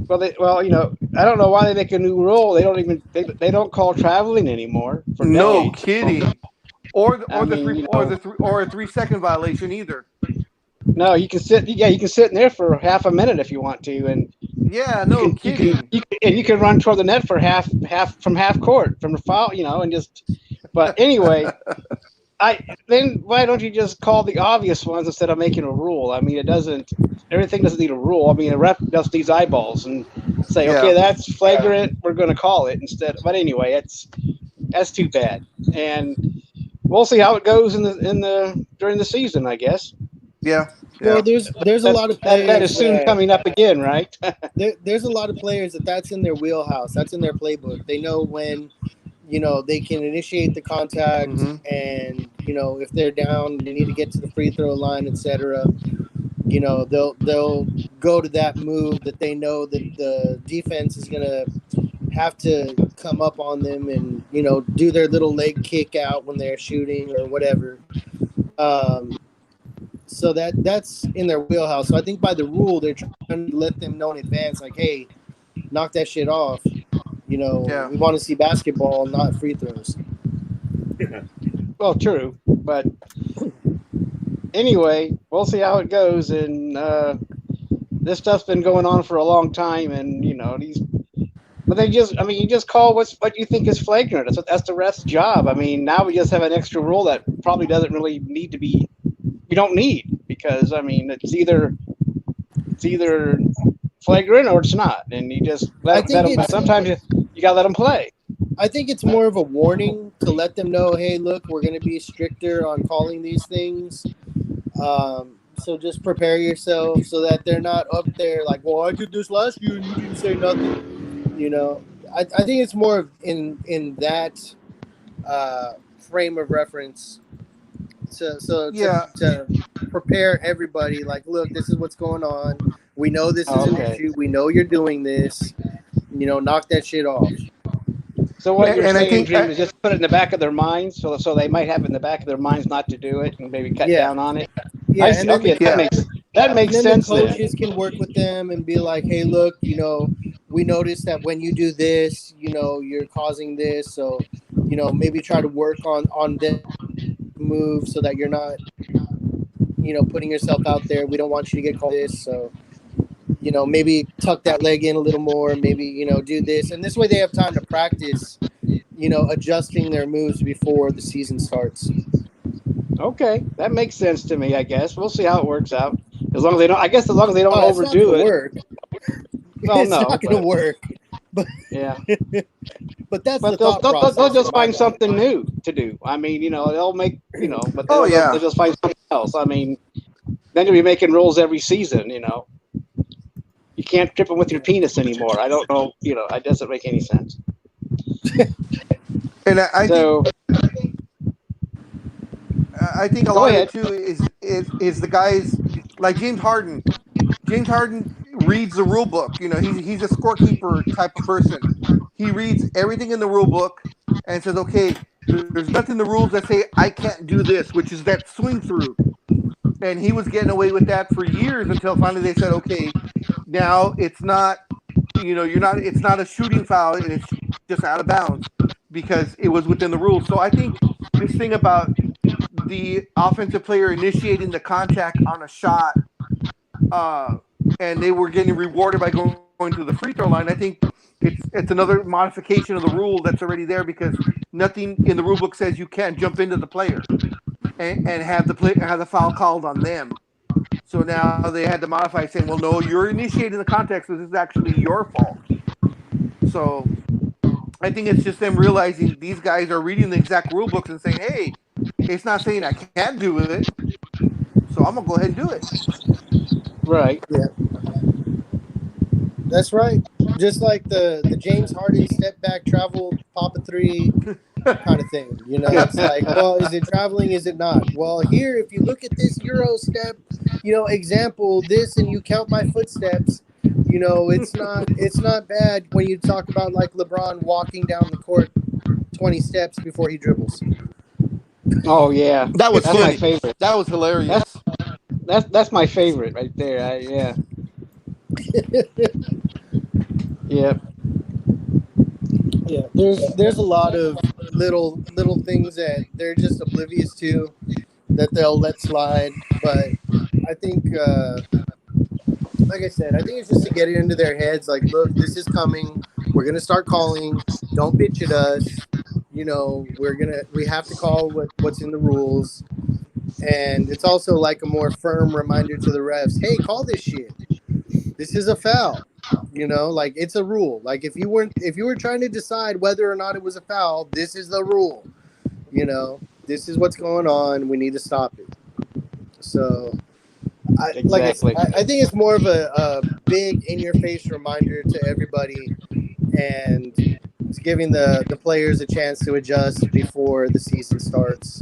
Well, I don't know why they make a new rule. They don't call traveling anymore. No kidding. Or a 3-second violation either. No, you can sit. Yeah, you can sit in there for half a minute if you want to, and kidding. You can run toward the net for half court from the foul, and just. But anyway, then why don't you just call the obvious ones instead of making a rule? I mean, everything doesn't need a rule. I mean, a ref just needs eyeballs and say, okay, that's flagrant. We're going to call it instead. But anyway, that's too bad, and we'll see how it goes during the season, I guess. Yeah. Well, there's a lot of players that is soon coming up again, right? There's a lot of players that's in their wheelhouse. That's in their playbook. They know when, they can initiate the contact, and if they're down, they need to get to the free throw line, etc. They'll go to that move that they know that the defense is gonna have to come up on them and do their little leg kick out when they're shooting or whatever. So that's in their wheelhouse. So I think by the rule, they're trying to let them know in advance, like, hey, knock that shit off. We want to see basketball, not free throws. Well, true, but anyway, we'll see how it goes. And this stuff's been going on for a long time, and but you just call what you think is flagrant. That's the ref's job. I mean, now we just have an extra rule that probably doesn't really need to be. We don't need, because I mean, it's either flagrant or it's not, and you just let them. Sometimes you gotta let them play. I think it's more of a warning to let them know, hey, look, we're going to be stricter on calling these things. So just prepare yourself so that they're not up there like, well, I did this last year and you didn't say nothing. You know, I think it's more of in that frame of reference. To prepare everybody, like, look, this is what's going on. We know this is an issue. We know you're doing this. You know, knock that shit off. So what you're saying, Dream, is just put it in the back of their minds, so they might have it in the back of their minds not to do it and maybe cut down on it. Yeah, that makes sense. The coaches can work with them and be like, hey, look, you know, we noticed that when you do this, you know, you're causing this. So, you know, maybe try to work on this move so that you're not, you know, putting yourself out there. We don't want you to get called this. So, you know, maybe tuck that leg in a little more, maybe, you know, do this. And this way they have time to practice, you know, adjusting their moves before the season starts. Okay, that makes sense to me, I guess. We'll see how it works out. As long as they don't overdo it. Work. Well, it's not going to work. But yeah. but they'll just find something new to do. I mean, you know, they'll make, you know, but they'll just find something else. I mean, then you'll be making rules every season, you know. You can't trip them with your penis anymore. I don't know, you know, it doesn't make any sense. And I think a lot of it too is the guys like James Harden. James Harden reads the rule book. You know, he's a scorekeeper type of person. He reads everything in the rule book and says, okay, there's nothing in the rules that say I can't do this, which is that swing through. And he was getting away with that for years until finally they said, okay, now it's not, you know, it's not a shooting foul and it's just out of bounds because it was within the rules. So I think this thing about the offensive player initiating the contact on a shot and they were getting rewarded by going to the free throw line, I think it's another modification of the rule that's already there because nothing in the rule book says you can't jump into the player and have the foul called on them. So now they had to modify saying, well, no, you're initiating the contact, so this is actually your fault. So I think it's just them realizing these guys are reading the exact rule books and saying, hey, it's not saying I can't do it, so I'm going to go ahead and do it. Right. Yeah. That's right. Just like the James Harden step back, travel, pop a three kind of thing. You know, it's like, well, is it traveling? Is it not? Well, here, if you look at this Euro step, you know, example, this, and you count my footsteps, you know, it's not bad when you talk about like LeBron walking down the court 20 steps before he dribbles. Oh yeah, that's my favorite. That was hilarious. That's my favorite right there. Yeah. Yep. Yeah, there's a lot of little things that they're just oblivious to that they'll let slide. But I think, like I said, I think it's just to get it into their heads. Like, look, this is coming. We're gonna start calling. Don't bitch at us. You know, we have to call what's in the rules. And it's also like a more firm reminder to the refs, hey, call this shit. This is a foul. You know, like it's a rule. Like if you were trying to decide whether or not it was a foul, this is the rule. You know, this is what's going on. We need to stop it. So, exactly. I think it's more of a big in-your-face reminder to everybody, and it's giving the players a chance to adjust before the season starts.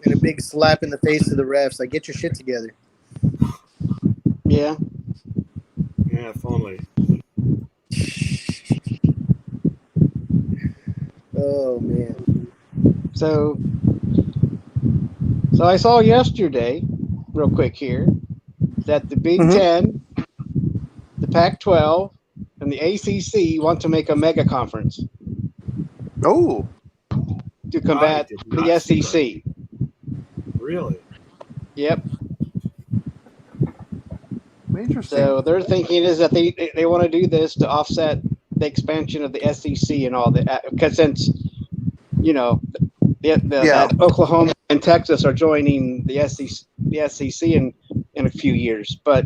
And a big slap in the face to the refs, like, get your shit together. Yeah. Yeah, if only. Oh, man. So I saw yesterday, real quick here, that the Big Ten, the Pac-12, and the ACC want to make a mega conference. Oh. To combat the SEC. Really? Yep. Interesting. So their thinking is that they want to do this to offset the expansion of the SEC and all that, because since, you know, that Oklahoma and Texas are joining the SEC, and in a few years. But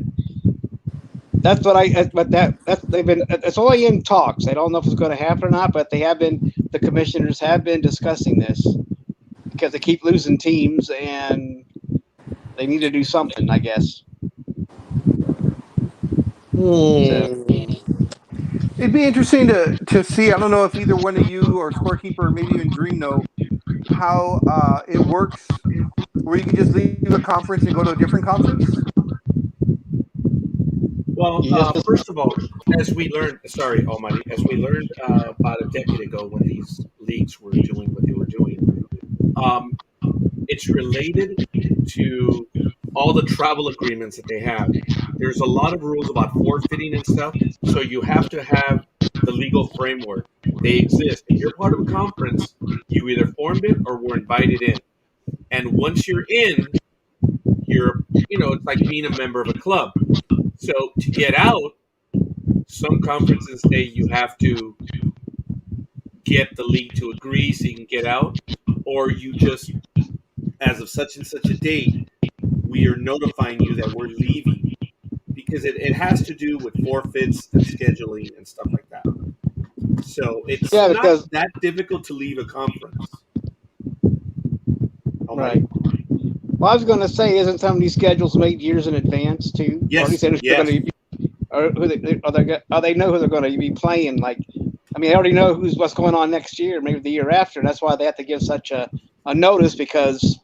that's they've been. It's only in talks. I don't know if it's going to happen or not, but the commissioners have been discussing this because they keep losing teams and they need to do something, I guess. So, It'd be interesting to see. I don't know if either one of you or Scorekeeper or maybe even Dream know how it works, where you can just leave a conference and go to a different conference. Well, You just- first of all, as we learned, sorry, Almighty, as we learned about a decade ago when these leagues were doing what they were doing, it's related to all the travel agreements that they have. There's a lot of rules about forfeiting and stuff, so you have to have the legal framework. They exist. If you're part of a conference, you either formed it or were invited in. And once you're in, it's like being a member of a club. So to get out, some conferences say you have to get the league to agree so you can get out, or you just, as of such and such a date, we are notifying you that we're leaving, because it has to do with forfeits and scheduling and stuff like that. So it's not because that difficult to leave a conference. right. Well, I was going to say, isn't some of these schedules made years in advance too? Yes. Or at least they know who they're going to be playing. Like, I mean, they already know what's going on next year, maybe the year after. That's why they have to give such a notice, because,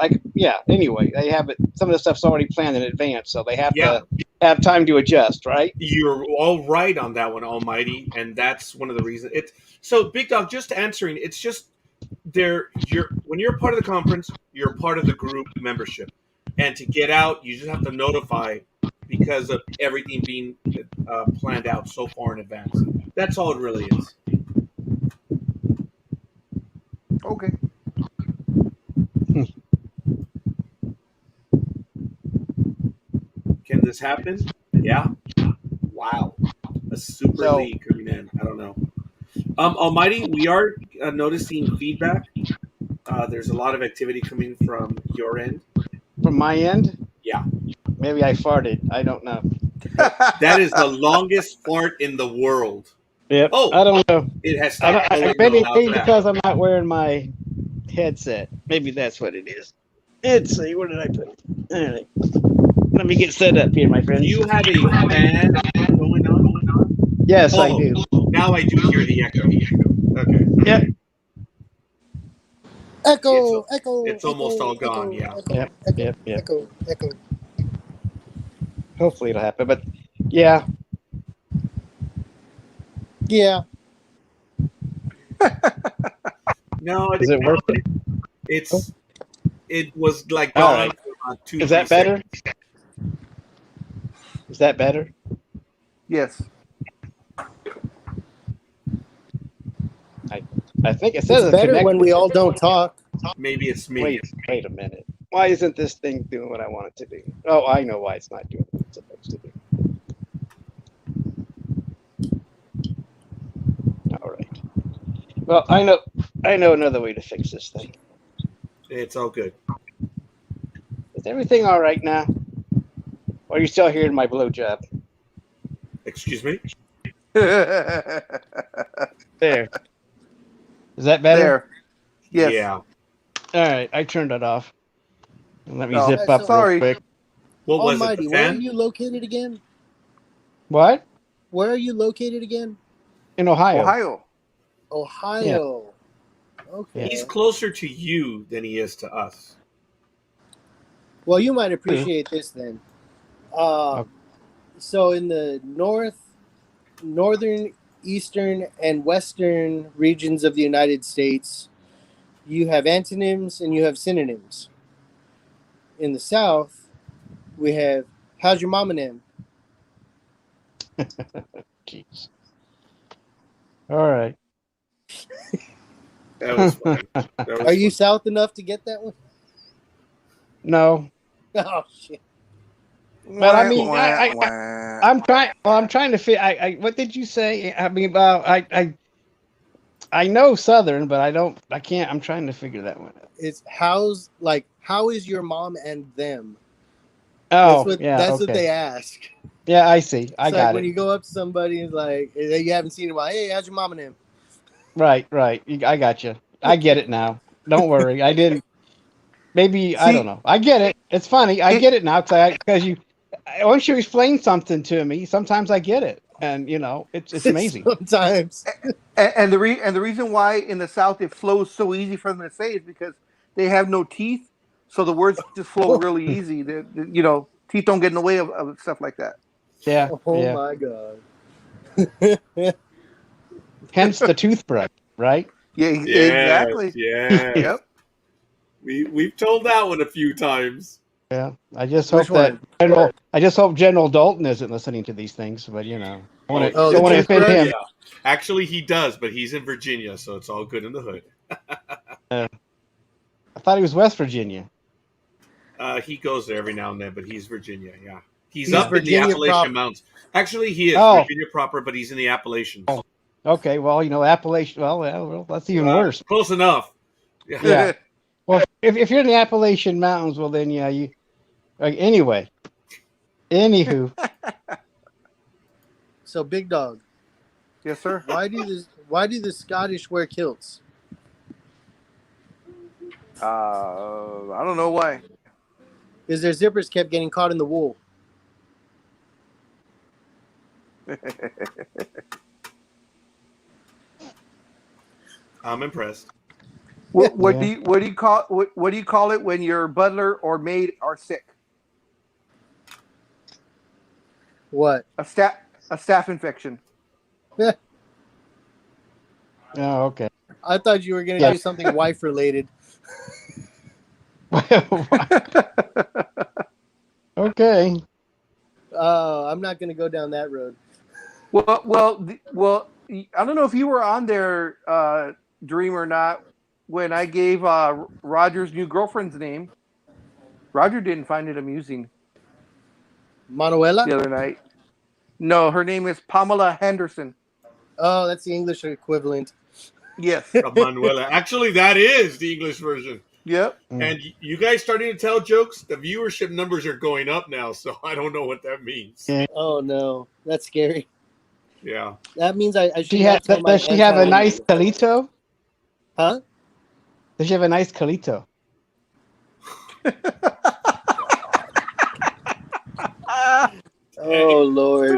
like, yeah. Anyway, they have it. Some of the stuff's already planned in advance, so they have to have time to adjust, right? You're all right on that one, Almighty, and that's one of the reasons. So, Big Dog, just answering. It's just when you're part of the conference, you're part of the group membership, and to get out, you just have to notify because of everything being planned out so far in advance. That's all it really is. Okay. Can this happen? Yeah. Wow. A super league coming in. I don't know. Almighty, we are noticing feedback. There's a lot of activity coming from your end. From my end? Yeah. Maybe I farted. I don't know. That is the longest fart in the world. Yep. Oh, I don't know. It has stopped. Maybe because I'm not wearing my headset. Maybe that's what it is. Let's see. Where did I put it? All right. Let me get set up here, my friend. Do you have a fan going on? Yes, I do. Now I do hear the echo. Okay. Yep. Echo. It's almost all gone. Yeah. Yep. Echo. Hopefully it'll happen, but yeah. Yeah. No, is it working? It was like gone for about 2 Is that better? Is that better? Yes. I think it says it's better when we all don't talk. Maybe it's me. Wait a minute. Why isn't this thing doing what I want it to do? Oh, I know why it's not doing what it's supposed to do. All right. Well, I know another way to fix this thing. It's all good. Is everything all right now? Or are you still hearing my blowjob? Excuse me? There. Is that better? There. Yes. Yeah. All right, I turned it off. Let me zip up sorry. real quick. What was Almighty, it? The where fan? are you located again? What? Where are you located again? In Ohio. Ohio. Yeah. Okay. He's closer to you than he is to us. Well, you might appreciate this then. So in the northern, eastern, and western regions of the United States, you have antonyms and you have synonyms. In the South, we have how's your mama name? Jeez. All right. That was funny. Are you South enough to get that one? No. Oh shit. But I mean, I'm trying. Well, I'm trying to fit. What did you say? I mean, I know Southern, but I can't. I'm trying to figure that one out. It's how is your mom and them? Oh, That's okay. what they ask. Yeah, I see. I It's got like it. when you go up to somebody and like you haven't seen him, like, hey, how's your mom and him? Right. I got you. I get it now. Don't worry. I didn't. Maybe I don't See, know. I get it. It's funny. I get it now because once you explain something to me, sometimes I get it, and it's amazing. Sometimes. and the reason why in the South it flows so easy for them to say is because they have no teeth, so the words just flow really easy. Teeth don't get in the way of stuff like that. Yeah. Oh Yeah. my god. Hence the toothbrush, right? Yeah, Yes, exactly. yes. Yep. We've told that one a few times. Yeah. I just Which hope that one? General Dalton isn't listening to these things, but don't want Oh, to the offend toothbrush? him. Yeah. Actually, he does, but he's in Virginia, so it's all good in the hood. I thought he was West Virginia. He goes there every now and then, but he's Virginia. Yeah, he's He's up in the Virginia Appalachian proper. Mountains. Actually, he is Oh. Virginia proper, but he's in the Appalachians. Oh. Okay, well, Appalachian. Well, that's even worse. Close enough. Yeah. Well, if you're in the Appalachian Mountains, well, then you. Anyway. Anywho. So, Big Dog. Yes, sir. Why do the Scottish wear kilts? I don't know why. Because their zippers kept getting caught in the wool. I'm impressed. What do you call it when your butler or maid are sick? What? A staph infection. Oh, okay. I thought you were going to do something wife related. Okay. I'm not going to go down that road. Well. I don't know if you were on there, Dream, or not. When I gave Roger's new girlfriend's name, Roger didn't find it amusing. Manuela? The other night. No, her name is Pamela Henderson. Oh, that's the English equivalent. Yes. Manuela. Actually, that is the English version. Yep. And you guys starting to tell jokes? The viewership numbers are going up now, so I don't know what that means. Oh, no. That's scary. Yeah. That means I should Does she have a nice calito? Huh? Does she have a nice calito? Oh, Lord.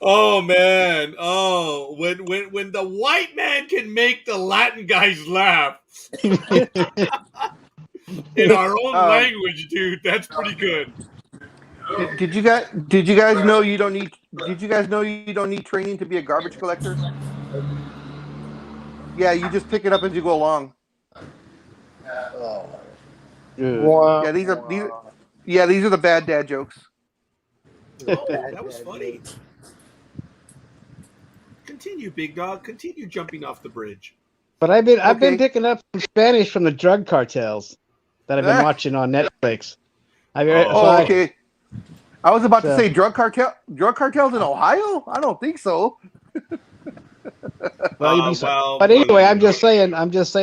Oh man! Oh, when the white man can make the Latin guys laugh in our own language, dude, that's pretty good. Did you guys know you don't need? Did you guys know you don't need training to be a garbage collector? Yeah, you just pick it up as you go along. Oh. Yeah, these are the bad dad jokes. Oh, that was funny. Continue, Big Dog. Continue jumping off the bridge. But I've been picking up some Spanish from the drug cartels that I've been watching on Netflix. Okay. I was about to say drug cartels in Ohio? I don't think so. But anyway, I'm just saying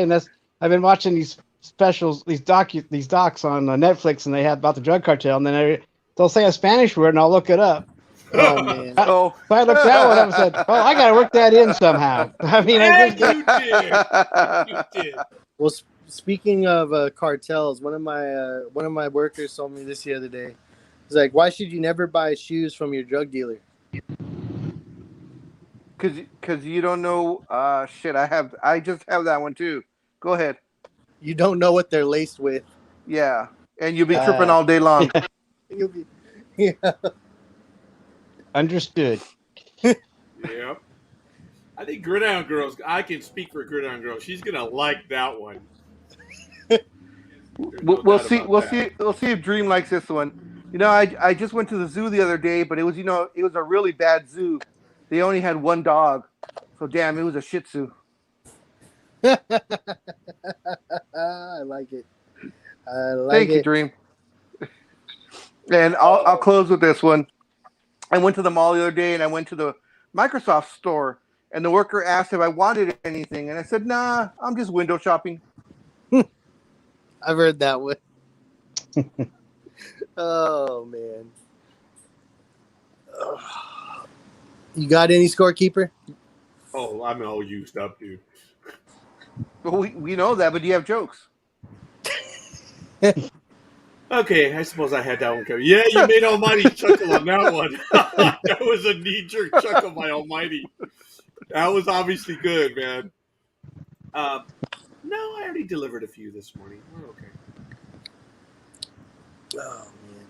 that's I've been watching these specials, these docs on Netflix, and they have about the drug cartel, and then they'll say a Spanish word, and I'll look it up. Oh man! So I looked that one up and said, "Oh, I got to work that in somehow." I mean, you did. Well, speaking of cartels, one of my workers told me this the other day. He's like, "Why should you never buy shoes from your drug dealer?" Because you don't know. Shit, I just have that one too. Go ahead. You don't know what they're laced with. Yeah, and you'll be tripping all day long. You'll be, yeah. Understood. Yeah. I think Gridiron Girls, I can speak for Gridiron Girls. She's going to like that one. We'll see if Dream likes this one. You know, I just went to the zoo the other day, but it was a really bad zoo. They only had one dog. So damn, it was a Shih Tzu. I like it. Thank you, Dream. And I'll close with this one. I went to the mall the other day, and I went to the Microsoft store, and the worker asked if I wanted anything, and I said, "Nah, I'm just window shopping." I've heard that one. Oh man. Ugh. You got any scorekeeper? Oh, I'm all used up, dude. Well, we know that, but do you have jokes? Okay, I suppose I had that one covered. Yeah, you made Almighty chuckle on that one. That was a knee-jerk chuckle by Almighty. That was obviously good, man. No, I already delivered a few this morning. We're okay. Oh man.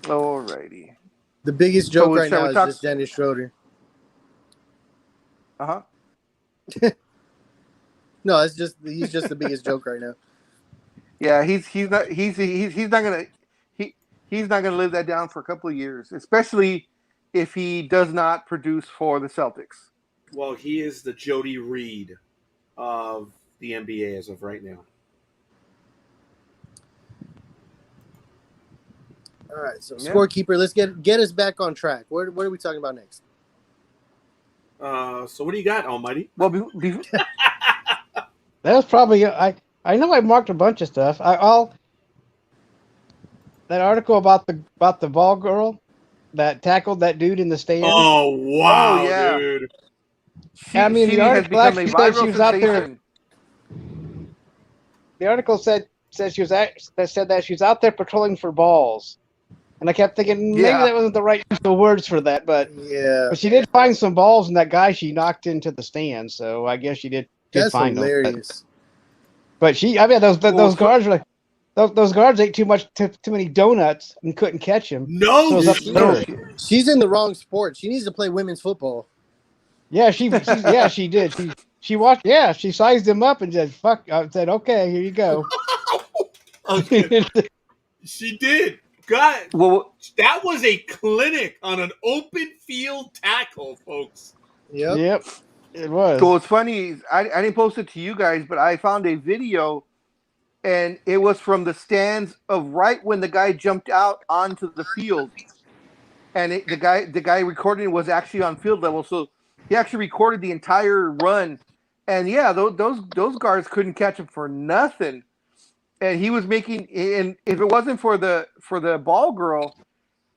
Alrighty. The biggest joke right shall now we is talk- just Dennis Schroeder. Uh-huh. No, he's just the biggest joke right now. Yeah, he's not gonna live that down for a couple of years, especially if he does not produce for the Celtics. Well, he is the Jody Reed of the NBA as of right now. All right, so Yeah. scorekeeper, let's get us back on track. What are we talking about next? So what do you got, Almighty? Well, That was probably I know I marked a bunch of stuff. That article about the ball girl that tackled that dude in the stands. Oh wow, Oh, yeah. dude! I mean, she the has article become a actually said she viral was out there. sensation. The article said she was that she was out there patrolling for balls, and I kept thinking maybe Yeah. that wasn't the right use of words for that, but Yeah, she did find some balls in that guy she knocked into the stand, so I guess she did that's find them. hilarious. But those guards were like those guards ate too many donuts and couldn't catch him. No, So it was up to her. She's in the wrong sport. She needs to play women's football. Yeah, she did. She watched. Yeah, she sized him up and said, "Fuck." I said, "Okay, here you go." Okay. She did. God, Well, that was a clinic on an open field tackle, folks. Yep. Yep, it was. so what's funny is I didn't post it to you guys, but I found a video, and it was from the stands of right when the guy jumped out onto the field, and the guy recording it was actually on field level, so he actually recorded the entire run, and yeah, those guards couldn't catch him for nothing, and he was making, and if it wasn't for the ball girl,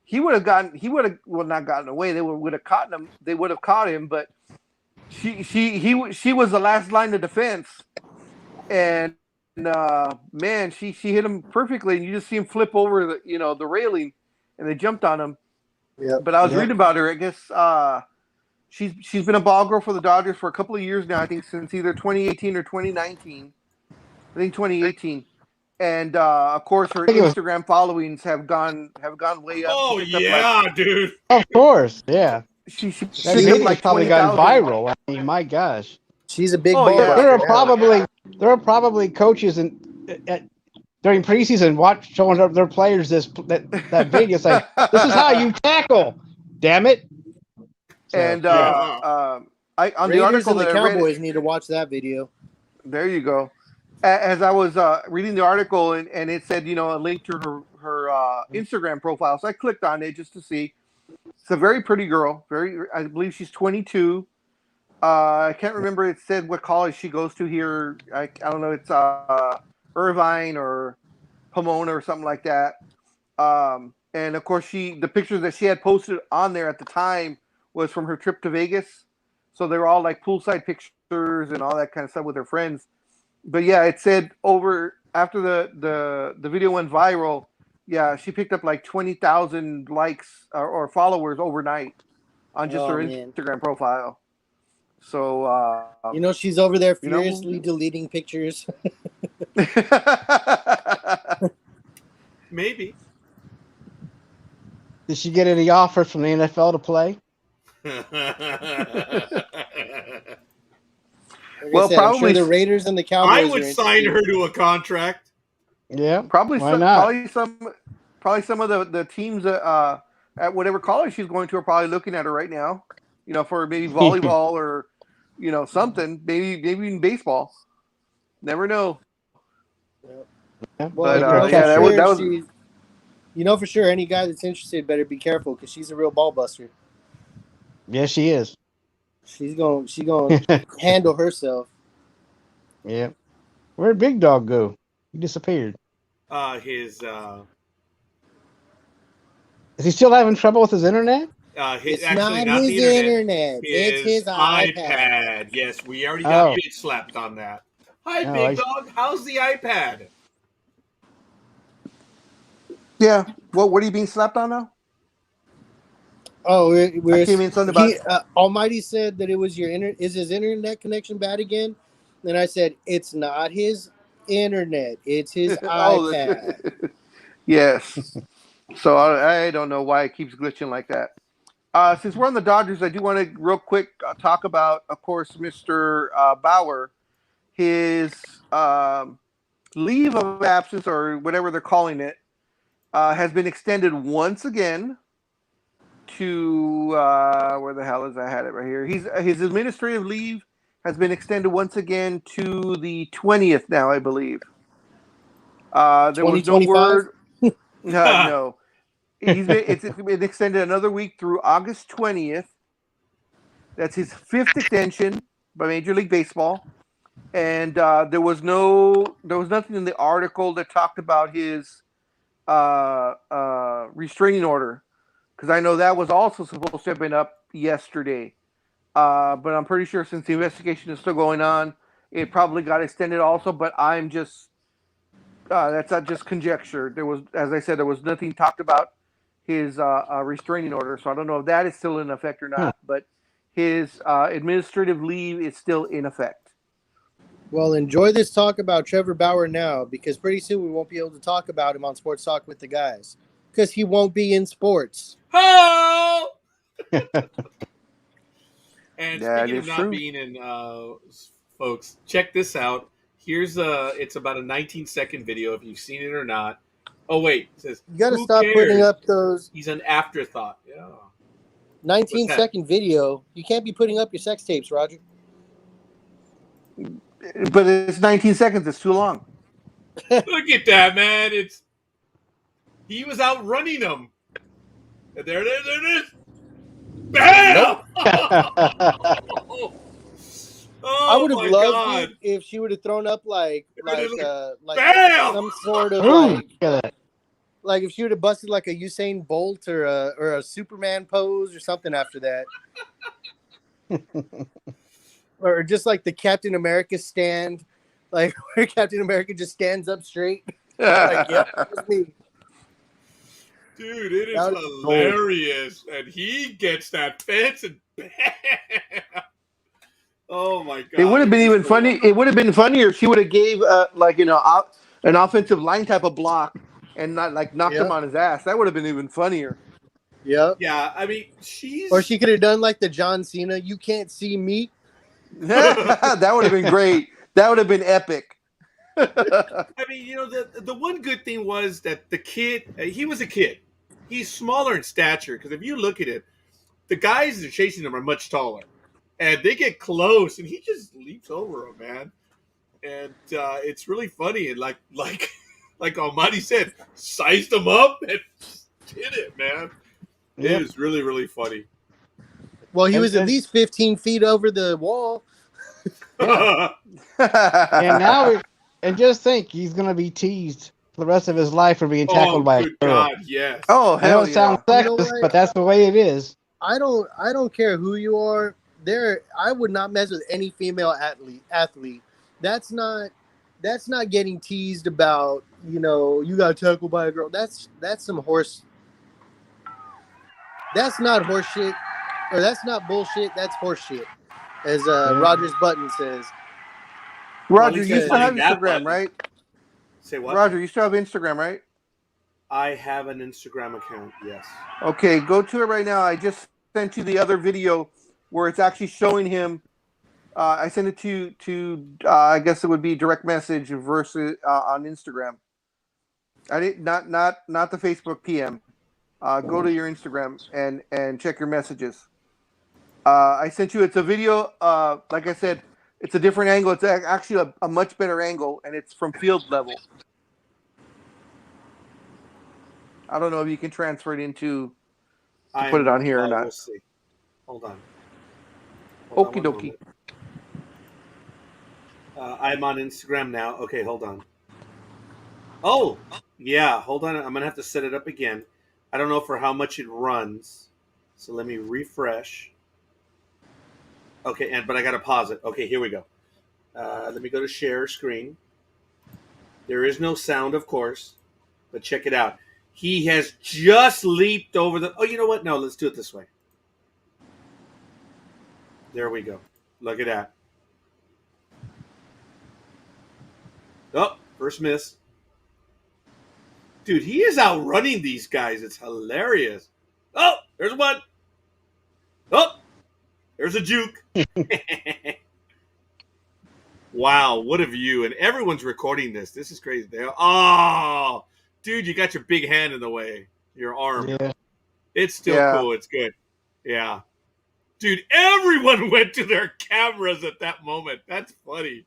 he would have not gotten away. They would have caught him. They would have caught him, but she was the last line of defense, and man, she hit him perfectly, and you just see him flip over the railing, and they jumped on him. Yep. But I was reading about her. I guess she's been a ball girl for the Dodgers for a couple of years now. I think since either 2018 or 2019. I think 2018. And of course, her Instagram followings have gone way up. Oh yeah, dude. Of course, yeah. She That picked video up like probably 20,000. got viral. I mean, my gosh. She's a big Oh, ball. yeah. buster. There are probably coaches during preseason showing their players that video. It's like, this is how you tackle. Damn it. So, And yeah. on the Raiders article and the that I read, Cowboys need to watch that video. there you go. As I was reading the article, and it said, a link to her Instagram profile. So I clicked on it just to see. It's a very pretty girl. I believe she's 22. I can't remember. It said what college she goes to here. I don't know. It's Irvine or Pomona or something like that. And of course, the pictures that she had posted on there at the time was from her trip to Vegas. So they were all like poolside pictures and all that kind of stuff with her friends. But yeah, it said after the video went viral, yeah, she picked up like 20,000 likes or followers overnight on just her man. Instagram profile. So she's over there furiously deleting pictures. Maybe. did she get any offers from the NFL to play? Well, probably the Raiders and the Cowboys. I would sign her to a contract. Yeah, probably why not? Probably some of the teams at whatever college she's going to are probably looking at her right now. For maybe volleyball or something. Maybe even baseball. Never know. Yeah. But that was. For sure, any guy that's interested better be careful because she's a real ball buster. Yes, she is. She's going to handle herself. Yeah. Where'd Big Dog go? He disappeared. His Is he still having trouble with his internet? It's Actually, not the his internet. It's his iPad. Yes, we already got Oh. bitch slapped on that. Hi, Oh, big dog. How's the iPad? Yeah. What are you being slapped on now? Oh, I came in something about. Almighty said that it was is his internet connection bad again? And I said it's not his internet. It's his iPad. Yes. So I don't know why it keeps glitching like that. Since we're on the Dodgers, I do want to real quick talk about, of course, Mr. Bauer. His leave of absence, or whatever they're calling it, has been extended once again to where the hell is I had it right here. His administrative leave has been extended once again to the 20th now, I believe. There was no 2025? word. No. It's been extended another week through August 20th. That's his 5th extension by Major League Baseball. And there was nothing in the article that talked about his restraining order, because I know that was also supposed to have been up yesterday. But I'm pretty sure since the investigation is still going on, it probably got extended also. But I'm just that's not just conjecture. There was, as I said, there was nothing talked about his restraining order, so I don't know if that is still in effect or not. But his administrative leave is still in effect. Well, enjoy this talk about Trevor Bauer now, because pretty soon we won't be able to talk about him on Sports Talk with the guys, because he won't be in sports. Oh! And That speaking of is not true. being in, folks, check this out. Here's it's about a 19-second video, if you've seen it or not. Oh wait, it says You got to who stop putting cares? up those He's an afterthought. Yeah. 19-second video. You can't be putting up your sex tapes, Roger. But it's 19 seconds. It's too long. Look at that, man! He was outrunning him. And there it is. Bam! Oh, I would have my loved God. it if she would have thrown up like Bam! some sort of like if she would have busted like a Usain Bolt or a Superman pose or something after that. Or just like the Captain America stand, like where Captain America just stands up straight. Like, yep, that was me. Dude, it is hilarious. And he gets that fence and bam! Oh my God! It would have been even funny. It would have been funnier if she would have gave an offensive line type of block and not like knocked him on his ass. That would have been even funnier. Yep. Yeah, I mean, or she could have done like the John Cena. You can't see me. That would have been great. That would have been epic. I mean, the one good thing was that the kid, he was a kid. He's smaller in stature, because if you look at it, the guys that are chasing him are much taller. And they get close, and he just leaps over him, man. And it's really funny. And like Almighty said, sized him up and did it, man. Yep. It was really, really funny. Well, he was at least 15 feet over the wall. Yeah. And now, and just think, he's going to be teased for the rest of his life for being tackled by a girl. God, yes. Oh, hell yeah. It sounds sexist, but that's the way it is. I don't care who you are. I would not mess with any female athlete. That's not getting teased about, you got tackled by a girl. That's some horse. That's not horse shit, or that's not bullshit. That's horse shit, as Roger's Button says. Roger, you still have Instagram, right? Say what? Roger, you still have Instagram, right? I have an Instagram account, yes. Okay, go to it right now. I just sent you the other video where it's actually showing him. I sent it to I guess it would be direct message versus on Instagram. I did not the Facebook PM. Go to your Instagram and check your messages. I sent you. It's a video. Like I said, it's a different angle. It's actually a much better angle, and it's from field level. I don't know if you can transfer it into put it on here or not. We'll see. Hold on. Okie dokie. I'm on Instagram now. Okay, hold on. Oh, yeah. Hold on. I'm going to have to set it up again. I don't know for how much it runs. So let me refresh. Okay, but I got to pause it. Okay, here we go. Let me go to share screen. There is no sound, of course, but check it out. He has just leaped over the. Oh, you know what? No, let's do it this way. There we go. Look at that. Oh, first miss. Dude, he is outrunning these guys. It's hilarious. Oh, there's one. Oh, there's a juke. Wow, what a view. And everyone's recording this. This is crazy. Oh, dude, you got your big hand in the way. Your arm. Yeah. It's still cool. It's good. Yeah. Dude, everyone went to their cameras at that moment. That's funny.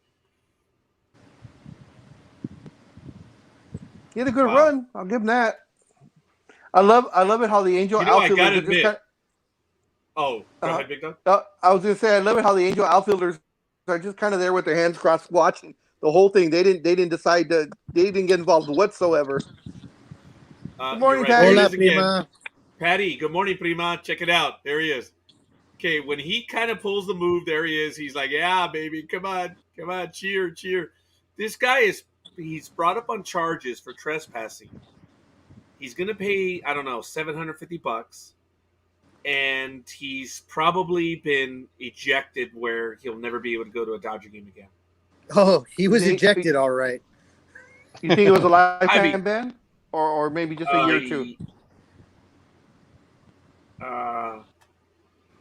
He had a good run. I'll give him that. I love it how the Angel outfielders. I gotta admit. Go ahead, Big Dog. I was gonna say I love it how the Angel outfielders are just kind of there with their hands crossed, watching the whole thing. They didn't decide to. They didn't get involved whatsoever. Good morning, Patty. Hola, prima. Patty, good morning, prima. Check it out. There he is. Okay, when he kind of pulls the move, there he is. He's like, "Yeah, baby, come on, cheer." This guy he's brought up on charges for trespassing. He's gonna pay, I don't know, $750, and he's probably been ejected where he'll never be able to go to a Dodger game again. Oh, he was ejected, all right. You think it was a lifetime ban, or maybe just a year or two?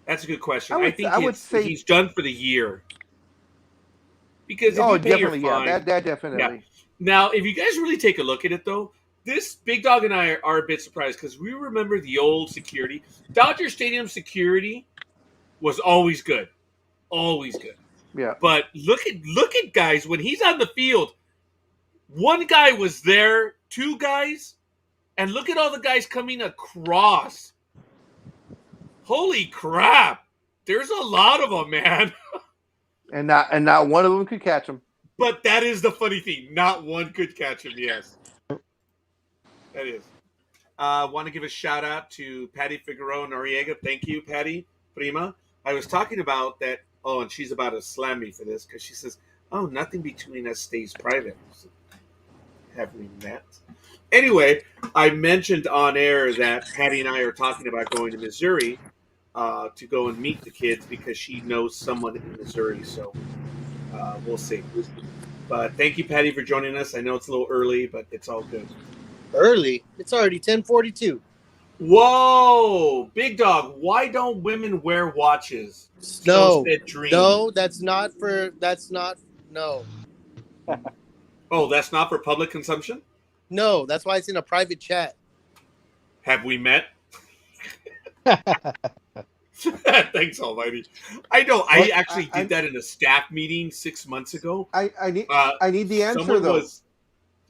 That's a good question. I would say he's done for the year. Because if you pay definitely, your fine, that definitely. Yeah. Now, if you guys really take a look at it, though, this Big Dog and I are a bit surprised because we remember the old security. Dodger Stadium security was always good. Always good. Yeah. But look at guys, when he's on the field, one guy was there, two guys, and look at all the guys coming across. Holy crap. There's a lot of them, man. And not one of them could catch him. But that is the funny thing. Not one could catch him, yes. That is. Want to give a shout out to Patty Figueroa Noriega. Thank you, Patty Prima. I was talking about that. Oh, and she's about to slam me for this because she says, "Oh, nothing between us stays private." Have we met? Anyway, I mentioned on air that Patty and I are talking about going to Missouri to go and meet the kids because she knows someone in Missouri. So we'll see. But thank you, Patty, for joining us. I know it's a little early, but it's all good. Early? It's already 10:42. Whoa, Big Dog! Why don't women wear watches? No, no, that's not. No. Oh, that's not for public consumption? No, that's why it's in a private chat. Have we met? Thanks, Almighty. I know. I actually did that in a staff meeting 6 months ago. I need the answer though.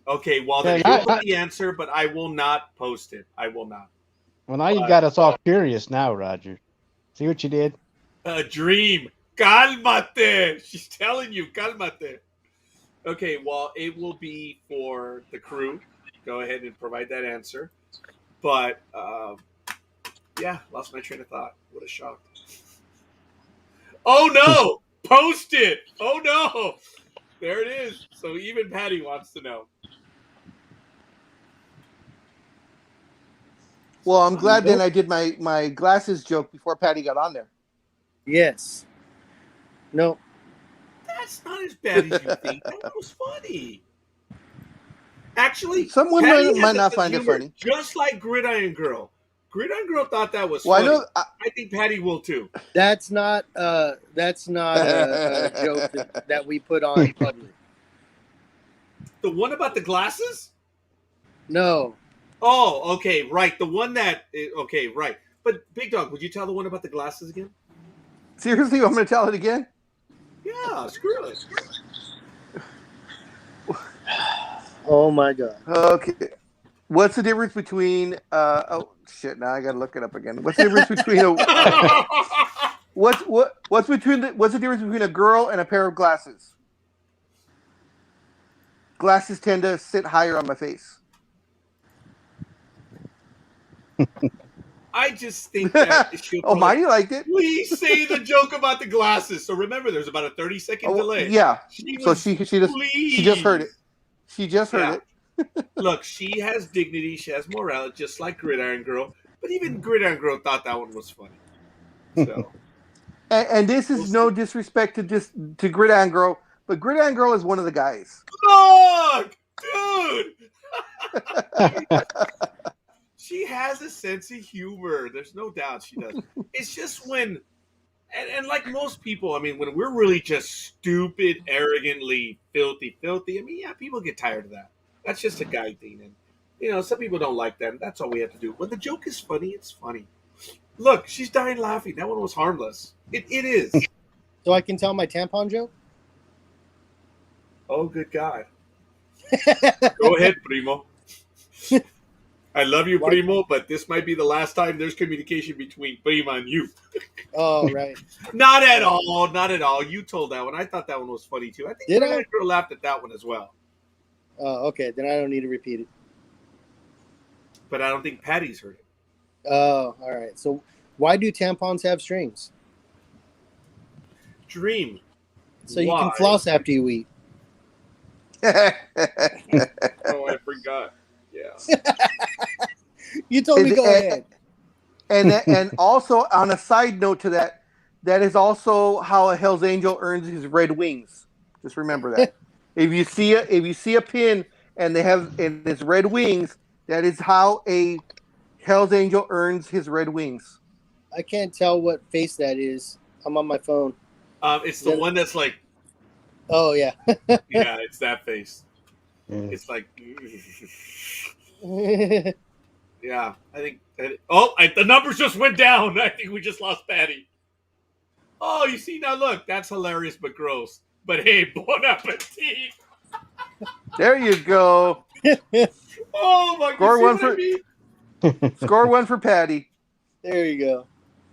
Okay, well, then you'll put the answer, but I will not post it. I will not. Well, now you got us all curious now, Roger. See what you did? A dream. Cálmate. She's telling you, cálmate. Okay, well, it will be for the crew. Go ahead and provide that answer. But, yeah, lost my train of thought. What a shock. Oh, no. Post it. Oh, no. There it is. So even Patty wants to know. Well, I'm glad then I did my glasses joke before Patty got on there. Yes. No. That's not as bad as you think. That was funny. Actually, some women might not find it funny. Just like Gridiron Girl. Gridiron Girl thought that was funny. I think Patty will too. That's not a joke that we put on public. The one about the glasses? No. Oh, okay, right. The one that okay, right. But Big Dog, would you tell the one about the glasses again? Seriously, I'm going to tell it again? Yeah, screw it. Oh my God. Okay. What's the difference between oh shit, now I gotta look it up again. What's the difference between a what's the difference between a girl and a pair of glasses? Glasses tend to sit higher on my face. I just think that she'll Oh, Mighty liked it. please say the joke about the glasses. So remember, there's about a 30-second delay. Yeah. She So was, she just heard it. She just heard it. Look, she has dignity. She has morality, just like Gridiron Girl. But even Gridiron Girl thought that one was funny. So, and this is no disrespect to Gridiron Girl, but Gridiron Girl is one of the guys. look, dude. She has a sense of humor. There's no doubt she does. It's just when, and like most people, I mean, when we're really just stupid, arrogantly filthy. I mean, yeah, people get tired of that. That's just a guy thing, and some people don't like that. And that's all we have to do. When the joke is funny, it's funny. Look, she's dying laughing. That one was harmless. It is. So I can tell my tampon joke? Oh, good God. Go ahead, Primo. I love you, Primo, but this might be the last time there's communication between Prima and you. Oh, right. Not at all. Not at all. You told that one. I thought that one was funny, too. I think the girl laughed at that one as well. Oh, okay. Then I don't need to repeat it. But I don't think Patty's heard it. Oh, all right. So why do tampons have strings? Dream. So you can floss after you eat. Oh, I forgot. Yeah. You told me go ahead. And also on a side note to that, that is also how a Hell's Angel earns his red wings. Just remember that. If you see a pin and they have in his red wings, that is how a Hell's Angel earns his red wings. I can't tell what face that is. I'm on my phone. It's the one that's like. Oh yeah. Yeah, it's that face. It's like. Yeah, I think. The numbers just went down. I think we just lost Patty. Oh, you see now? Look, that's hilarious but gross. But hey, bon appetit. There you go. Oh my God! Score one for Patty. There you go.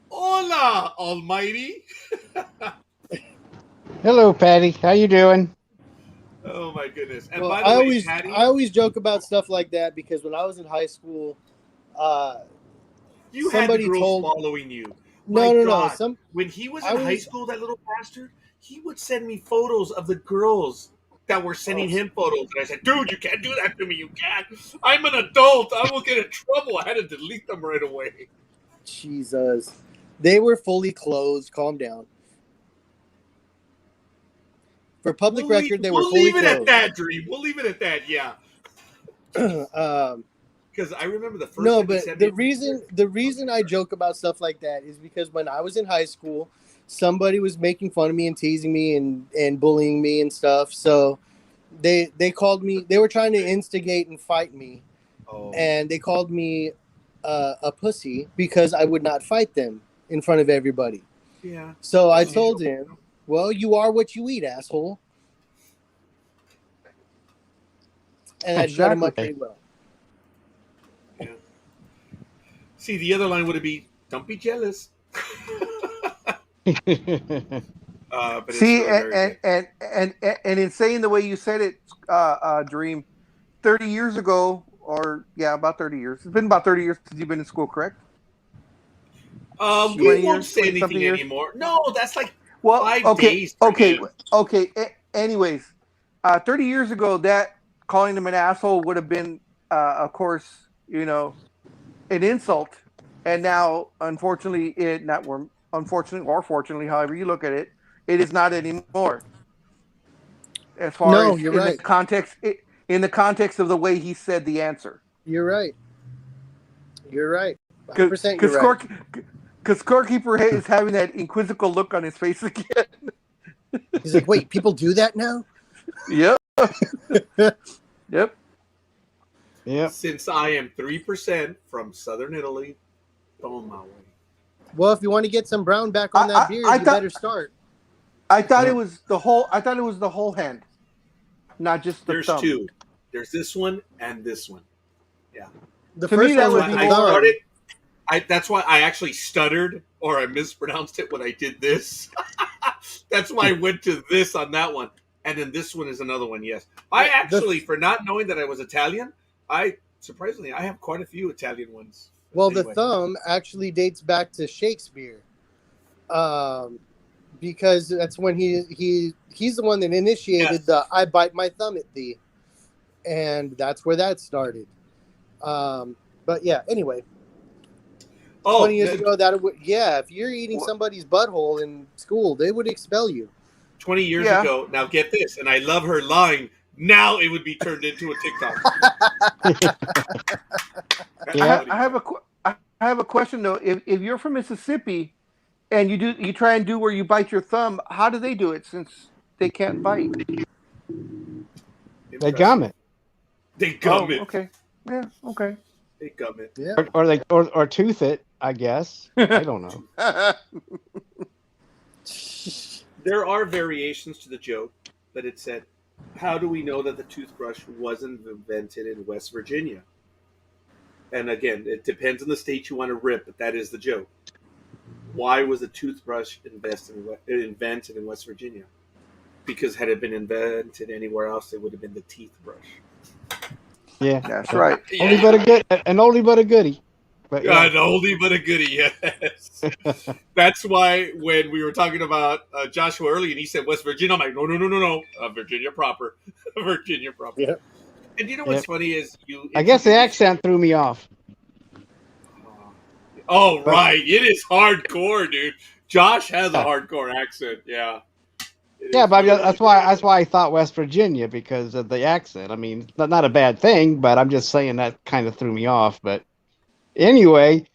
Hola, Almighty. Hello, Patty. How you doing? Oh my goodness! And Well, by the way, Patty, I always joke about stuff like that because when I was in high school, you had the girls following you. No. When he was in high school, that little bastard, he would send me photos of the girls that were sending him photos. And I said, dude, you can't do that to me. You can't. I'm an adult. I will get in trouble. I had to delete them right away. Jesus. They were fully clothed. Calm down. For public record, they were fully clothed. We'll leave it at that, Dream. We'll leave it at that, yeah. Because I remember the first. No, but the reason I joke about stuff like that is because when I was in high school, somebody was making fun of me and teasing me and bullying me and stuff. So they called me. They were trying to instigate and fight me, and they called me a pussy because I would not fight them in front of everybody. Yeah. So I told him, "Well, you are what you eat, asshole." And I shut him up pretty well. Yeah. See, the other line would be, "Don't be jealous." See, and in saying the way you said it, Dream, 30 years ago, about 30 years. It's been about 30 years since you've been in school, correct? We won't say anything anymore. No, that's like 5 days. Okay. Anyways, 30 years ago, that calling him an asshole would have been, of course, an insult. And now, unfortunately, unfortunately or fortunately, however you look at it, it is not anymore. As far as you're right. In the context of the way he said the answer. You're right. 100% you're right. Because Scorekeeper is having that inquisical look on his face again. He's like, wait, people do that now? Yep. Yep. Since I am 3% from Southern Italy, on my way. Well, if you want to get some brown back on that beard, you better start. I thought it was the whole hand, not just the thumb. There's two. There's this one and this one. Yeah. The first one would be the thumb. That's why I actually stuttered or I mispronounced it when I did this. That's why I went to this on that one. And then this one is another one, yes. I actually, for not knowing that I was Italian, surprisingly, I have quite a few Italian ones. Well, Anyway. the thumb actually dates back to Shakespeare, because that's when he's the one that initiated Yes. the "I bite my thumb at thee," and that's where that started. But yeah, anyway, 20 years ago, if you're eating somebody's butthole in school, they would expel you. 20 years Yeah. ago. Now get this, and I love her line. Now it would be turned into a TikTok. Yeah. I have a question though. If you're from Mississippi and you try and do where you bite your thumb, how do they do it since they can't bite? They gum it. They gum it. Okay. Yeah. Okay. They gum it. Yeah. Or tooth it, I guess. I don't know. There are variations to the joke, but it said, "How do we know that the toothbrush wasn't invented in West Virginia?" And again, it depends on the state you want to rip, but that is the joke. Why was a toothbrush invented in West Virginia? Because had it been invented anywhere else, it would have been the teeth brush. Yeah, That's right. Only but a good, an oldie but a goodie. But yeah, an oldie but a goodie. Yes, that's why when we were talking about Joshua earlier, and he said West Virginia, I'm like, no, Virginia proper, Virginia proper. Yeah. And you know what's funny is I guess the accent threw me off. Oh, right. It is hardcore, dude. Josh has a hardcore accent. Yeah. Yeah, but that's why I thought West Virginia, because of the accent. I mean, not a bad thing, but I'm just saying that kind of threw me off. But anyway,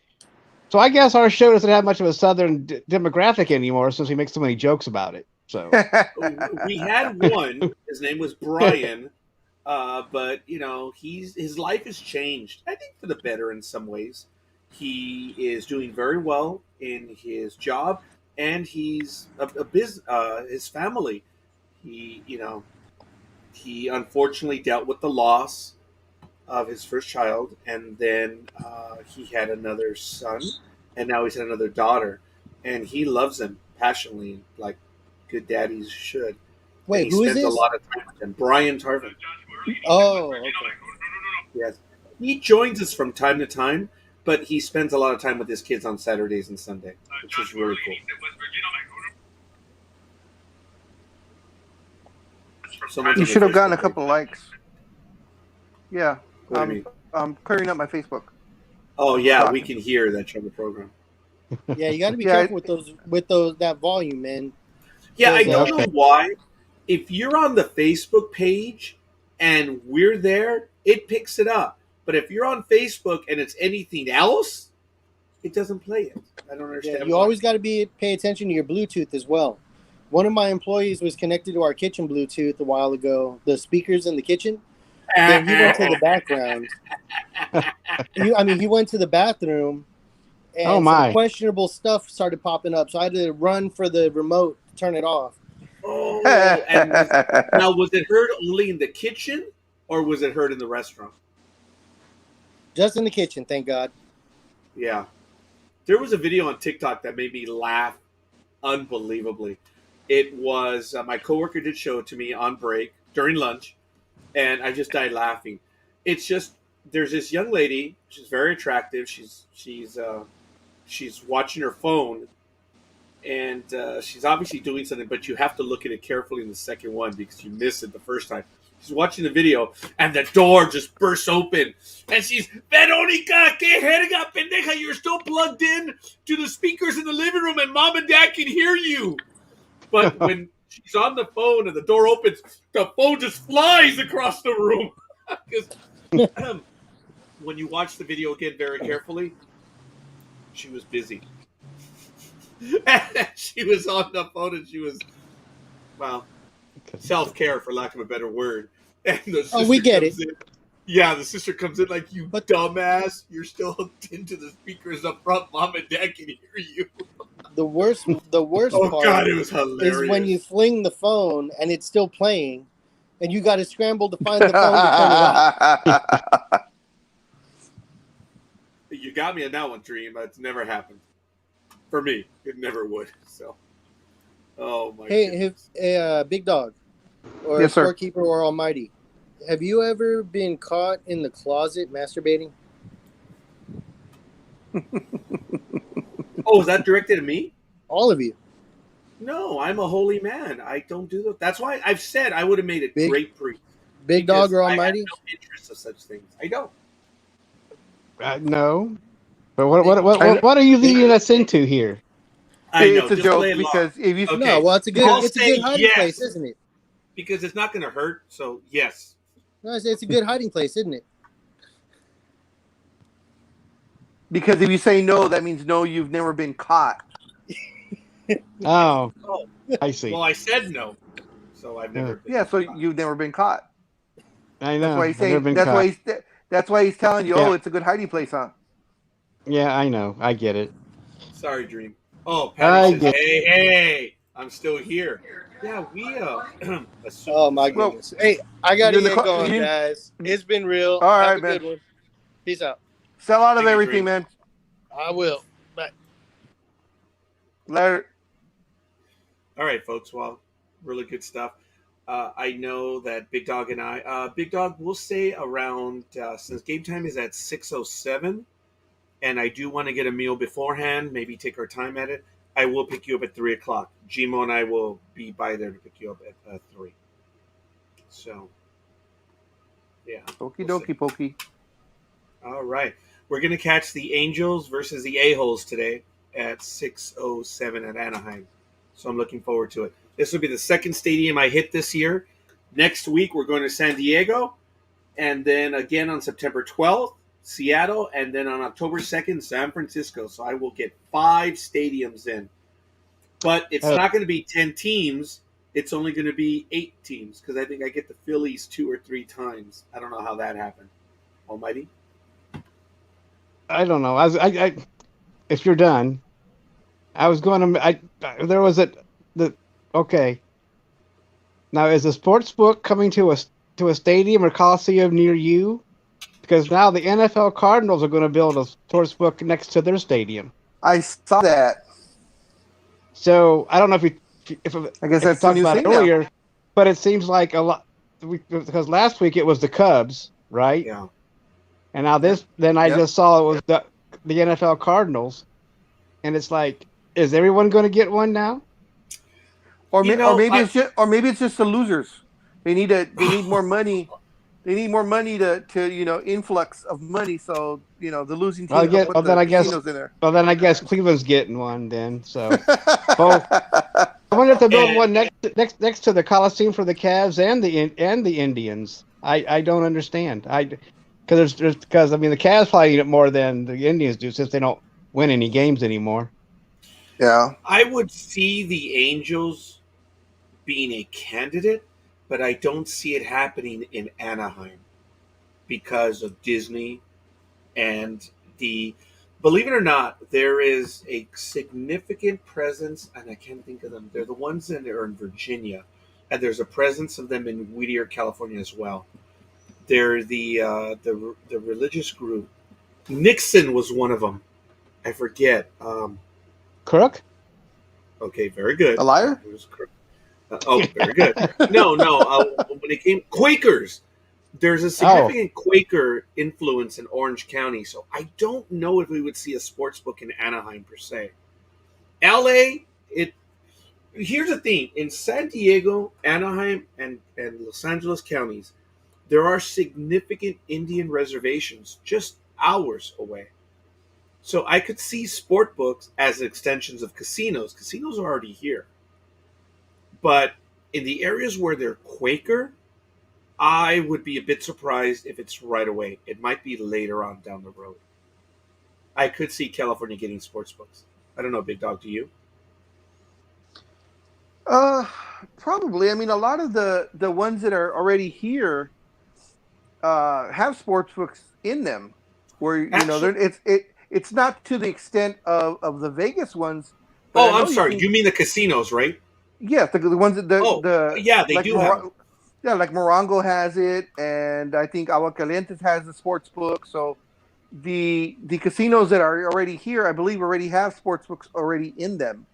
so I guess our show doesn't have much of a Southern demographic anymore since we make so many jokes about it. So we had one. His name was Brian. But you know, his life has changed. I think for the better in some ways. He is doing very well in his job, and he's his family. He unfortunately dealt with the loss of his first child, and then he had another son, and now he's had another daughter, and he loves him passionately, like good daddies should. Wait, and he who is spends this? a lot of time with him. Brian Tarvin. Oh, okay. Yes, he joins us from time to time, but he spends a lot of time with his kids on Saturdays and Sunday, which is really cool. You should have gotten a couple of likes. Yeah, What do you mean? I'm clearing up my Facebook. Oh yeah, we can hear that you're on the program. Yeah, you got to be careful with that volume, man. Yeah, I don't know why. If you're on the Facebook page and we're there, it picks it up. But if you're on Facebook and it's anything else, it doesn't play it. I don't understand. Yeah, you always got to pay attention to your Bluetooth as well. One of my employees was connected to our kitchen Bluetooth a while ago, the speakers in the kitchen. Then he went to the background. He went to the bathroom, and some questionable stuff started popping up. So I had to run for the remote to turn it off. Oh, and now was it heard only in the kitchen, or was it heard in the restaurant? Just in the kitchen, thank God. Yeah. There was a video on TikTok that made me laugh unbelievably. It was, my coworker did show it to me on break during lunch, and I just died laughing. It's just, there's this young lady, she's very attractive, she's watching her phone, and she's obviously doing something, but you have to look at it carefully in the second one because you miss it the first time. She's watching the video, and the door just bursts open, and she's, Veronica, que jerga, pendeja, you're still plugged in to the speakers in the living room, and mom and dad can hear you. But when she's on the phone and the door opens, the phone just flies across the room. Because when you watch the video again very carefully, she was busy. She was on the phone, and she was, well, self-care, for lack of a better word. And the sister we get it. Yeah, the sister comes in like, you dumbass, you're still hooked into the speakers up front. Mom and dad can hear you. The worst part God, it was hilarious. is when you fling the phone and it's still playing, and you got to scramble to find the phone to turn it off. You got me on that one, Dream. It's never happened. For me, it never would. So, oh my. Hey, Big Dog, or yes, Storekeeper, or Almighty, have you ever been caught in the closet masturbating? Oh, is that directed at me? All of you. No, I'm a holy man. I don't do that. That's why I've said I would have made a Big- great priest. Big because Dog or I have Almighty? no interest of such things. I don't. No. But what are you leading us into here? I know. It's a Just joke play along. because if you Okay. No, well, it's a good I'll it's a say good hiding yes. place, isn't it? Because it's not going to hurt. So yes. No, it's a good hiding place, isn't it? because if you say no, that means no, you've never been caught. Oh, Oh, I see. well, I said no, so I've never been. Yeah, so you've never been caught. I That's know. why he's I've never saying. been That's caught. why that's why he's telling you. Yeah. Oh, it's a good hiding place, huh? Yeah, I know. I get it. Sorry, Dream. Oh, I Patty says, get- hey, I'm still here. Yeah, we assume. Oh my Well, goodness. Hey, I gotta you're the get co- going, you- guys. It's been real. All Have right, a man. good one. Peace out. Sell out of Thank you, everything, Dream. man. I will. Bye. Later. All right, folks. Well, really good stuff. I know that Big Dog and Big Dog, we'll say around since game time is at 6:07, and I do want to get a meal beforehand. Maybe take our time at it. I will pick you up at 3:00. Gmo and I will be by there to pick you up at 3. So, yeah. Okie we'll see. dokie pokey. All right. We're going to catch the Angels versus the A-Holes today at 6:07 at Anaheim. So I'm looking forward to it. This will be the second stadium I hit this year. Next week, we're going to San Diego. And then again on September 12th, Seattle. And then on October 2nd, San Francisco. So I will get 5 stadiums in. But it's not going to be 10 teams. It's only going to be 8 teams. Because I think I get the Phillies 2 or 3 times. I don't know how that happened. Almighty? I don't know. I if you're done, I was going to. There was okay. Now is the sports book coming to a stadium or coliseum near you? Because now the NFL Cardinals are going to build a sports book next to their stadium. I saw that. So I don't know if I guess we that's the talked new about thing it now. earlier, but it seems like a lot because last week it was the Cubs, right? Yeah. And now I just saw it was the NFL Cardinals, and it's like, is everyone going to get one now? Or You maybe know, it's just the losers. They need more money. They need more money to influx of money. So the losing team will put the casinos in there. Well, then I guess Cleveland's getting one then. So I wonder if they build one next to the Coliseum for the Cavs and the Indians. I don't understand. Because the Cavs probably need it more than the Indians do since they don't win any games anymore. Yeah. I would see the Angels being a candidate, but I don't see it happening in Anaheim because of Disney and believe it or not, there is a significant presence, and I can't think of them. They're the ones that are in Virginia, and there's a presence of them in Whittier, California as well. They're the religious group. Nixon was one of them. I forget. Crook? Okay, very good. A liar? It was Crook. Very good. No. When it came Quakers, there's a significant Quaker influence in Orange County, so I don't know if we would see a sports book in Anaheim per se. LA, here's the thing: in San Diego, Anaheim, and Los Angeles counties, there are significant Indian reservations just hours away. So I could see sport books as extensions of casinos. Casinos are already here. But in the areas where they're Quaker, I would be a bit surprised if it's right away. It might be later on down the road. I could see California getting sports books. I don't know, Big Dog, do you? Probably. I mean, a lot of the ones that are already here have sports books in them, where it's not to the extent of the Vegas ones. Oh, I'm sorry. You mean the casinos, right? Yes, the ones that yeah, they do have. Yeah, like Morongo has it, and I think Aguascalientes has the sports book. So the casinos that are already here, I believe, already have sports books already in them.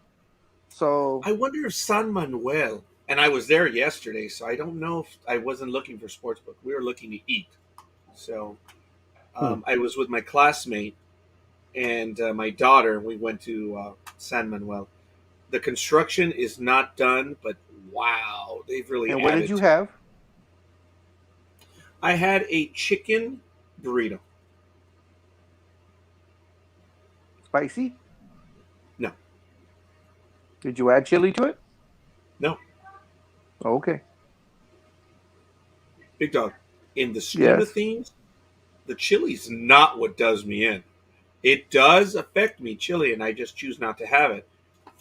So I wonder if San Manuel, and I was there yesterday, so I don't know if I wasn't looking for sports book. We were looking to eat. So I was with my classmate, and my daughter. We went to San Manuel. The construction is not done, but wow, they've really And what did added you to it. have? I had a chicken burrito. Spicy? No, Did you add chili to it? no, Okay. big dog. In the scheme of Yes. things, the chili's not what does me in. It does affect me, chili, and I just choose not to have it.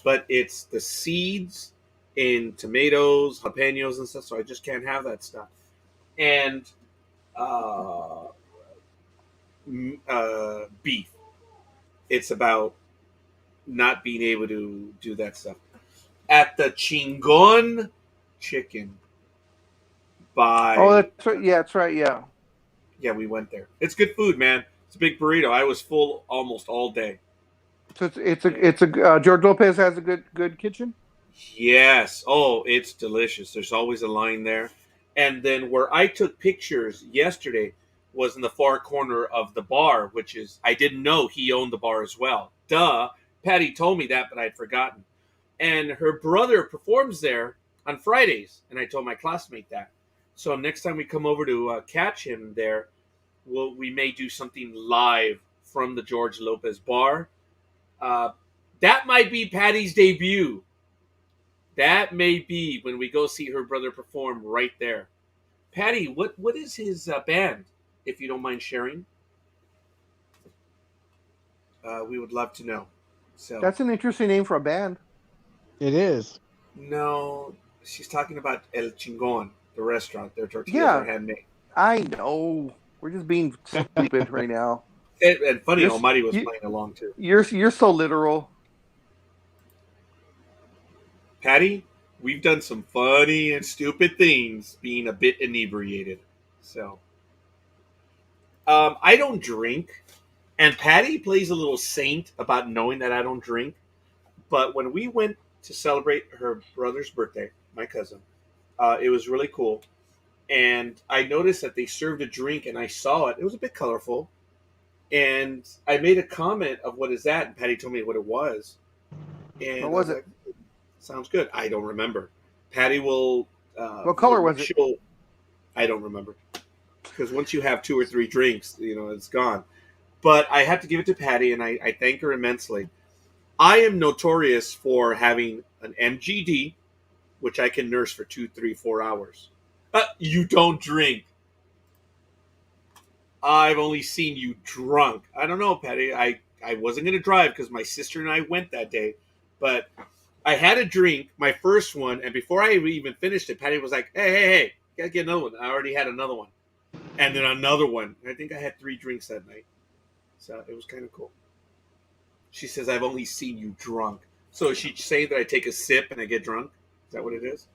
But it's the seeds in tomatoes, jalapenos, and stuff, so I just can't have that stuff. And uh, beef. It's about not being able to do that stuff. At the Chingon Chicken Oh, by, that's right. Yeah, that's right. Yeah. yeah, we went there. It's good food, man. It's a big burrito. I was full almost all day. So it's a George Lopez has a good kitchen. Yes. Oh, it's delicious. There's always a line there. And then where I took pictures yesterday was in the far corner of the bar, which is, I didn't know he owned the bar as well. Duh. Patty told me that, but I'd forgotten. And her brother performs there on Fridays. And I told my classmate that. So next time we come over to catch him there, we may do something live from the George Lopez bar. Uh, that might be Patty's debut. That may be when we go see her brother perform right there. Patty, what is his band, if you don't mind sharing? We would love to know. So That's an interesting name for a band. It is. no, she's talking about El Chingon, the restaurant. Their tortillas Yeah, are handmade. I know. We're just being stupid right now. And funny, You're Almighty was you, playing along too. you're so literal. Patty, we've done some funny and stupid things being a bit inebriated. So I don't drink. And Patty plays a little saint about knowing that I don't drink. But when we went to celebrate her brother's birthday, my cousin, it was really cool. And I noticed that they served a drink, and I saw it. It was a bit colorful. And I made a comment of what is that, and Patty told me what it was. And What I was was it? like, sounds good. I don't remember. Patty will. What color was it? I don't remember. Because once you have 2 or 3 drinks, it's gone. But I have to give it to Patty, and I thank her immensely. I am notorious for having an MGD, which I can nurse for 2, 3, 4 hours. You don't drink. I've only seen you drunk. I don't know, Patty. I wasn't going to drive because my sister and I went that day. But I had a drink, my first one, and before I even finished it, Patty was like, hey, gotta get another one. I already had another one. And then another one. I think I had 3 drinks that night. So it was kind of cool. She says, I've only seen you drunk. So is she saying that I take a sip and I get drunk? Is that what it is?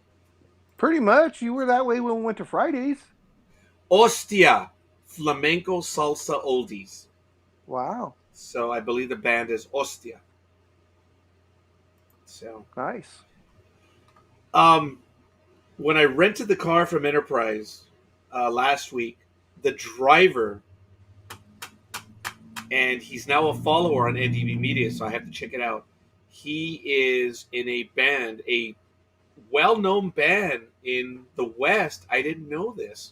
Pretty much. You were that way when we went to Fridays. Ostia, flamenco salsa oldies. Wow. So I believe the band is Ostia. So Nice. when I rented the car from Enterprise last week, the driver, and he's now a follower on NDB Media, so I have to check it out. He is in a band, a well-known band in the West. I didn't know this.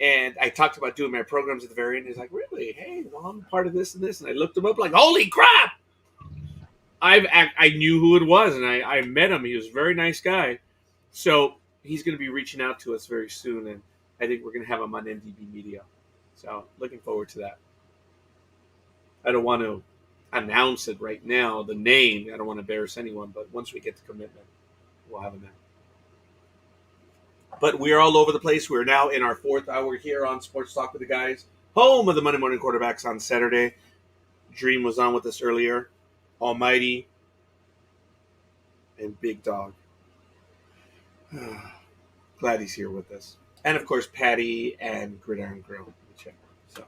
And I talked about doing my programs at the very end. He's like, really? Hey, well, I'm part of this and this. And I looked him up like, holy crap! I knew who it was, and I met him. He was a very nice guy. So he's going to be reaching out to us very soon, and I think we're going to have him on NDB Media. So looking forward to that. I don't want to announce it right now, the name. I don't want to embarrass anyone, but once we get the commitment, we'll have him in. But we are all over the place. We're now in our 4th hour here on Sports Talk with the Guys, home of the Monday Morning Quarterbacks on Saturday. Dream was on with us earlier. Almighty and Big Dog. Glad he's here with us. And, of course, Patty and Gridiron Grill. So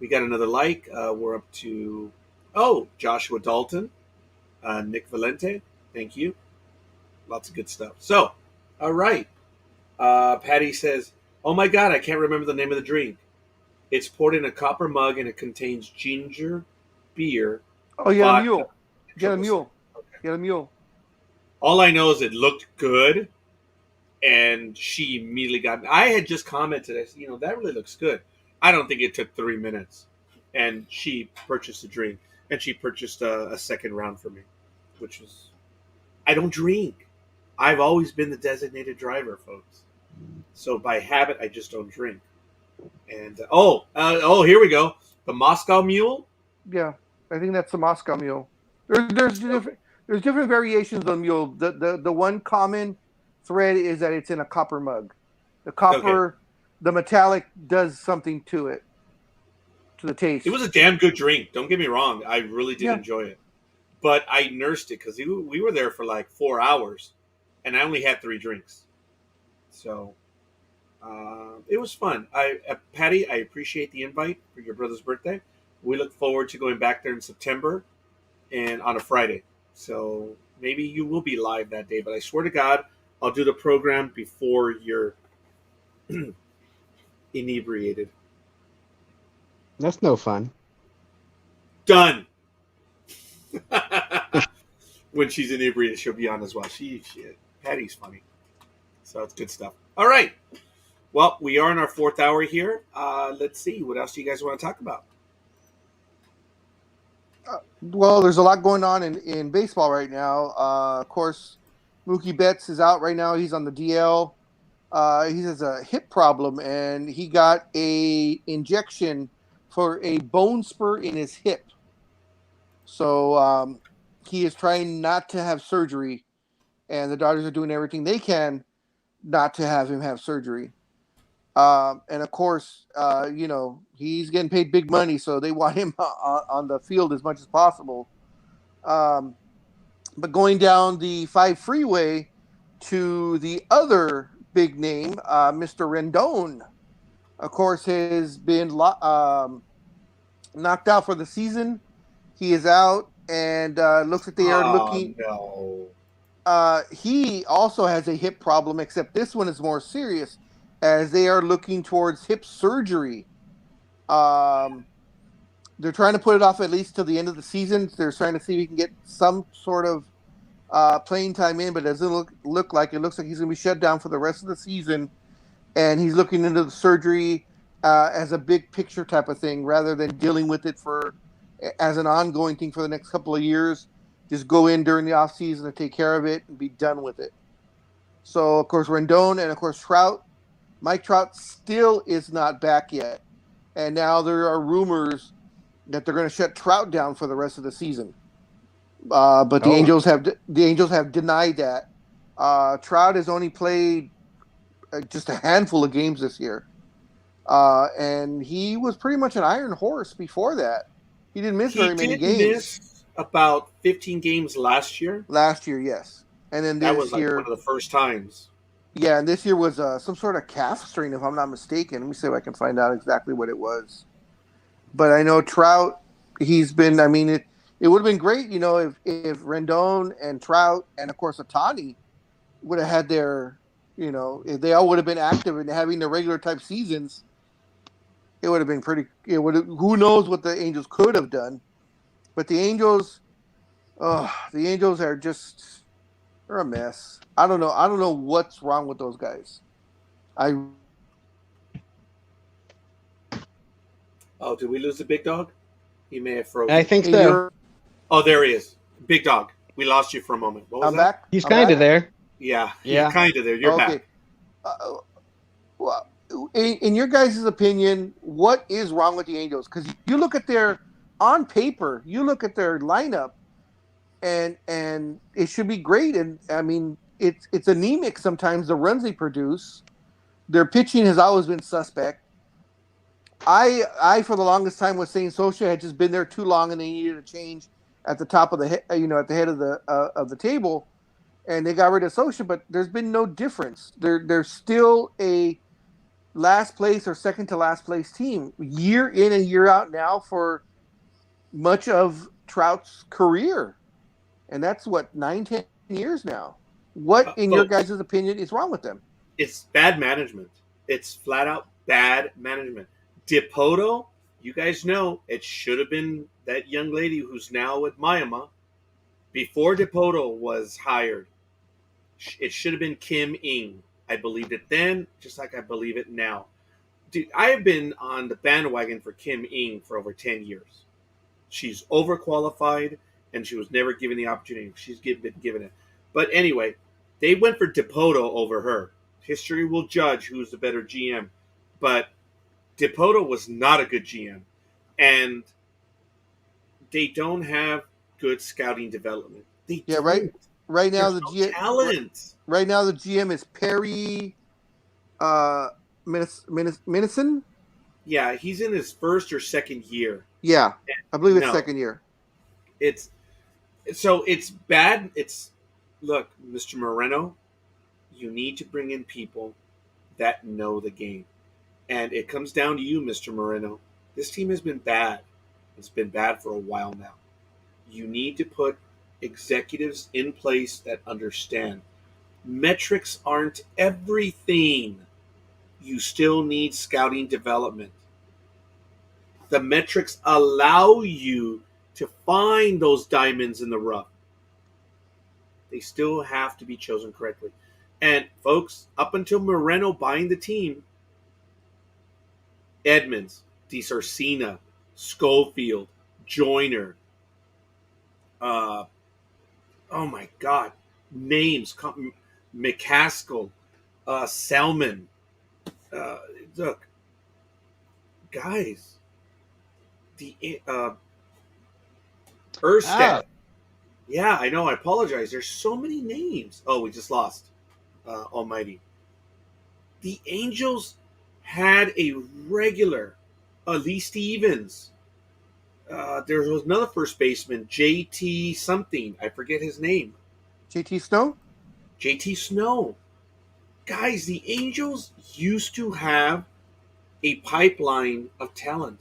we got another like. We're up to, Joshua Dalton, Nick Valente. Thank you. Lots of good stuff. So, all right. Patty says, oh, my God, I can't remember the name of the drink. It's poured in a copper mug, and it contains ginger beer. Oh, you got a vodka, mule. and Get a triple mule. sec. Okay. Get a mule. All I know is it looked good, and she immediately got. I had just commented, I said, that really looks good. I don't think it took 3 minutes, and she purchased a drink, and she purchased a second round for me, which was. I don't drink. I've always been the designated driver, folks. So by habit, I just don't drink. And here we go. The Moscow Mule. Yeah, I think that's the Moscow mule. There's different variations of the mule. The one common thread is that it's in a copper mug. The copper, the metallic does something to it, to the taste. It was a damn good drink. Don't get me wrong. I really did enjoy it. But I nursed it because we were there for like 4 hours, and I only had 3 drinks. So it was fun. Patty, I appreciate the invite for your brother's birthday. We look forward to going back there in September and on a Friday. So maybe you will be live that day. But I swear to God, I'll do the program before you're inebriated. That's no fun. Done. When she's inebriated, she'll be on as well. Patty's funny. So it's good stuff. All right. Well, we are in our 4th hour here. Let's see. What else do you guys want to talk about? Well, there's a lot going on in baseball right now. Of course, Mookie Betts is out right now. He's on the DL. He has a hip problem, and he got a injection for a bone spur in his hip. So he is trying not to have surgery, and the Dodgers are doing everything they can not to have him have surgery. And of course, he's getting paid big money, so they want him on the field as much as possible. But going down the 5 freeway to the other big name, Mr. Rendon, of course, has been knocked out for the season. He is out, and looks like they are looking. No. He also has a hip problem, except this one is more serious, as they are looking towards hip surgery. They're trying to put it off at least till the end of the season. They're trying to see if he can get some sort of playing time in, but it doesn't look like it. Looks like he's going to be shut down for the rest of the season, and he's looking into the surgery as a big picture type of thing rather than dealing with it as an ongoing thing for the next couple of years. Just go in during the off season and take care of it and be done with it. So, of course, Rendon and, of course, Mike Trout still is not back yet. And now there are rumors that they're going to shut Trout down for the rest of the season. But the Angels have denied that. Trout has only played just a handful of games this year. And he was pretty much an iron horse before that. He didn't miss very many games. He missed about 15 games last year. Last year, yes. And then that was like one of the first times. Yeah, and this year was some sort of calf strain, if I'm not mistaken. Let me see if I can find out exactly what it was. But I know Trout, he's been, I mean, it would have been great, if Rendon and Trout and, of course, Ohtani would have had their, if they all would have been active and having their regular type seasons, it would have been who knows what the Angels could have done. But the Angels are just, they're a mess. I don't know what's wrong with those guys. Oh, did we lose the big dog? He may have frozen. I think so. Oh, there he is. Big dog. We lost you for a moment. What was I'm that? back. He's kind of there. Yeah. You're kind of there. You're back. Well, in your guys' opinion, what is wrong with the Angels? Because you look at on paper, you look at their lineup, and it should be great. And I mean, it's anemic sometimes, the runs they produce. Their pitching has always been suspect. I for the longest time was saying Socha had just been there too long, and they needed a change at the top of at the head of the table, and they got rid of Socha. But there's been no difference. They're still a last place or second to last place team year in and year out now for much of Trout's career, and that's 9-10 years now. What, in your guys' opinion, is wrong with them? It's bad management. It's flat out bad management. Dipoto, You guys know it should have been that young lady who's now with Myanmar. Before Dipoto was hired, it should have been Kim Ing. I believed it then, just like I believe it now. Dude, I have been on the bandwagon for Kim Ing for over 10 years. She's overqualified, and she was never given the opportunity. She's been given it. But anyway, they went for Dipoto over her. History will judge who's the better GM. But Dipoto was not a good GM. And they don't have good scouting development. They Yeah, don't. right now There's the no talent. right now the GM is Perry Minison. Yeah, he's in his first or second year. Yeah, I believe it's No. second year. It's bad. Look, Mr. Moreno, you need to bring in people that know the game. And it comes down to you, Mr. Moreno. This team has been bad. It's been bad for a while now. You need to put executives in place that understand. Metrics aren't everything. You still need scouting development. The metrics allow you to find those diamonds in the rough. They still have to be chosen correctly. And folks, up until Moreno buying the team, Edmonds, DiSarcina, Schofield, Joyner, oh my God, names, McCaskill, Selman. Look, guys, the Erstad. Yeah, I know. I apologize. There's so many names. Oh, we just lost. Almighty. The Angels had a regular, Lee Stevens. There was another first baseman, JT something. I forget his name. JT Snow? JT Snow. Guys, the Angels used to have a pipeline of talent.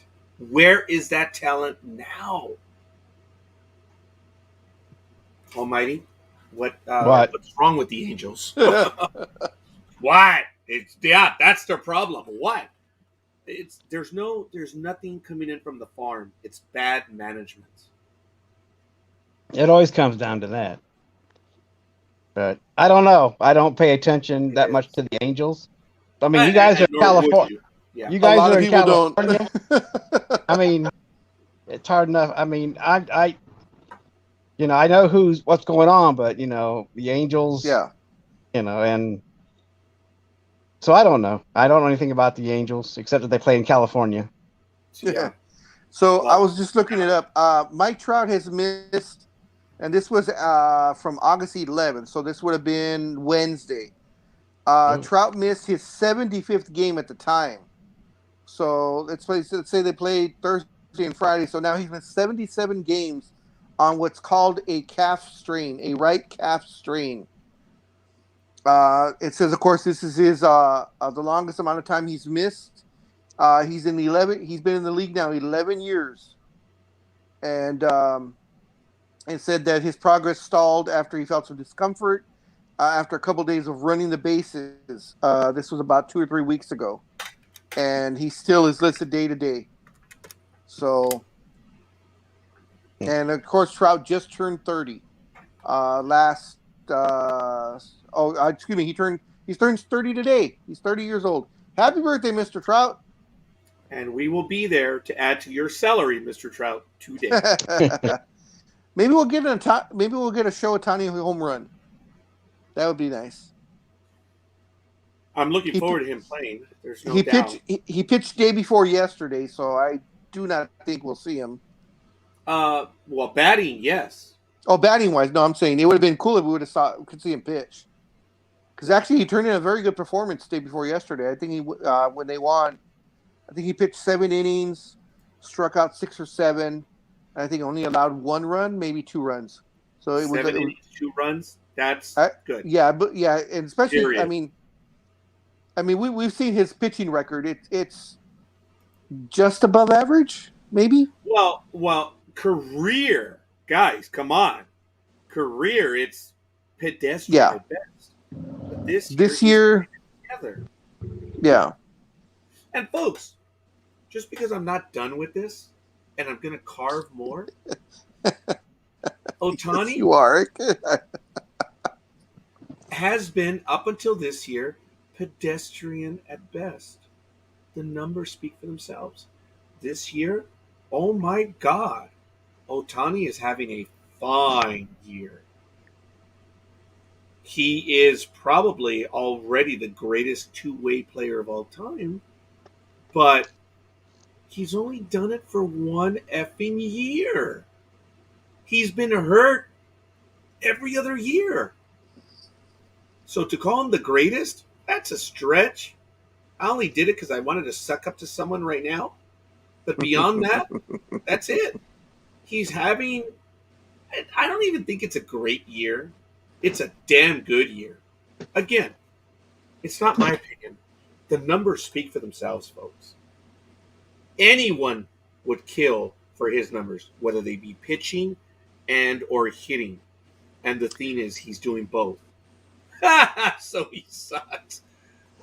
Where is that talent now? Almighty, what's wrong with the Angels? What? That's their problem. What? There's nothing coming in from the farm. It's bad management. It always comes down to that. But I don't know. I don't pay attention that much to the Angels. I mean, you guys are in California. Yeah. You guys are in California. I mean, it's hard enough. I mean, I know what's going on, but the Angels. Yeah. And so I don't know. I don't know anything about the Angels except that they play in California. Yeah. So I was just looking it up. Mike Trout has missed, and this was from August 11th, so this would have been Wednesday. Trout missed his 75th game at the time. So let's say they played Thursday and Friday, so now he's missed 77 games on what's called a calf strain, a right calf strain. It says, of course, this is his the longest amount of time he's missed. He's been in the league now 11 years, and said that his progress stalled after he felt some discomfort after a couple of days of running the bases. This was about 2 or 3 weeks ago, and he still is listed day to day. So, and of course, Trout just turned 30. Excuse me, he turns 30 today. He's 30 years old. Happy birthday, Mr. Trout. And we will be there to add to your salary, Mr. Trout, today. Maybe we'll get a show Ohtani home run. That would be nice. I'm looking forward to him playing. There's no doubt. He pitched day before yesterday, so I do not think we'll see him. Well, batting, yes. Oh, batting wise, no, I'm saying it would have been cool if we could see him pitch. Because actually, he turned in a very good performance day before yesterday. I think when they won, I think he pitched 7 innings, struck out 6 or 7, and I think only allowed 1 run, maybe 2 runs. So it 7 innings, 2 runs. That's good. Yeah, and especially period. I mean, we've seen his pitching record. It's just above average, maybe. Well, career guys, come on, career. It's pedestrian at best. But this year, together. Yeah. And folks, just because I'm not done with this and I'm going to carve more, Ohtani You are. has been, up until this year, pedestrian at best. The numbers speak for themselves. This year, oh my God, Ohtani is having a fine year. He is probably already the greatest two-way player of all time, but he's only done it for one effing year. He's been hurt every other year. So to call him the greatest, that's a stretch. I only did it because I wanted to suck up to someone right now. But beyond that, that's it. He's having, I don't even think it's a great year. It's a damn good year. Again, it's not my opinion. The numbers speak for themselves, folks. Anyone would kill for his numbers, whether they be pitching and or hitting. And the thing is, he's doing both. So he sucks.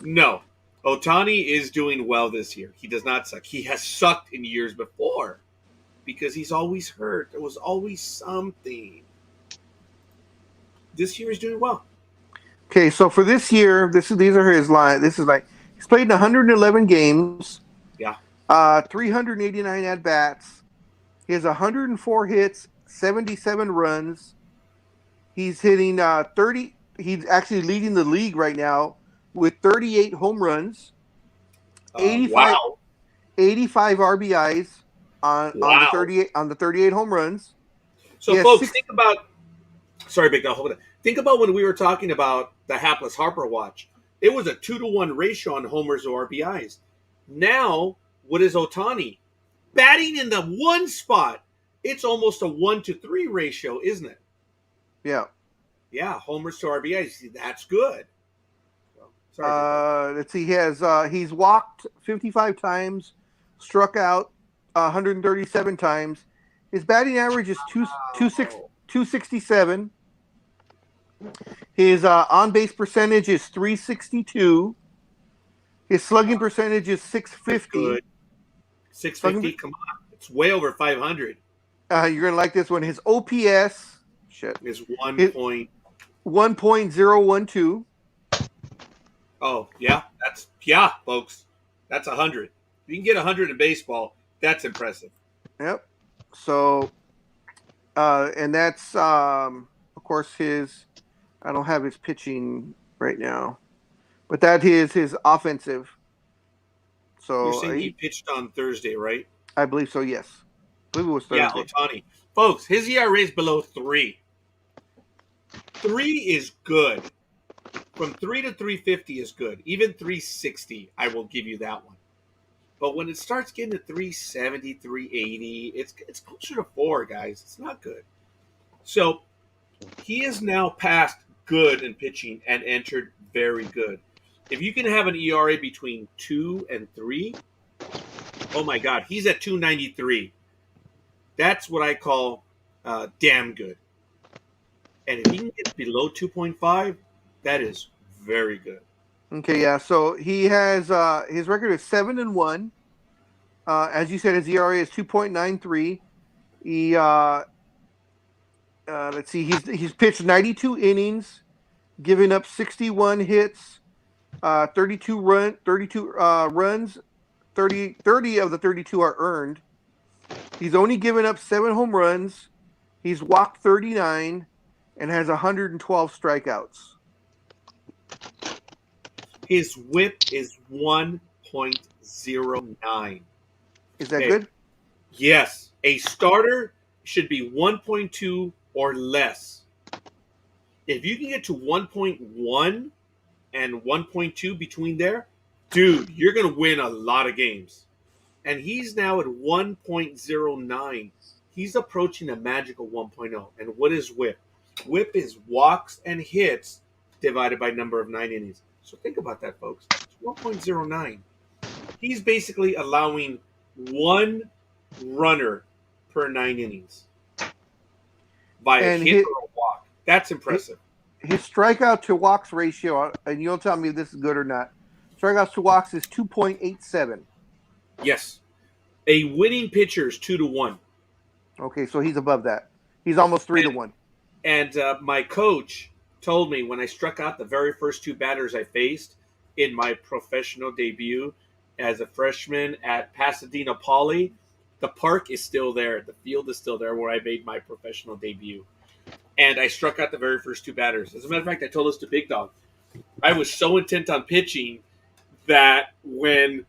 No. Ohtani is doing well this year. He does not suck. He has sucked in years before because he's always hurt. There was always something. This year he's doing well. Okay, so for this year, these are his line. This is like he's played in 111 games. Yeah. 389 at bats. He has 104 hits, 77 runs. He's hitting 30. He's actually leading the league right now with 38 home runs, 85, Wow. 85 RBIs on the 38 home runs. So folks, think about. Sorry, Big Dog. Hold on. Think about when we were talking about the hapless Harper watch. It was a 2-to-1 ratio on homers or RBIs. Now, what is Ohtani? Batting in the one spot. It's almost a 1-to-3 ratio, isn't it? Yeah. Yeah, homers to RBIs. That's good. Sorry, let's see. He's walked 55 times, struck out 137 times. His batting average is 267. His on-base percentage is 362. His slugging percentage is 650. Good. 650? Come on. It's way over 500. You're going to like this one. His OPS is 1.012. Oh, yeah. Folks. That's 100. If you can get 100 in baseball, that's impressive. Yep. So, and that's, of course, I don't have his pitching right now, but that is his offensive. So you're saying he pitched on Thursday, right? I believe so, yes. I believe it was Thursday. Yeah, Ohtani. Folks, his ERA is below 3. 3 is good. From 3 to 350 is good. Even 360, I will give you that one. But when it starts getting to 370, 380, it's closer to 4, guys. It's not good. So he is now past good in pitching and entered very good. If you can have an ERA between 2 and 3, oh my God, he's at 293. That's what I call damn good. And if he can get below 2.5, that is very good. Okay, yeah. So he has his record is 7-1. As you said, his ERA is 2.93. He let's see, he's pitched 92 innings, giving up 61 hits, 32 runs, 30 of the 32 are earned. He's only given up 7 home runs. He's walked 39 and has 112 strikeouts. His whip is 1.09. Is that good? Yes. A starter should be 1.2 or less. If you can get to 1.1 and 1.2 between there, dude, you're going to win a lot of games. And he's now at 1.09. He's approaching a magical 1.0. And what is whip? Whip is walks and hits divided by number of 9 innings. So think about that, folks. It's 1.09. He's basically allowing 1 runner per 9 innings by a hit or a walk. That's impressive. His strikeout to walks ratio, and you'll tell me if this is good or not. Strikeouts to walks is 2.87. Yes. A winning pitcher is 2-1. Okay, so he's above that. He's almost 3-1. And my coach told me when I struck out the very first 2 batters I faced in my professional debut as a freshman at Pasadena Poly, the park is still there. The field is still there where I made my professional debut. And I struck out the very first 2 batters. As a matter of fact, I told this to Big Dog. I was so intent on pitching that when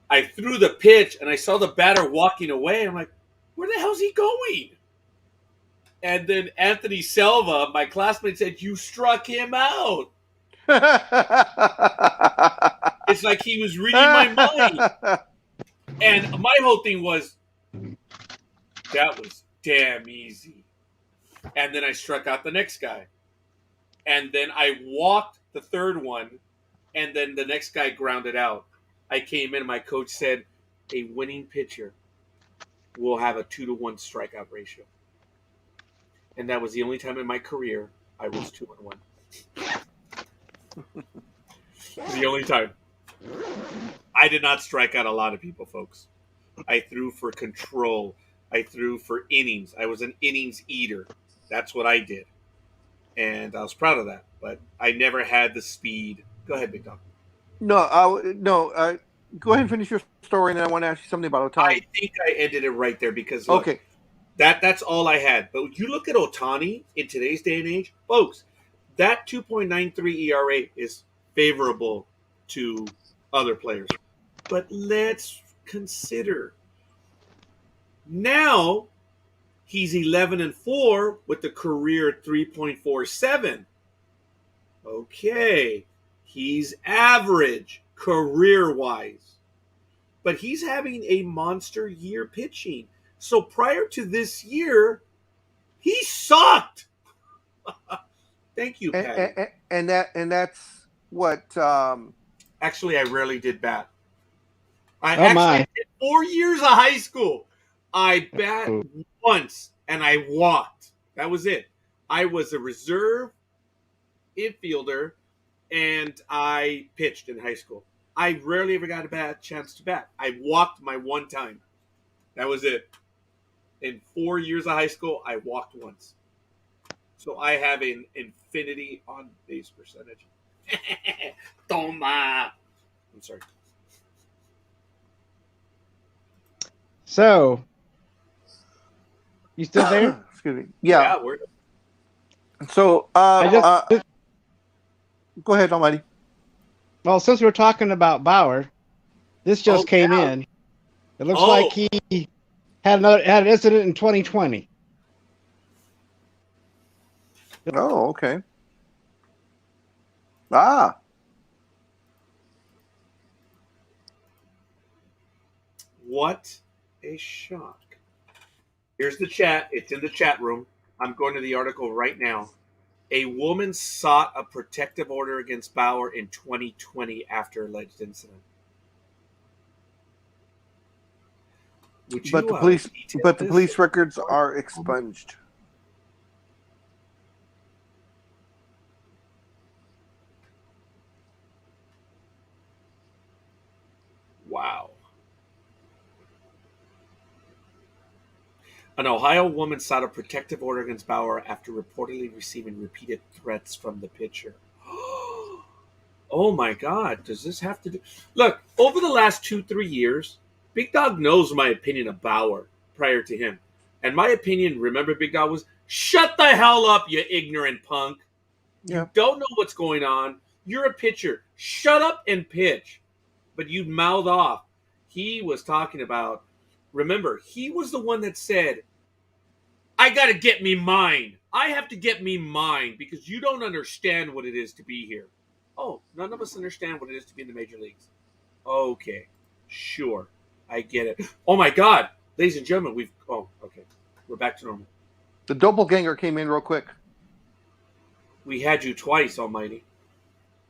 I threw the pitch and I saw the batter walking away, I'm like, where the hell's he going? And then Anthony Selva, my classmate, said, you struck him out. It's like he was reading my mind. And my whole thing was, that was damn easy. And then I struck out the next guy. And then I walked the third one, and then the next guy grounded out. I came in, and my coach said, a winning pitcher will have a 2-1 strikeout ratio. And that was the only time in my career I was 2-1. The only time. I did not strike out a lot of people, folks. I threw for control. I threw for innings. I was an innings eater. That's what I did. And I was proud of that. But I never had the speed. Go ahead, Big Dog. No. Go ahead and finish your story, and then I want to ask you something about Ohtani. I think I ended it right there because, look, okay. That's all I had. But you look at Ohtani in today's day and age, folks, that 2.93 ERA is favorable to other players. But let's consider. Now, he's 11-4 with the career 3.47. Okay. He's average career-wise. But he's having a monster year pitching. So prior to this year, he sucked. Thank you, Patty. And that's what. Actually, I rarely did bat. I did 4 years of high school. I bat once and I walked. That was it. I was a reserve infielder and I pitched in high school. I rarely ever got a chance to bat. I walked my one time. That was it. In 4 years of high school, I walked once. So I have an infinity on base percentage. Toma. I'm sorry. So, you still there? Excuse me. Yeah. We're... So, go ahead, Almighty. Well, since we're talking about Bauer, this just came in. It looks like he had an incident in 2020. Oh, okay. What a shock. Here's the chat. It's in the chat room. I'm going to the article right now. A woman sought a protective order against Bauer in 2020 after alleged incident. But the police records are expunged. Wow. An Ohio woman sought a protective order against Bauer after reportedly receiving repeated threats from the pitcher. Oh my God. Does this have to do? Look, over the last 2-3 years, Big Dog knows my opinion of Bauer prior to him. And my opinion, remember, Big Dog, was shut the hell up, you ignorant punk. Yeah. You don't know what's going on. You're a pitcher. Shut up and pitch. But you mouth off. He was talking about, remember, he was the one that said, I got to get me mine. I have to get me mine because you don't understand what it is to be here. Oh, none of us understand what it is to be in the major leagues. Okay, sure. I get it. Oh, my God. Ladies and gentlemen, okay. We're back to normal. The doppelganger came in real quick. We had you twice, Almighty.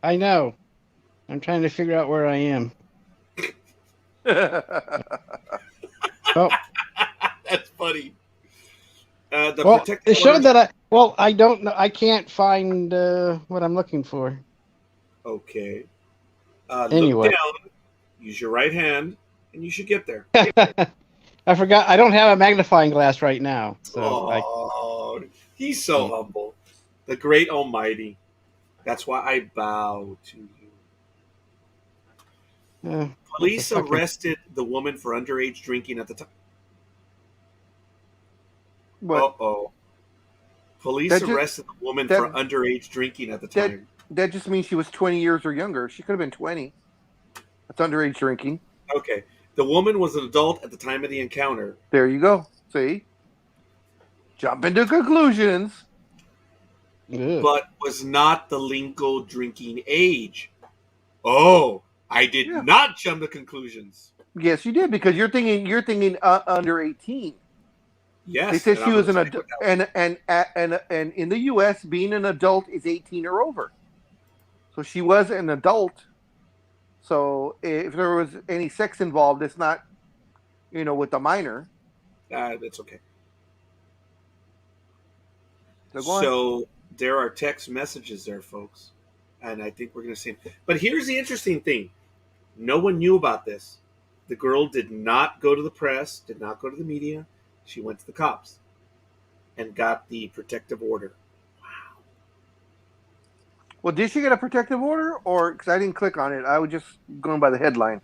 I know. I'm trying to figure out where I am. Oh. That's funny. It showed that I don't know. I can't find what I'm looking for. Okay. Anyway. Look down, use your right hand, and you should get there. I forgot. I don't have a magnifying glass right now, so Oh, he's so humble. The great Almighty. That's why I bow to you. Police arrested the woman for underage drinking at the time. Uh-oh. Police arrested the woman for underage drinking at the time. That just means she was 20 years or younger. She could have been 20. That's underage drinking. Okay. The woman was an adult at the time of the encounter. There you go. See? Jump into conclusions. But was not the legal drinking age. Oh, I did not jump to conclusions. Yes, you did, because you're thinking under 18. Yes. They said she was an adult, and in the U.S., being an adult is 18 or over. So she was an adult. So if there was any sex involved, it's not, with the minor. That's okay. So there are text messages there, folks, and I think we're going to see them. But here's the interesting thing: no one knew about this. The girl did not go to the press, did not go to the media. She went to the cops and got the protective order. Wow. Well, did she get a protective order, or because I didn't click on it, I was just going by the headline.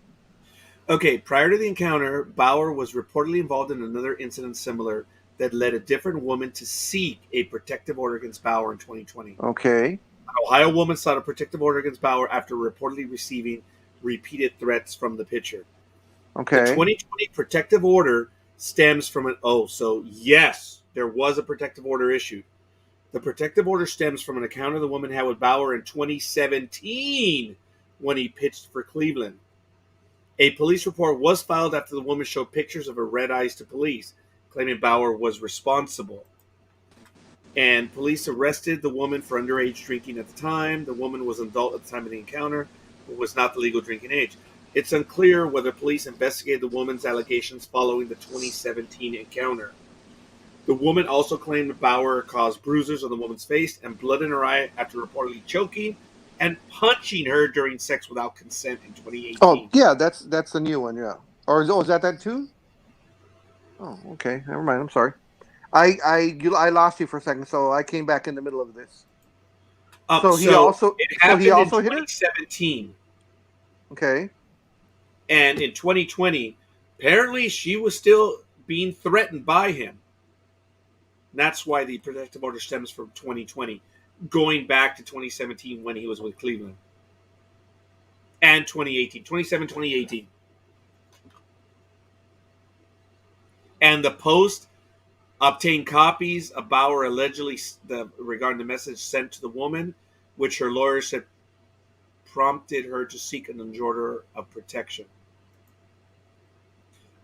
Okay, prior to the encounter, Bauer was reportedly involved in another incident similar that led a different woman to seek a protective order against Bauer in 2020. Okay. An Ohio woman sought a protective order against Bauer after reportedly receiving repeated threats from the pitcher. Okay. The 2020 protective order stems from yes, there was a protective order issued. The protective order stems from an encounter the woman had with Bauer in 2017 when he pitched for Cleveland. A police report was filed after the woman showed pictures of her red eyes to police, claiming Bauer was responsible. And police arrested the woman for underage drinking at the time. The woman was an adult at the time of the encounter, but was not the legal drinking age. It's unclear whether police investigated the woman's allegations following the 2017 encounter. The woman also claimed that Bauer caused bruises on the woman's face and blood in her eye after reportedly choking and punching her during sex without consent in 2018. Oh, yeah, that's the new one, yeah. Or is that too? Oh, okay. Never mind. I'm sorry. I lost you for a second, so I came back in the middle of this. It happened in 2017. Okay. And in 2020, apparently she was still being threatened by him. That's why the protective order stems from 2020, going back to 2017 when he was with Cleveland. And 2018. 2018. And the Post obtained copies of Bauer allegedly regarding the message sent to the woman, which her lawyer said prompted her to seek an order of protection.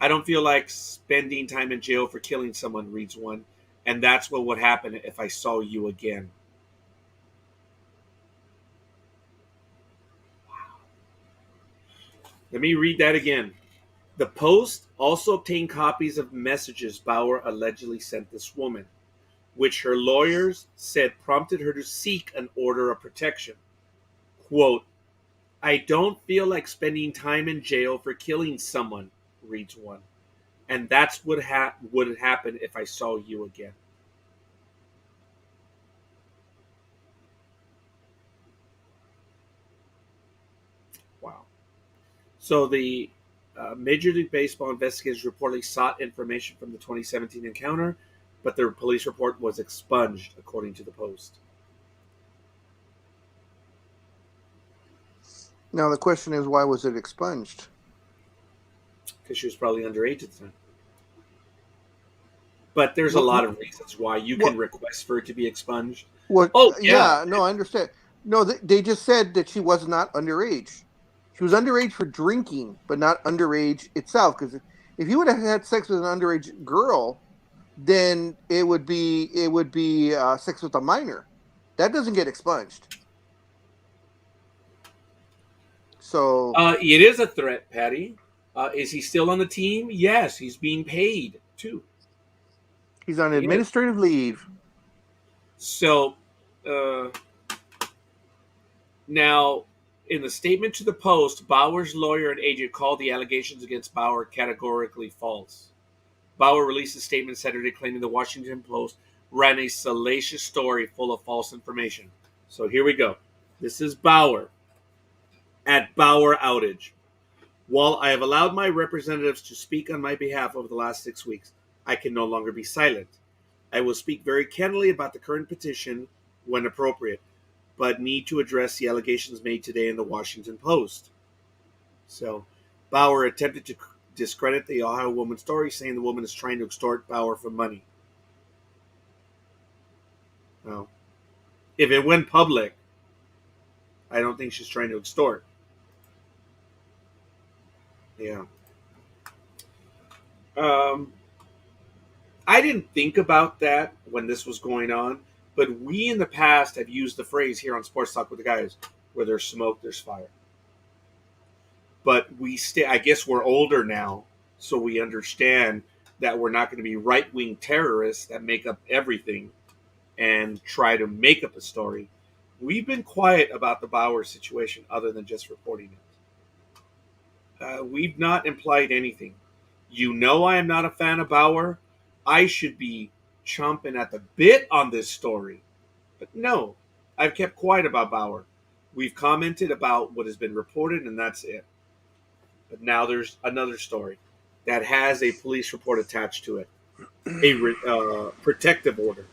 I don't feel like spending time in jail for killing someone, reads one, and that's what would happen if I saw you again. Wow. Let me read that again. The Post also obtained copies of messages Bauer allegedly sent this woman, which her lawyers said prompted her to seek an order of protection. Quote, I don't feel like spending time in jail for killing someone, reads one. And that's what would happen if I saw you again. Wow. So the Major League Baseball investigators reportedly sought information from the 2017 encounter, but their police report was expunged, according to the Post. Now the question is, why was it expunged? Because she was probably underage at the time. But there's a lot of reasons why you can request for it to be expunged. Yeah, no, I understand. No, they just said that she was not underage. She was underage for drinking, but not underage itself. Because if you would have had sex with an underage girl, then it would be sex with a minor. That doesn't get expunged. So it is a threat, Patty. Is he still on the team? Yes, he's being paid too. He's on administrative leave. So now, in the statement to the Post, Bauer's lawyer and agent called the allegations against Bauer categorically false. Bauer released a statement Saturday claiming the Washington Post ran a salacious story full of false information. So here we go. This is Bauer at Bauer Outage. While I have allowed my representatives to speak on my behalf over the last 6 weeks, I can no longer be silent. I will speak very candidly about the current petition when appropriate, but need to address the allegations made today in the Washington Post. So, Bauer attempted to discredit the Ohio woman's story, saying the woman is trying to extort Bauer for money. Well, if it went public, I don't think she's trying to extort. Yeah. I didn't think about that when this was going on, but we in the past have used the phrase here on Sports Talk with the Guys, where there's smoke, there's fire. But I guess we're older now, so we understand that we're not going to be right-wing terrorists that make up everything and try to make up a story. We've been quiet about the Bauer situation other than just reporting it. We've not implied anything. You know I am not a fan of Bauer. I should be chomping at the bit on this story. But no, I've kept quiet about Bauer. We've commented about what has been reported, and that's it. But now there's another story that has a police report attached to it. A protective order.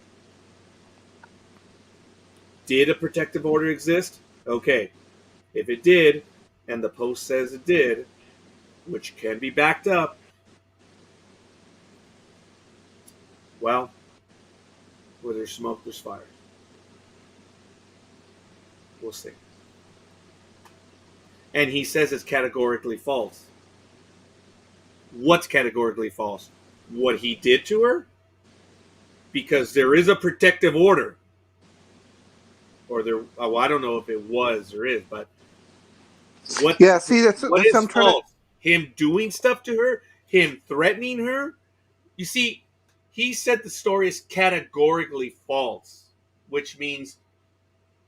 Did a protective order exist? Okay. If it did, and the Post says it did, which can be backed up, well, where there's smoke, there's fire. We'll see. And he says it's categorically false. What's categorically false? What he did to her? Because there is a protective order. Or there, I don't know if it was or is, but what? Yeah, see, that's what is I'm trying false? Him doing stuff to her? Him threatening her? You see, he said the story is categorically false, which means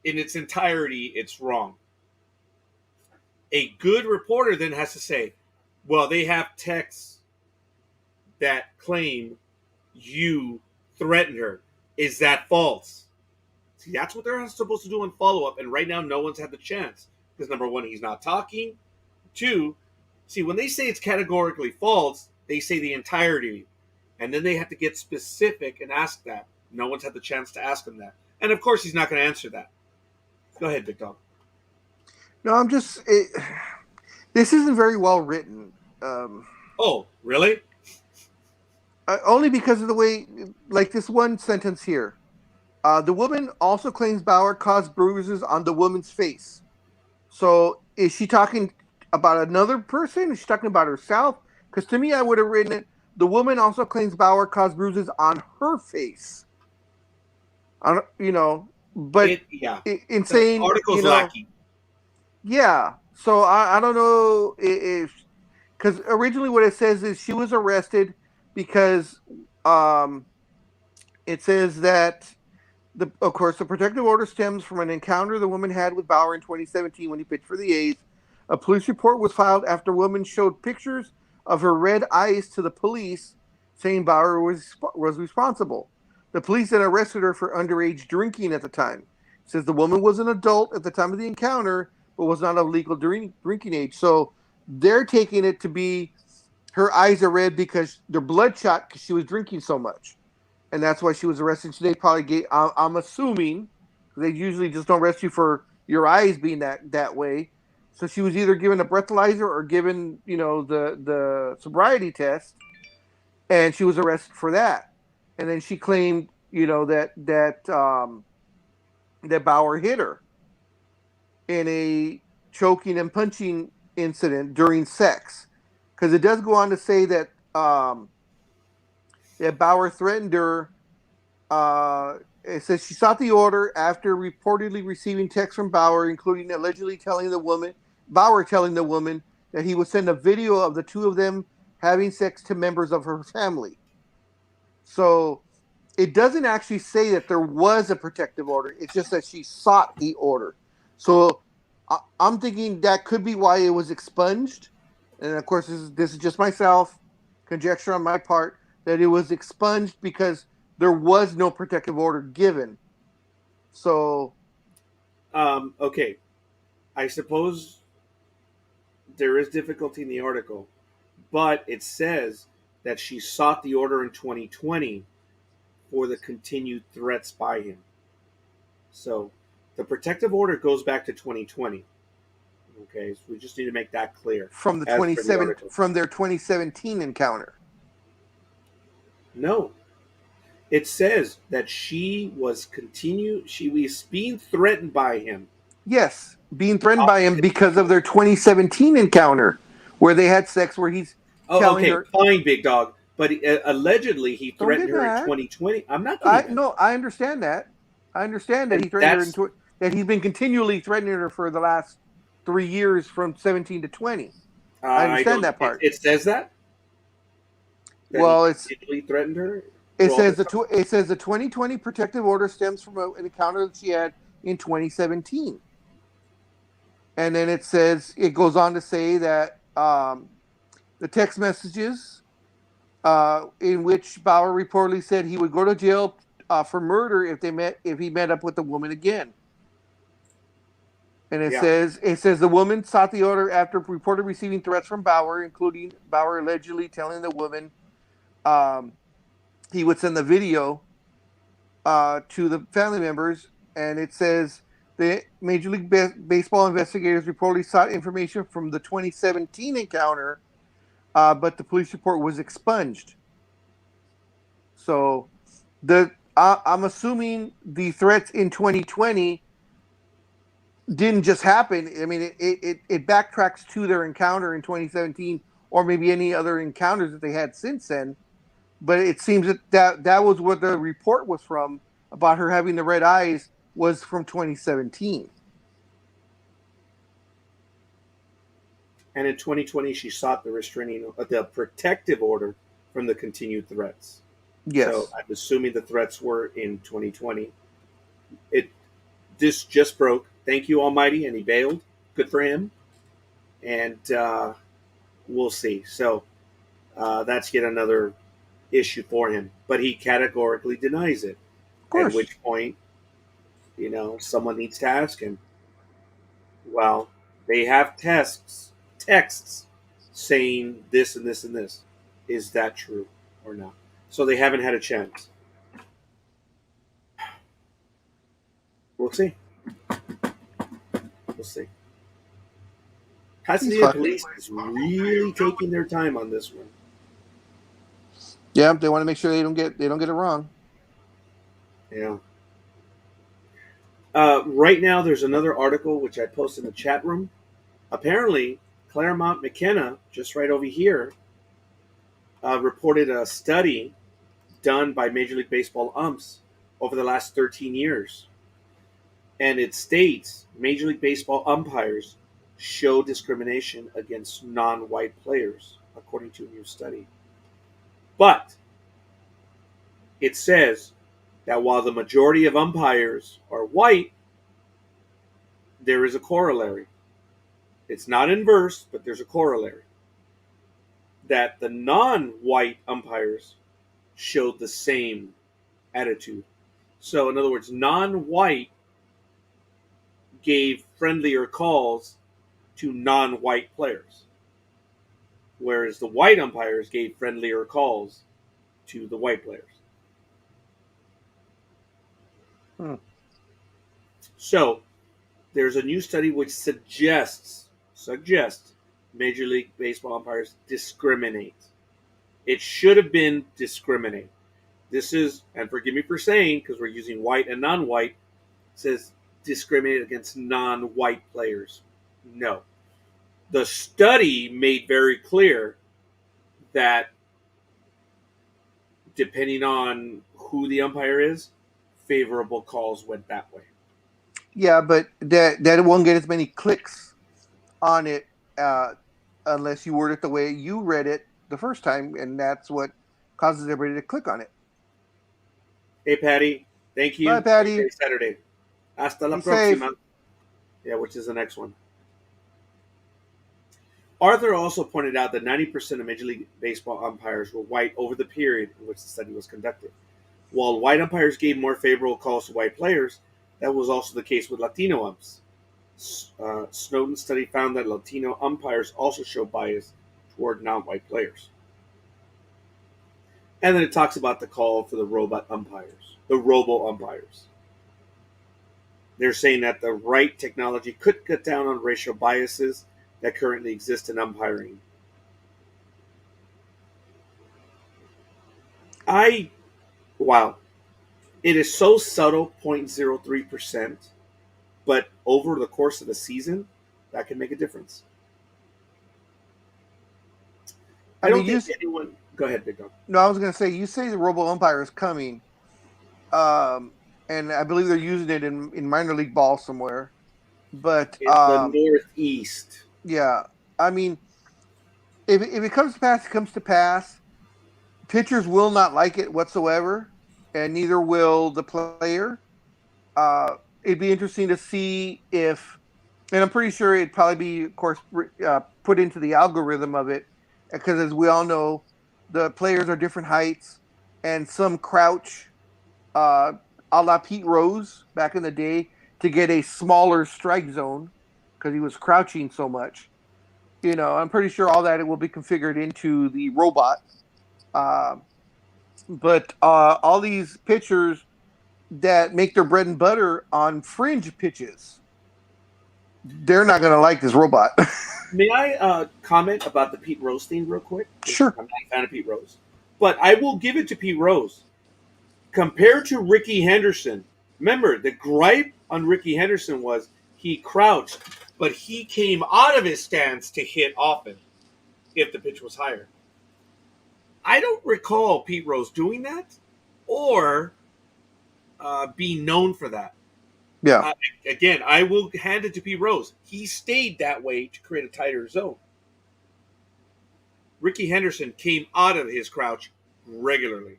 in its entirety, it's wrong. A good reporter then has to say, well, they have texts that claim you threatened her. Is that false? See, that's what they're supposed to do in follow-up, and right now no one's had the chance. Because number one, he's not talking. Two, see, when they say it's categorically false, they say the entirety. And then they have to get specific and ask that. No one's had the chance to ask him that. And of course, he's not going to answer that. Go ahead, Big Dog. No, I'm just. This isn't very well written. Oh, really? Only because of the way, like this one sentence here. The woman also claims Bauer caused bruises on the woman's face. So is she talking about another person? Is she talking about herself? Because to me, I would have written it. The woman also claims Bauer caused bruises on her face. But in saying, the article's lacking. Yeah. So I don't know if, because originally what it says is she was arrested because it says that of course the protective order stems from an encounter the woman had with Bauer in 2017 when he pitched for the A's. A police report was filed after a woman showed pictures of her red eyes to the police, saying Bauer was responsible. The police then arrested her for underage drinking at the time. It says the woman was an adult at the time of the encounter, but was not of legal drinking age. So they're taking it to be her eyes are red because they're bloodshot because she was drinking so much. And that's why she was arrested. So they probably I'm assuming, they usually just don't arrest you for your eyes being that way. So she was either given a breathalyzer or given, the sobriety test, and she was arrested for that. And then she claimed, that Bauer hit her in a choking and punching incident during sex. Because it does go on to say that Bauer threatened her. It says she sought the order after reportedly receiving texts from Bauer, including allegedly telling the woman that he would send a video of the two of them having sex to members of her family. So it doesn't actually say that there was a protective order. It's just that she sought the order. So I'm thinking that could be why it was expunged. And of course, this is just myself, conjecture on my part, that it was expunged because there was no protective order given. So, Okay, I suppose there is difficulty in the article, but it says that she sought the order in 2020 for the continued threats by him. So the protective order goes back to 2020. Okay, so we just need to make that clear. from the As for the article, from their 2017 encounter. no, it says that she was being threatened by him. Yes, being threatened by him because of their 2017 encounter where they had sex where he's telling Okay, her, fine, big dog. But allegedly, he don't threatened get her in mad. 2020. I'm not getting mad. I understand that. I understand that And he threatened her that's into that he's been continually threatening her for the last 3 years from 17 to 20. I I understand don't. that part. It says that he Well, continually threatened her throughout this time. it says the 2020 protective order stems from an encounter that she had in 2017. And then it goes on to say that the text messages in which Bauer reportedly said he would go to jail for murder if he met up with the woman again. And Yeah. it says the woman sought the order after reported receiving threats from Bauer, including Bauer allegedly telling the woman he would send the video to the family members. And it says the Major League Baseball investigators reportedly sought information from the 2017 encounter, but the police report was expunged. So I'm assuming the threats in 2020 didn't just happen. I mean, it backtracks to their encounter in 2017, or maybe any other encounters that they had since then. But it seems that was what the report was from about her having the red eyes was from 2017. And in 2020, she sought the protective order from the continued threats. Yes. So I'm assuming the threats were in 2020. This just broke. Thank you, Almighty, and he bailed. Good for him. And we'll see. So that's yet another issue for him. But he categorically denies it. Of course. At which point, someone needs to ask him. Well, they have texts saying this and this and this. Is that true or not? So they haven't had a chance. We'll see. We'll see. Pasadena police is really taking their time on this one. Yeah, they want to make sure they don't get it wrong. Yeah. Right now, there's another article which I posted in the chat room. Apparently, Claremont McKenna, just right over here, reported a study done by Major League Baseball umps over the last 13 years. And it states Major League Baseball umpires show discrimination against non-white players, according to a new study. But it says that while the majority of umpires are white, there is a corollary. It's not inverse, but there's a corollary. That the non-white umpires showed the same attitude. So, in other words, non-white gave friendlier calls to non-white players, whereas the white umpires gave friendlier calls to the white players. So, there's a new study which suggests Major League Baseball umpires discriminate. It should have been discriminate. This is, and forgive me for saying, because we're using white and non-white, it says discriminate against non-white players. No. The study made very clear that depending on who the umpire is, favorable calls went that way. Yeah, but that won't get as many clicks on it unless you word it the way you read it the first time, and that's what causes everybody to click on it. Hey, Patty. Thank you. Bye, Patty. Okay, Saturday. Hasta la Be próxima. safe. Yeah, which is the next one. Arthur also pointed out that 90% of Major League Baseball umpires were white over the period in which the study was conducted. While white umpires gave more favorable calls to white players, that was also the case with Latino umps. Snowden's study found that Latino umpires also show bias toward non-white players. And then it talks about the call for the robo umpires. They're saying that the right technology could cut down on racial biases that currently exist in umpiring. Wow. It is so subtle, 0.03%, but over the course of a season, that can make a difference. I don't think anyone. Go ahead, Big Dog. No, I was going to say, you say the robo umpire is coming, and I believe they're using it in minor league ball somewhere. But in the Northeast. Yeah, I mean, if it comes to pass, it comes to pass. Pitchers will not like it whatsoever, and neither will the player. It'd be interesting to see if, and I'm pretty sure it'd probably be, of course, put into the algorithm of it, because as we all know, the players are different heights, and some crouch, a la Pete Rose back in the day, to get a smaller strike zone because he was crouching so much. You know, I'm pretty sure all that it will be configured into the robot. But all these pitchers that make their bread and butter on fringe pitches, they're not going to like this robot. May I comment about the Pete Rose thing real quick? Sure. I'm not a fan of Pete Rose. But I will give it to Pete Rose. Compared to Ricky Henderson, remember, the gripe on Ricky Henderson was he crouched, but he came out of his stance to hit often if the pitch was higher. I don't recall Pete Rose doing that or being known for that. Yeah. Again, I will hand it to Pete Rose. He stayed that way to create a tighter zone. Ricky Henderson came out of his crouch regularly.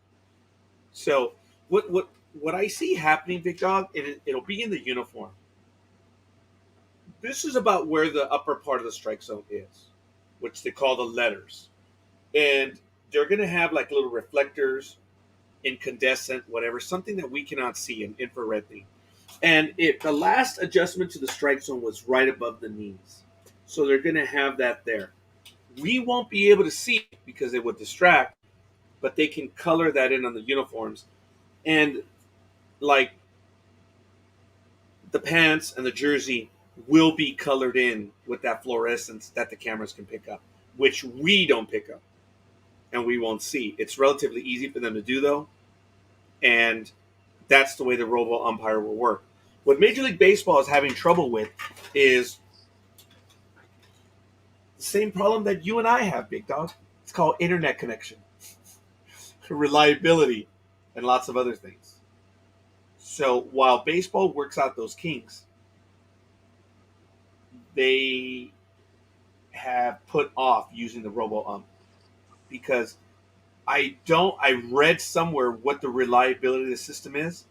So what I see happening, Big Dog, it'll be in the uniform. This is about where the upper part of the strike zone is, which they call the letters. And they're going to have like little reflectors, incandescent, whatever, something that we cannot see, an infrared thing. And the last adjustment to the strike zone was right above the knees. So they're going to have that there. We won't be able to see it because it would distract, but they can color that in on the uniforms. And like the pants and the jersey will be colored in with that fluorescence that the cameras can pick up, which we don't pick up and we won't see. It's relatively easy for them to do, though, and that's the way the robo umpire will work. What Major League Baseball is having trouble with is the same problem that you and I have, Big Dog. It's called internet connection, reliability, and lots of other things. So while baseball works out those kinks, they have put off using the robo ump because I read somewhere what the reliability of the system is,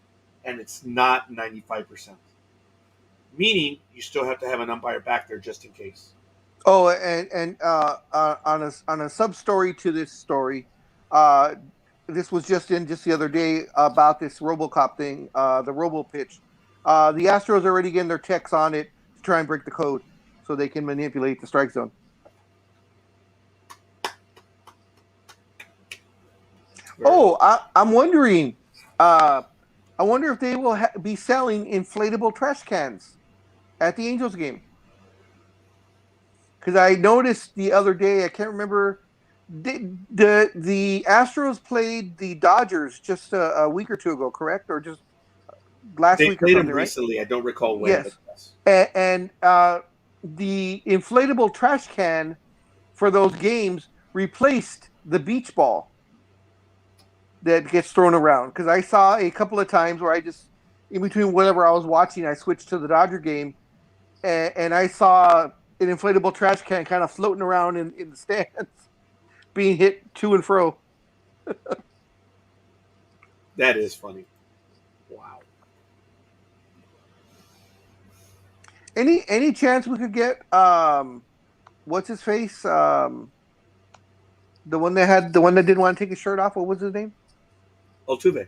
and it's not 95%. Meaning you still have to have an umpire back there just in case. Oh, and on a sub story to this story, this was just the other day about this RoboCop thing, the Robo pitch. The Astros are already getting their techs on it to try and break the code so they can manipulate the strike zone. Oh, I'm wondering. I wonder if they will be selling inflatable trash cans at the Angels game. Because I noticed the other day, I can't remember, the Astros played the Dodgers just a week or two ago, correct? Or just last week or something, them recently. Right? I don't recall when. Yes. And the inflatable trash can for those games replaced the beach ball that gets thrown around. Because I saw a couple of times where I just, in between whatever I was watching, I switched to the Dodger game, and I saw an inflatable trash can kind of floating around in the stands, being hit to and fro. That is funny. Wow. Any chance we could get what's his face? The one that didn't want to take his shirt off. What was his name? Altuve.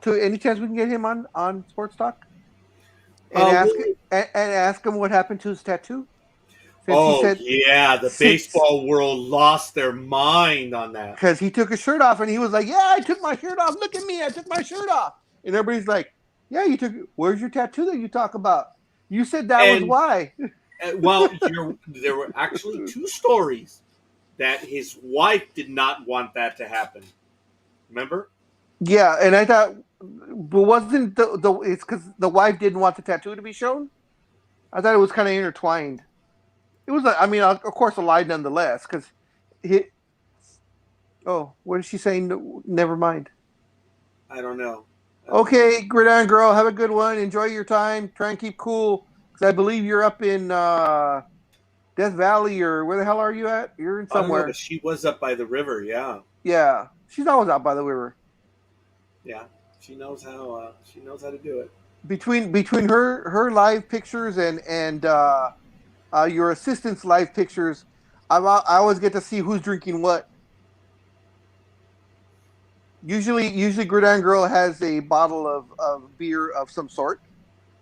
Any chance we can get him on Sports Talk and Uh, ask well, and ask him what happened to his tattoo? Since he oh said yeah, the since baseball world lost their mind on that. because he took his shirt off and he was like, "Yeah, I took my shirt off. Look at me, I took my shirt off." And everybody's like, "Yeah, you took. Where's your tattoo that you talk about? You said that was And why." well, there were actually two stories that his wife did not want that to happen. Remember? Yeah, and I thought, but wasn't the it's because the wife didn't want the tattoo to be shown? I thought it was kind of intertwined. It was, I mean, of course, a lie nonetheless. Because he, oh, what is she saying? No, never mind. I don't know. Okay, Gridiron Girl, have a good one. Enjoy your time. Try and keep cool. Because I believe you're up in Death Valley, or where the hell are you at? You're in I don't know, somewhere. but she was up by the river. Yeah, Yeah, she's always out by the river. yeah. She knows how. She knows how to do it. Between her live pictures and your assistant's live pictures, I always get to see who's drinking what. Usually, Gridiron Girl has a bottle of beer of some sort,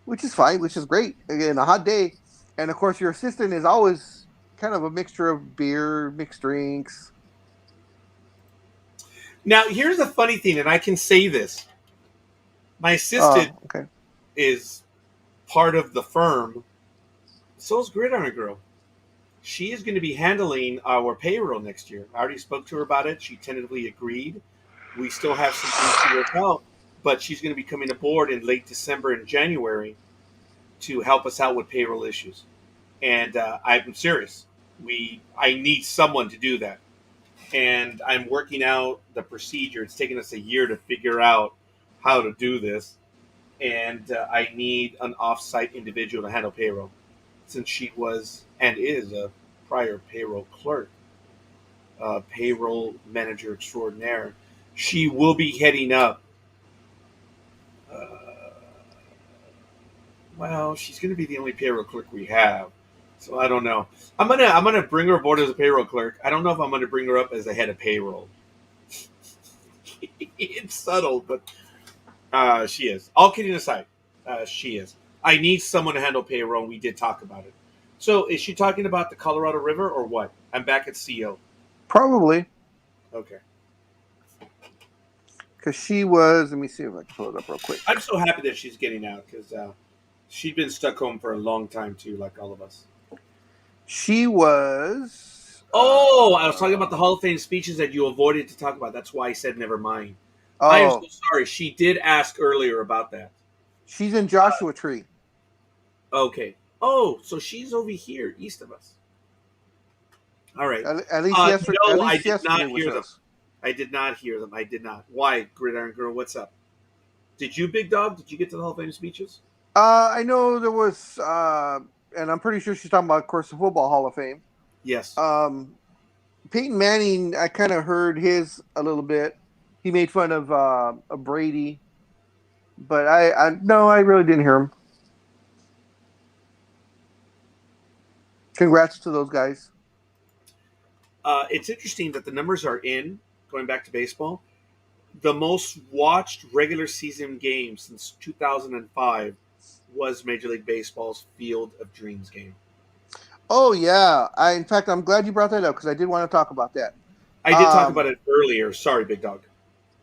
which is fine, which is great. Again, a hot day, and of course, your assistant is always kind of a mixture of beer, mixed drinks. Now, here's the funny thing, and I can say this: my assistant Okay. is part of the firm. So is Gridiron Girl. She is going to be handling our payroll next year. I already spoke to her about it. She tentatively agreed. We still have some things to work out, but she's going to be coming aboard in late December and January to help us out with payroll issues. And I'm serious. I need someone to do that, and I'm working out the procedure. It's taken us a year to figure out how to do this, and I need an off-site individual to handle payroll, since she was and is a prior payroll clerk, payroll manager extraordinaire. She will be heading up. Well, she's going to be the only payroll clerk we have, so I don't know. I'm gonna bring her aboard as a payroll clerk. I don't know if I'm gonna bring her up as the head of payroll. It's subtle, but she is. All kidding aside, she is. I need someone to handle payroll. We did talk about it. So, is she talking about the Colorado River or what? I'm back at CO. Probably Okay. because she was. Let me see if I can pull it up real quick. I'm so happy that she's getting out because she'd been stuck home for a long time too, like all of us. She was. Oh, I was talking about the Hall of Fame speeches that you avoided to talk about. That's why I said never mind. I am so sorry. She did ask earlier about that. She's in Joshua Tree. Okay. Oh, so she's over here, east of us. All right. At least yesterday. No, at least I did yesterday not was hear them. us. I did not hear them. I did not. Why, Gridiron Girl? What's up? Did you, Big Dog? Did you get to the Hall of Fame speeches? I know there was, and I'm pretty sure she's talking about, of course, the Football Hall of Fame. Yes. Peyton Manning, I kind of heard his a little bit. He made fun of Brady, but I really didn't hear him. Congrats to those guys. It's interesting that the numbers are in, going back to baseball. The most watched regular season game since 2005 was Major League Baseball's Field of Dreams game. Oh, yeah. In fact, I'm glad you brought that up because I did want to talk about that. I did talk about it earlier. Sorry, Big Dog.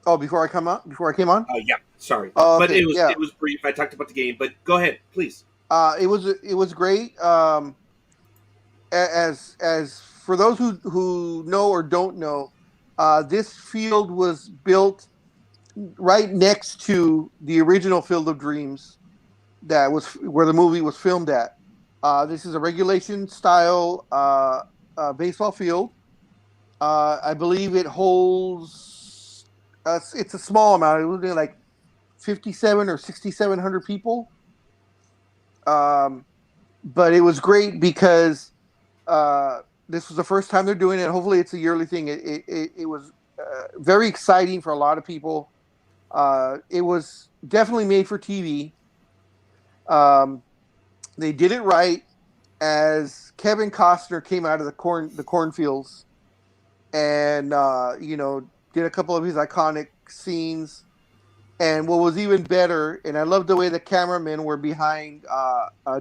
Oh, before I came on? Yeah, sorry. Oh, but okay, it was brief. I talked about the game, but go ahead, please. It was great. As for those who know or don't know, this field was built right next to the original Field of Dreams that was where the movie was filmed at. This is a regulation style baseball field. I believe it holds. It's a small amount. It was like 57 or 6,700 people. But it was great because this was the first time they're doing it. Hopefully, it's a yearly thing. It was very exciting for a lot of people. It was definitely made for TV. They did it right. as Kevin Costner came out of the cornfields and did a couple of his iconic scenes. And what was even better, and I love the way the cameramen were behind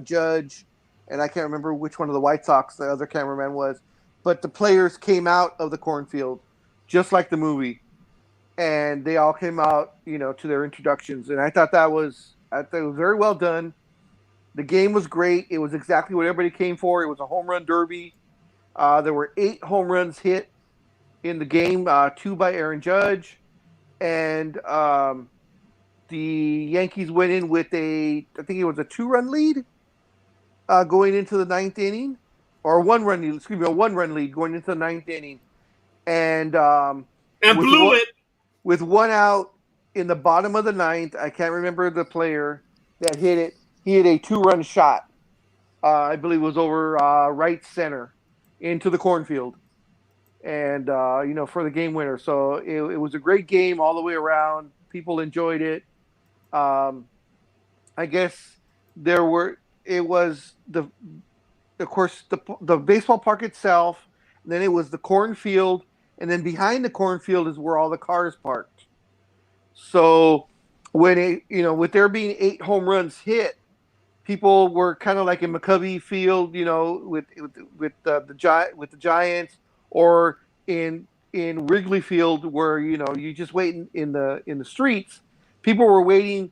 Judge, and I can't remember which one of the White Sox the other cameraman was, but the players came out of the cornfield, just like the movie, and they all came out, to their introductions, and I thought it was very well done. The game was great. It was exactly what everybody came for. It was a home run derby. There were 8 home runs hit in the game, 2 by Aaron Judge, and the Yankees went in with I think it was a 2-run lead going into the 9th inning, or a 1-run lead. Excuse me, a 1-run lead going into the 9th inning, and And blew it. with 1 out in the bottom of the 9th. I can't remember the player that hit it. He hit a 2-run shot. I believe it was over right center into the cornfield, and for the game winner. So it was a great game all the way around. People enjoyed it. I guess it was of course the baseball park itself, and then it was the cornfield, and then behind the cornfield is where all the cars parked. So when with there being 8 home runs hit, people were kind of like in McCovey Field, with the Giants, or in Wrigley Field, where you just wait in the streets. People were waiting,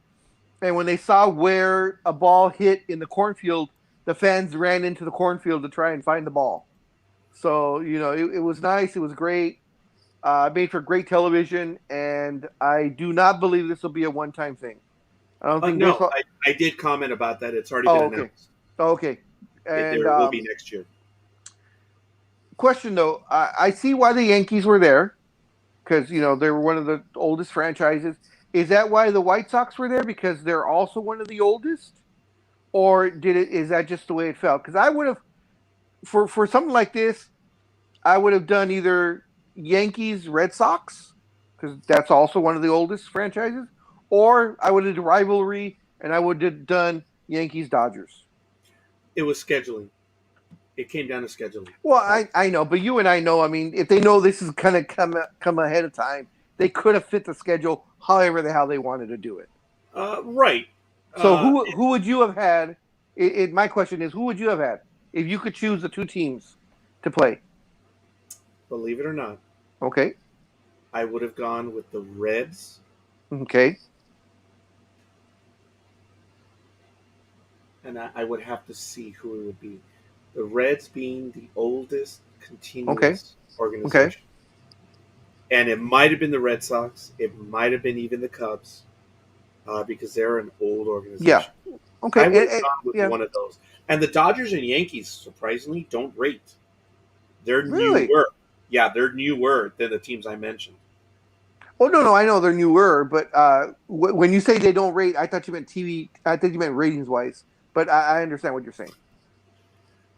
and when they saw where a ball hit in the cornfield, the fans ran into the cornfield to try and find the ball. So it was nice. It was great. Made for great television, and I do not believe this will be a one-time thing. I don't think no, baseball. I did comment about that. It's already been announced. Okay. And there will be next year. Question though, I see why the Yankees were there, because they were one of the oldest franchises. Is that why the White Sox were there, because they're also one of the oldest, or is that just the way it felt? Because I would have, for something like this, I would have done either Yankees Red Sox, because that's also one of the oldest franchises, or I would have done rivalry, and I would have done Yankees Dodgers. It was scheduling. It came down to scheduling. Well, I know, but you and I know. I mean, if they know this is gonna come ahead of time, they could have fit the schedule however the hell they wanted to do it. Right. So who would you have had? My question is, who would you have had if you could choose the 2 teams to play? Believe it or not. Okay. I would have gone with the Reds. Okay. And I would have to see who it would be. The Reds being the oldest continuous organization. Okay. And it might have been the Red Sox. It might have been even the Cubs, because they're an old organization. Yeah. Okay. I would have gone with one of those. And the Dodgers and Yankees, surprisingly, don't rate. They're newer. Yeah, they're newer than the teams I mentioned. Oh, no, I know they're newer, but when you say they don't rate, I thought you meant TV. I think you meant ratings-wise, but I understand what you're saying.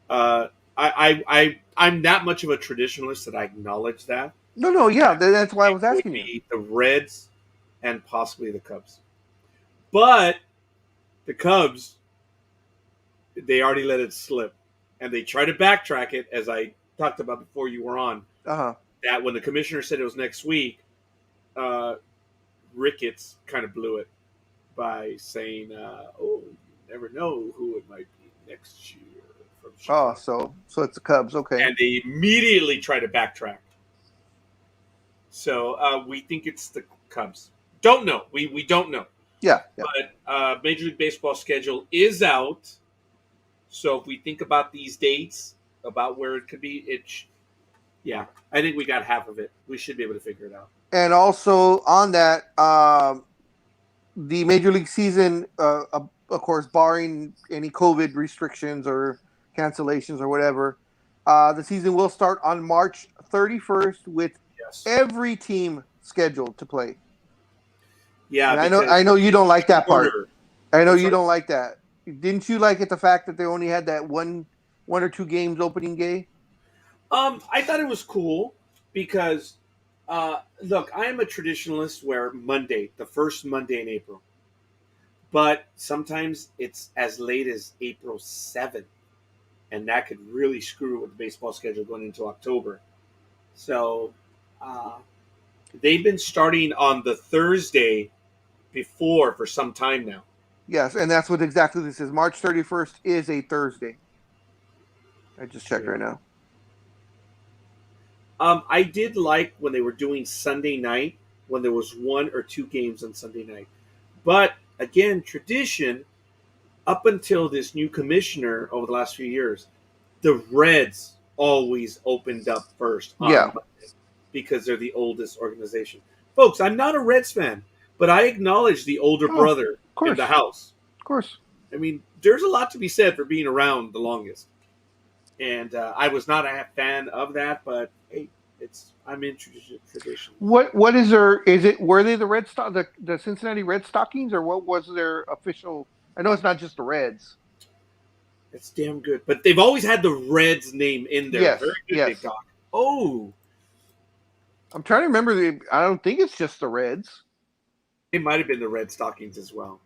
I'm that much of a traditionalist that I acknowledge that. No, yeah, that's why I was asking you. The Reds and possibly the Cubs. But the Cubs, they already let it slip. And they tried to backtrack it, as I talked about before you were on. Uh-huh. That when the commissioner said it was next week, Ricketts kind of blew it by saying, you never know who it might be next year from Chicago. Oh, so it's the Cubs, okay. And they immediately try to backtrack. So we think it's the Cubs. Don't know. We don't know. Yeah. But Major League Baseball schedule is out. So if we think about these dates, about where it could be, I think we got half of it. We should be able to figure it out. And also on that, the Major League season, of course, barring any COVID restrictions or cancellations or whatever, the season will start on March 31st with every team scheduled to play. Yeah, and I know you don't like that part. I know you don't like that. Didn't you like it, the fact that they only had that one or 2 games opening day? I thought it was cool because, look, I am a traditionalist where the first Monday in April. But sometimes it's as late as April 7th. and that could really screw with the baseball schedule going into October. So they've been starting on the Thursday before for some time now. Yes, and that's what exactly this is. March 31st is a Thursday. I just checked right now. I did like when they were doing Sunday night, when there was 1 or 2 games on Sunday night. But again, tradition, up until this new commissioner over the last few years, the Reds always opened up first on Yeah. Monday because they're the oldest organization. Folks, I'm not a Reds fan, but I acknowledge the older brother in the house. Of course. I mean, there's a lot to be said for being around the longest. And I was not a fan of that, but hey, I'm in tradition. What is there? Is it were they the Cincinnati Red Stockings, or what was their official? I know it's not just the Reds. It's damn good, but they've always had the Reds name in there. Yes, Very good, yes. Big Dog. Oh, I'm trying to remember. I don't think it's just the Reds. it might have been the Red Stockings as well.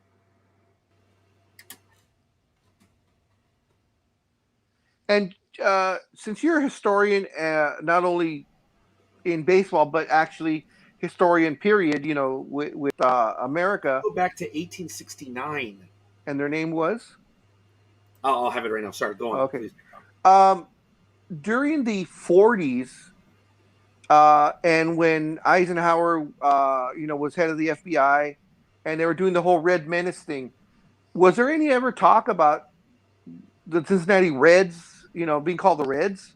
And since you're a historian, not only in baseball but actually historian, period. You know, with America. Go back to 1869. And their name was? I'll have it right now. Sorry, go on. Okay. Please. During the 40s, and when Eisenhower, was head of the FBI, and they were doing the whole Red Menace thing, was there any ever talk about the Cincinnati Reds, being called the Reds?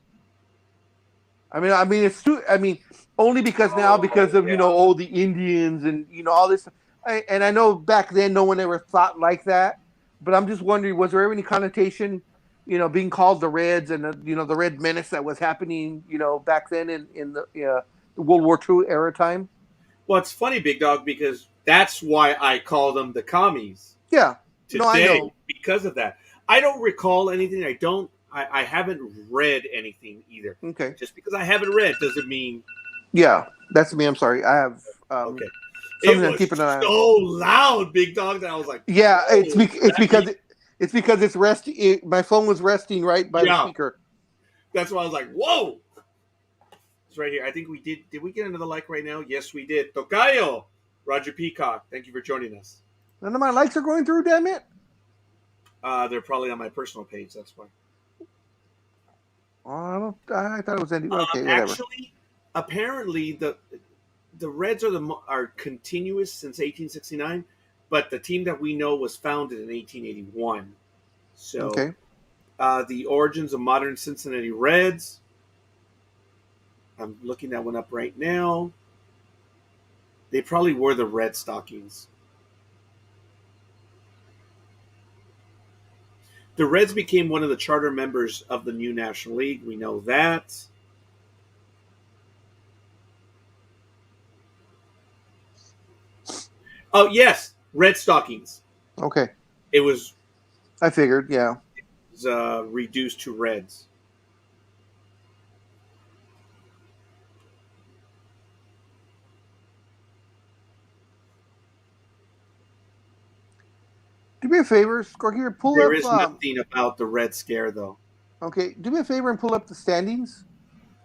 I mean, it's true. I mean, only because now, because of the Indians and all this. And I know back then no one ever thought like that, but I'm just wondering, was there ever any connotation, being called the Reds and the Red Menace that was happening, back then in the World War II era time? Well, it's funny, Big Dog, because that's why I call them the commies. Yeah. Today, I know. Because of that. I don't recall anything. I haven't read anything either. Okay. Just because I haven't read doesn't mean. Yeah, that's me. I'm sorry. I have. Okay. Something It I'm was keeping an eye on. so loud, Big Dog, that I was like, yeah, it's because it's resting. My phone was resting right by the speaker. That's why I was like, whoa. It's right here. I think we did. Did we get another like right now? Yes, we did. Tocayo, Roger Peacock. Thank you for joining us. None of my likes are going through. Damn it. They're probably on my personal page. That's why. I thought it was Andy. Okay, whatever. Actually, apparently the Reds are continuous since 1869, but the team that we know was founded in 1881. So, okay. The origins of modern Cincinnati Reds. I'm looking that one up right now. They probably were the Red Stockings. The Reds became one of the charter members of the new National League. We know that. Oh, yes. Red Stockings. Okay. It was. I figured, yeah. It was reduced to Reds. Do me a favor, Score here. Pull there up. There is nothing about the Red Scare, though. Okay, do me a favor and pull up the standings,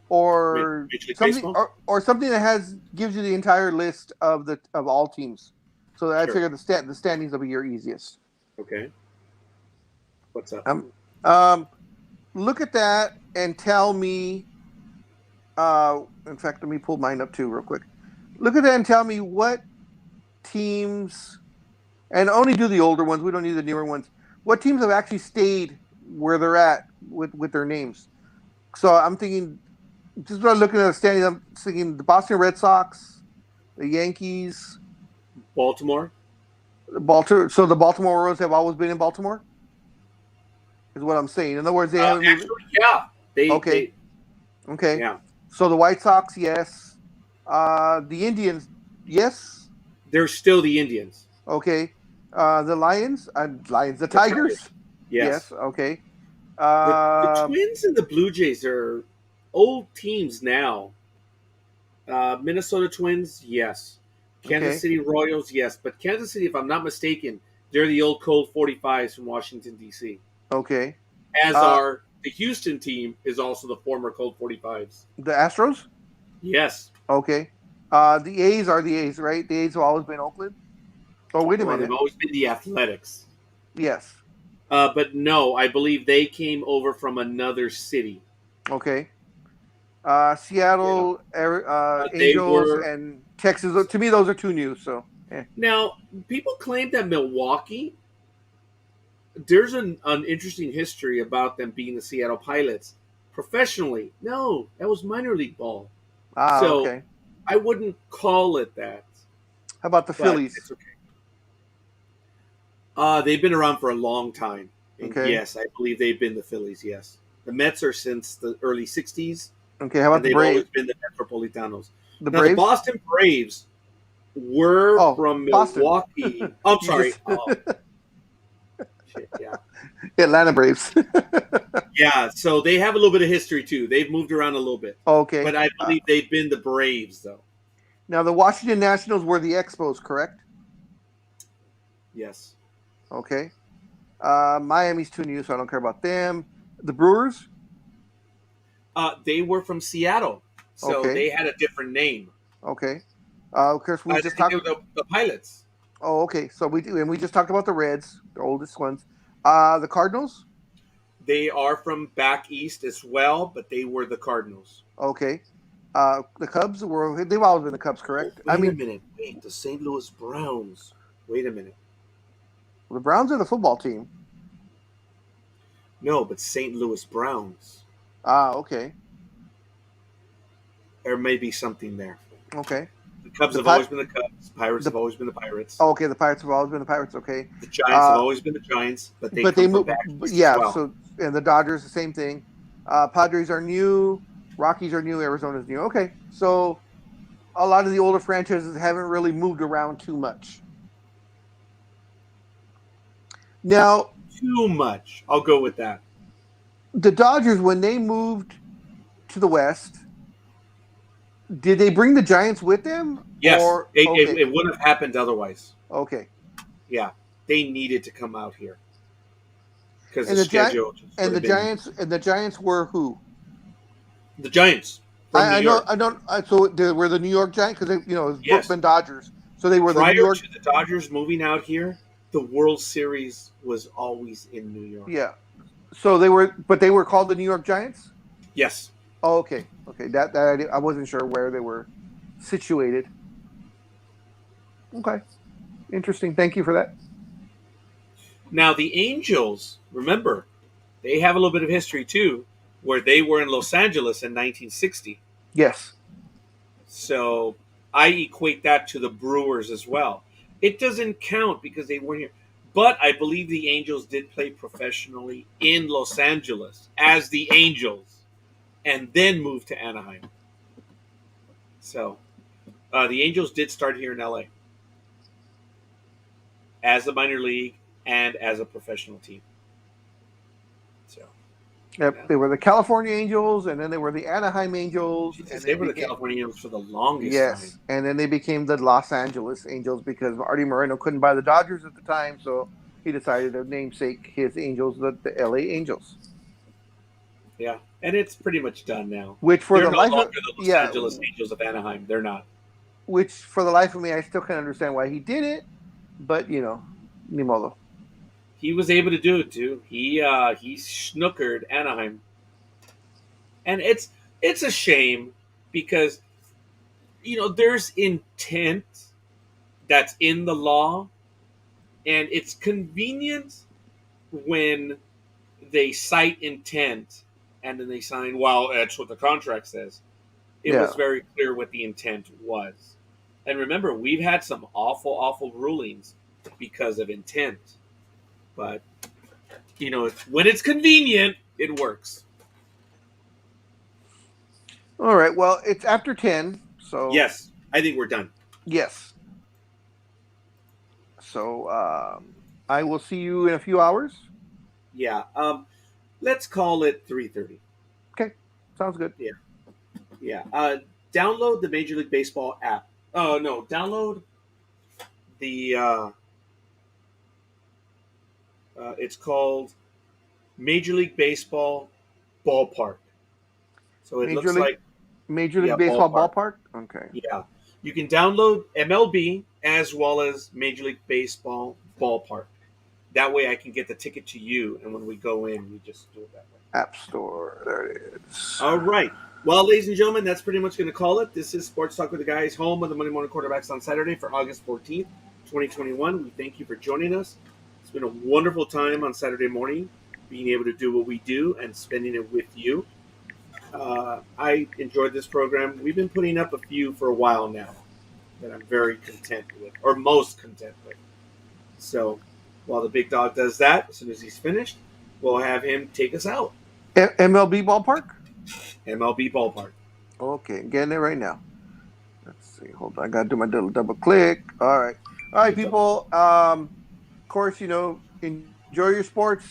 or something, or something that gives you the entire list of all teams. So I figure the standings will be your easiest. Okay. What's up? Look at that and tell me. In fact, let me pull mine up too, real quick. Look at that and tell me what teams. And only do the older ones. We don't need the newer ones. What teams have actually stayed where they're at with their names? So I'm thinking, just by looking at the standings, I'm thinking the Boston Red Sox, the Yankees, Baltimore. So the Baltimore Orioles have always been in Baltimore, is what I'm saying. In other words, they haven't. Actually, yeah. Okay. Yeah. So the White Sox, yes. The Indians, yes. They're still the Indians. Okay. The Lions, the Tigers. Yes. Okay. The Twins and the Blue Jays are old teams now. Minnesota Twins, yes. Kansas City Royals, yes. But Kansas City, if I'm not mistaken, they're the old Colt 45s from Washington, D.C. Okay. As are the Houston team is also the former Colt 45s. The Astros? Yes. Okay. The A's are the A's, right? The A's have always been Oakland. Oh, wait a Well, they've minute. always been the Athletics. Yes. But no, I believe they came over from another city. Okay. Seattle, They Angels, were. and Texas. To me, those are two new. So, Now, people claim that Milwaukee, there's an interesting history about them being the Seattle Pilots. Professionally, no, that was minor league ball. So okay. I wouldn't call it that, How about the but Phillies? it's okay. They've been around for a long time. And Okay. yes, I believe they've been the Phillies, yes. The Mets are since the early 60s, Okay. How about and the they've always Braves? been the Metropolitanos. The Now, the Braves? Boston Braves were Oh, from Boston. Milwaukee. I'm You sorry. just Oh, shit, yeah. Atlanta Braves. Yeah, so they have a little bit of history, too. They've moved around a little bit. Okay. But I believe they've been the Braves, though. Now the Washington Nationals were the Expos, correct? Yes. Okay. Miami's too new, so I don't care about them. The Brewers. They were from Seattle, so Okay. they had a different name. Okay. Of course, we I just think they talked. were the Pilots. Oh, okay. So we just talked about the Reds, the oldest ones. The Cardinals. They are from back east as well, but they were the Cardinals. Okay. The Cubs they've always been the Cubs, Oh, correct? I wait a mean, minute. Wait, the St. Louis Browns. Wait a minute. the Browns are the football team. No, but St. Louis Browns. Okay. There may be something there. Okay. The Cubs The have Pi- always been the Cubs. Pirates the have always been the Pirates. okay, the Pirates have always been the Pirates. Okay. The Giants have Uh, always been the Giants, but they but they come from move. back east as Yeah. well. So and the Dodgers the same thing. Padres are new. Rockies are new. Arizona's new. Okay. So a lot of the older franchises haven't really moved around too much. Now, Too much. I'll go with that. the Dodgers, when they moved to the West, did they bring the Giants with them? Yes, Or okay, it wouldn't have happened otherwise. okay. Yeah, they needed to come out here because the And the Gi- schedule just would and the have been Giants were who? the Giants from New I know York. I don't. So they were the New York Giants because it was Yes. Brooklyn Dodgers. So they were the Prior New York. to the Dodgers moving out here, the World Series was always in New York. Yeah. So they were called the New York Giants. Yes. Oh, okay. Okay. That I wasn't sure where they were situated. Okay. Interesting. Thank you for that. Now the Angels, remember, they have a little bit of history too, where they were in Los Angeles in 1960. Yes. So I equate that to the Brewers as well. It doesn't count because they weren't here. But I believe the Angels did play professionally in Los Angeles as the Angels and then moved to Anaheim. So the Angels did start here in LA as a minor league and as a professional team. So Yep. yeah. They were the California Angels, and then they were the Anaheim Angels, Jesus, and they they were the became California Angels for the longest yes, time. and then they became the Los Angeles Angels because Artie Moreno couldn't buy the Dodgers at the time, so he decided to namesake his Angels the LA Angels. Yeah, and it's pretty much done now. Which for They're the no life longer of the Los yeah, Angeles Angels of Anaheim. They're not. which for the life of me I still can't understand why he did it, but ni modo. He was able to do it too. He snookered Anaheim, and it's a shame because there's intent that's in the law, and it's convenient when they cite intent and then they sign. Well, that's what the contract says. It Yeah. was very clear what the intent was, and remember, we've had some awful rulings because of intent, but when it's convenient, it works. All right, well, it's after 10, so Yes, I think we're done. yes. So I will see you in a few hours. Yeah. Let's call it 3:30. Okay, sounds good. Yeah. Download the Major League Baseball app. Oh no, download the. It's called Major League Baseball Ballpark. So it looks like Major League Baseball ballpark. Okay. Yeah. You can download MLB as well as Major League Baseball ballpark. That way I can get the ticket to you, and when we go in, we just do it that way. App Store. There it is. All right. Well, ladies and gentlemen, that's pretty much going to call it. This is Sports Talk with the Guys, home of the Monday Morning Quarterbacks on Saturday for August 14th, 2021. We thank you for joining us. It's been a wonderful time on Saturday morning, being able to do what we do and spending it with you. I enjoyed this program. We've been putting up a few for a while now that I'm very content with, or most content with. So while the big dog does that, as soon as he's finished, we'll have him take us out. MLB ballpark? MLB ballpark. Okay, getting it right now. Let's see. Hold on. I got to do my little double click. All right, people. Of course, enjoy your sports.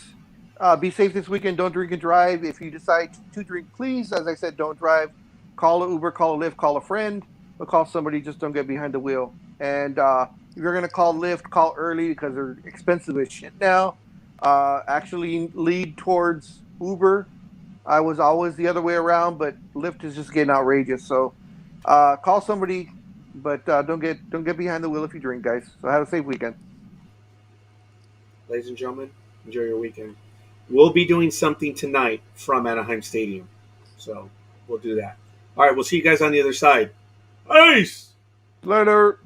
Be safe this weekend. Don't drink and drive. If you decide to drink, please, as I said, don't drive. Call an Uber, call a Lyft, call a friend, or call somebody. Just don't get behind the wheel. And if you're going to call Lyft, call early because they're expensive as shit now. Actually lead towards Uber. I was always the other way around, but Lyft is just getting outrageous. So call somebody, but don't get behind the wheel if you drink, guys. So have a safe weekend. Ladies and gentlemen, enjoy your weekend. We'll be doing something tonight from Anaheim Stadium. So we'll do that. All right, we'll see you guys on the other side. Peace! Later.